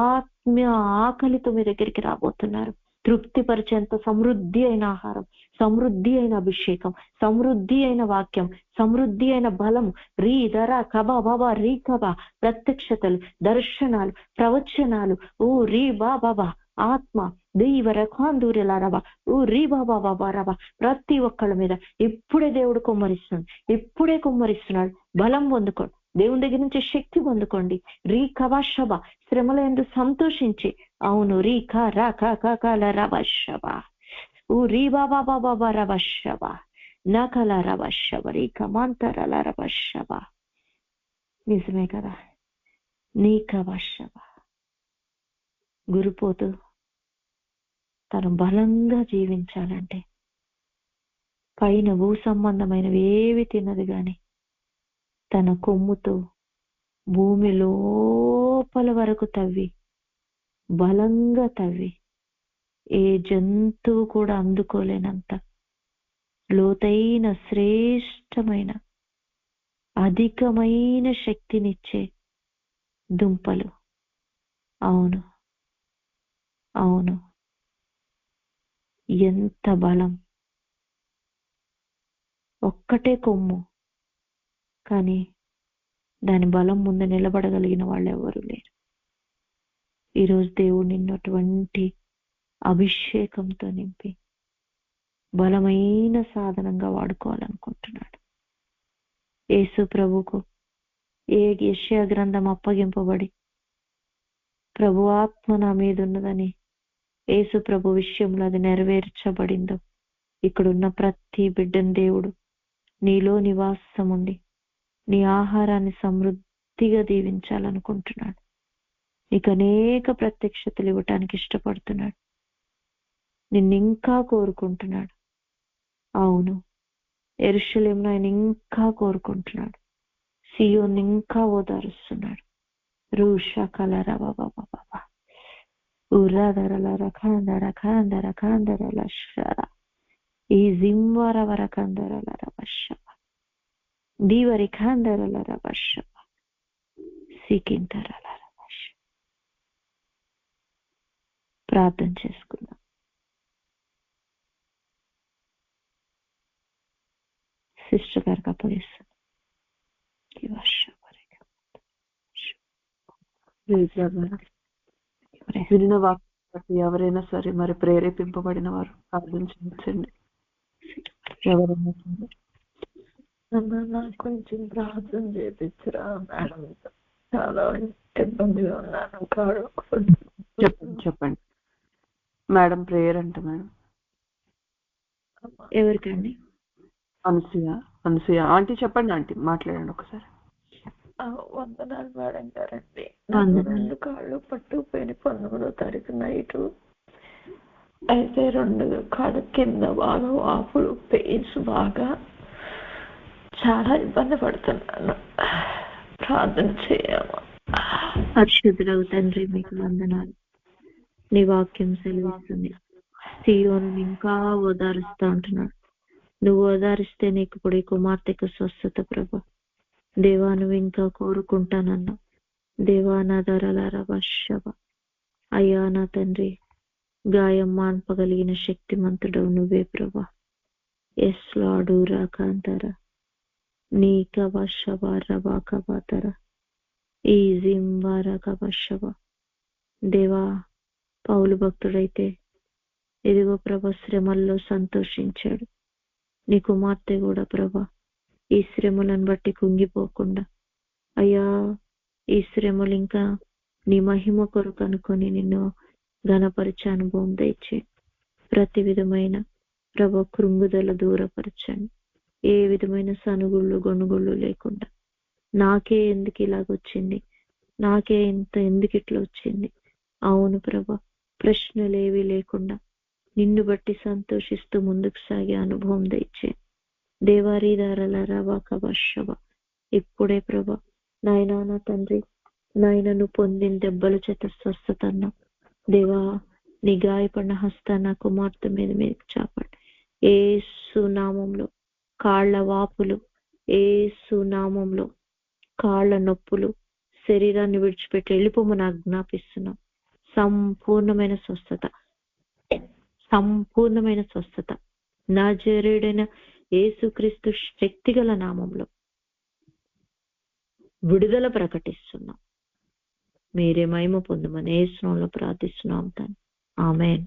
ఆత్మీయ ఆకలితో మీ దగ్గరికి రాబోతున్నారు. తృప్తిపరిచేంత సమృద్ధి అయిన ఆహారం, సమృద్ధి అయిన అభిషేకం, సమృద్ధి అయిన వాక్యం, సమృద్ధి అయిన బలం, రీ ధర కబా బాబా రీ కబా ప్రత్యక్షతలు, దర్శనాలు, ప్రవచనాలు, ఓ రీ బాబా ఆత్మ దైవర కాందూరెలారబా ఓ రీ బాబా బాబా రబా ప్రతి ఒక్కళ్ళ మీద ఇప్పుడే దేవుడు కుమ్మరిస్తున్నాడు, ఇప్పుడే కుమ్మరిస్తున్నాడు. బలం పొందుకోండి, దేవుని దగ్గర నుంచి శక్తి పొందుకోండి. రీ కవాషబ శ్రమలందు సంతోషించి, అవును రీ కా రా కాల రవశబ ఓ రీ బాబా బాబా రవశబ నకల రవశబ రీ కమాంతరల రవశబ. నిజమే కదా? నీ కవశబ గురుపోతు తను బలంగా జీవించాలంటే పైన భూ సంబంధమైనవి ఏవి తినదు గాని తన కొమ్ముతో భూమి లోపల వరకు తవ్వి, బలంగా తవ్వి, ఏ జంతువు కూడా అందుకోలేనంత లోతైన శ్రేష్టమైన అధికమైన శక్తినిచ్చే దుంపలు. అవును అవును, ఎంత బలం! ఒక్కటే కొమ్ము, కానీ దాని బలం ముందు నిలబడగలిగిన వాళ్ళు ఎవరు లేరు. ఈరోజు దేవుడు నిన్నటువంటి అభిషేకంతో నింపి బలమైన సాధనంగా వాడుకోవాలనుకుంటున్నాడు. యేసు ప్రభుకు యెషయా గ్రంథం అప్పగింపబడి ప్రభు ఆత్మ నా మీద ఉన్నదని యేసు ప్రభు విషయంలో అది నెరవేర్చబడిందో, ఇక్కడున్న ప్రతి బిడ్డను దేవుడు నీలో నివాసం ఉండి నీ ఆహారాన్ని సమృద్ధిగా దీవించాలనుకుంటున్నాడు. నీకు అనేక ప్రత్యక్షతలు ఇవ్వటానికి ఇష్టపడుతున్నాడు. నిన్నింకా కోరుకుంటున్నాడు. అవును, యెరూషలేమును ఆయన ఇంకా కోరుకుంటున్నాడు. సియోను ఇంకా ఓదారుస్తున్నాడు. రూష కలర బాబా ఉర్రాధరల రకాందర కాందర కాందరల శర ఈ జింవర వరకందరల రవశవ దీవరి కాందరల రవశవ సికింతరల రవశ. ప్రార్థన చేసుకుందాం. సిస్టర్ గారికి అప్పగిస్తాను. వినిన వాక్యం ఎవరైనా సరే మరి ప్రేరేపింపబడిన వారు ప్రార్థించండి. ఎవరైనా నాకు కొంచెం ప్రార్థన చేపించరా మేడం, చాలా ఇబ్బందిగా ఉన్నాను. చెప్పండి మేడం. ప్రేయర్ అంట మేడం. ఎవరికండి? అనసూయ ఆంటీ చెప్పండి. ఆంటీ మాట్లాడండి ఒకసారి. వందనాలు మేడం గారండి. నాకు 2 కాళ్ళు పట్టుకుపోయిన 19వ తారీఖు నైటు. అయితే 2 కాళ్ళ కింద బాగా వాపులు, పెయిన్స్, బాగా చాలా ఇబ్బంది పడుతున్నాను. ప్రార్థన చేయమా? పరిశుద్ధుడవు తండ్రి, మీకు వందనాలు. నీ వాక్యం సెలవిస్తుంది, సియోను ఇంకా ఓదారుస్తా అంటున్నాడు. నువ్వు ఓదారిస్తే నీకు ఇప్పుడు ఈ కుమార్తెకు స్వస్థత ప్రభు. దేవా, నువ్వు ఇంకా కోరుకుంటానన్నా. దేవా నా ధరలారా వర్షవ. అయ్యా నా తండ్రి, గాయం మాన్పగలిగిన శక్తిమంతుడవు నువ్వే ప్రభా. ఎస్ లాడు రాకాంతారా నీ కవశవ రవా కవతర ఈ జింవార కవశవ. దేవా, పౌలు భక్తుడైతే ఇదిగో ప్రభ శ్రమల్లో సంతోషించాడు. నీ కుమార్తె కూడా ప్రభ ఈ శ్రమలను బట్టి కుంగిపోకుండా, అయ్యా ఈ శ్రమలు ఇంకా నీ మహిమ కొరకు అనుకొని నిన్ను ఘనపరిచే అనుభవం తెచ్చి ప్రతి విధమైన ప్రభ కృంగుదల దూరపరచండి. ఏ విధమైన సనుగుళ్ళు గొనుగుళ్ళు లేకుండా, నాకే ఎందుకు ఇలాగొచ్చింది, నాకే ఎందుకు ఇట్లా వచ్చింది, అవును ప్రభ ప్రశ్నలేవి లేకుండా నిన్ను బట్టి సంతోషిస్తూ ముందుకు సాగే అనుభవం తెచ్చే దేవారీ దారల రవా కవశవ. ఇప్పుడే ప్రభ నాయనా, నా తండ్రి నాయనను పొందిన దెబ్బల చేత స్వస్థత అన్నా దేవా, నీ గాయపడిన హస్తాన కుమార్తె మీద మీకు చాపండి. యేసు నామంలో కాళ్ల వాపులు, యేసు నామంలో కాళ్ల నొప్పులు శరీరాన్ని విడిచిపెట్టి వెళ్ళిపోమని ఆజ్ఞాపిస్తున్నాం. సంపూర్ణమైన స్వస్థత, సంపూర్ణమైన స్వస్థత నజరేయుడైన యేసుక్రీస్తు శక్తిగల నామంలో విడుదల ప్రకటిస్తున్నాం. మీరే మహిమ పొందమని యేసు నామములో ప్రార్థిస్తున్నాం తండ్రి. ఆమేన్.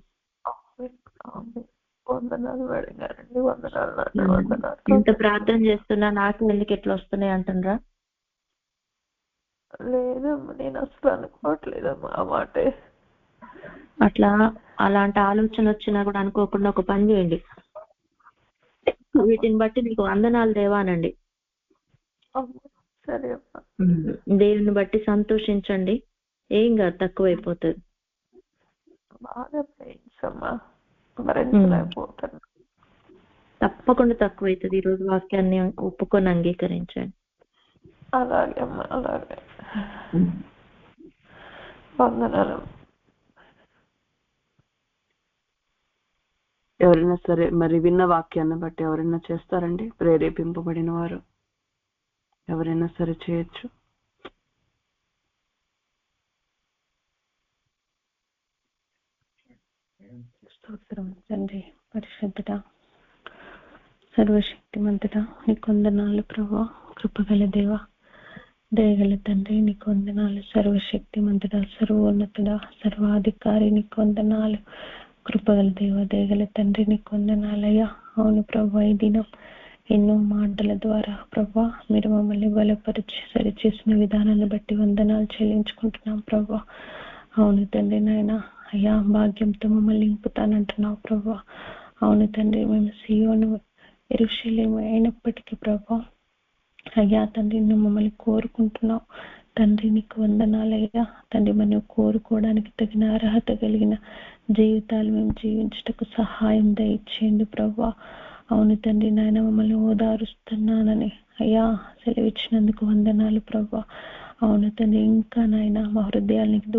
ఇంత ప్రార్థన చేస్తున్నా నాకు ఎందుకు ఎట్లా వస్తున్నాయి అంటున్నారా? లేదమ్మా, నేను అసలు అనుకోవట్లేదమ్మా ఆ మాటే. అట్లా అలాంటి ఆలోచన వచ్చినా కూడా అనుకోకుండా ఒక పని చేయండి. వీటిని బట్టి మీకు వందనాలు దేవానండి. సరే అమ్మా. దేవుని బట్టి సంతోషించండి, ఏం కాదు, తక్కువైపోతుంది. బాగా పెయిన్స్ అమ్మా, భరించలేకపోతాను. తప్పకుండా తక్కువైతుంది. ఈ రోజు వాక్యాన్ని ఒప్పుకొని అంగీకరించండి. అలాగే అమ్మా, అలాగే. వందనాలు. ఎవరైనా సరే మరి విన్న వాక్యాన్ని బట్టి ఎవరైనా చేస్తారండి? ప్రేరేపింపబడిన వారు ఎవరైనా సరే చేయొచ్చు. స్తోత్రం తండ్రి, పరిశుద్ధుడ, సర్వశక్తిమంతుడ, నీకు వందనాలు ప్రభువా. కృపగల దేవ, దయగల తండ్రి, నీకు వందనాలు. సర్వశక్తిమంతుడ, సర్వోన్నతుడ, సర్వాధికారి, నీకు వందనాలు. కృపగల దేవ, దయగల తండ్రి, నీకు వందనాలయ్యా. అవును ప్రభా, ఈ దినం ఎన్నో మాటల ద్వారా ప్రభా మీరు మమ్మల్ని బలపరిచి సరిచేసిన విధానాన్ని బట్టి వందనాలు చెల్లించుకుంటున్నాం ప్రభా. అవును తండ్రి నాయన, అయ్యా భాగ్యంతో మమ్మల్ని నింపుతానంటున్నావు ప్రభా. అవును తండ్రి, మేము సీయోను యెరూషలేము అయినప్పటికీ ప్రభా అయ్యా తండ్రి నువ్వు మమ్మల్ని కోరుకుంటున్నావు తండ్రి. నీకు వందనాలయ్యా తండ్రి. మనం కోరుకోవడానికి తగిన అర్హత కలిగిన జీవితాలు మేము జీవించటకు సహాయం దయచేయండి ప్రభా. అవును తండ్రి నాయన, మమ్మల్ని ఓదారుస్తున్నానని అయ్యా సెలవిచ్చినందుకు వందనాలు ప్రభా. అవును తండ్రి, ఇంకా నాయన మా హృదయాలకు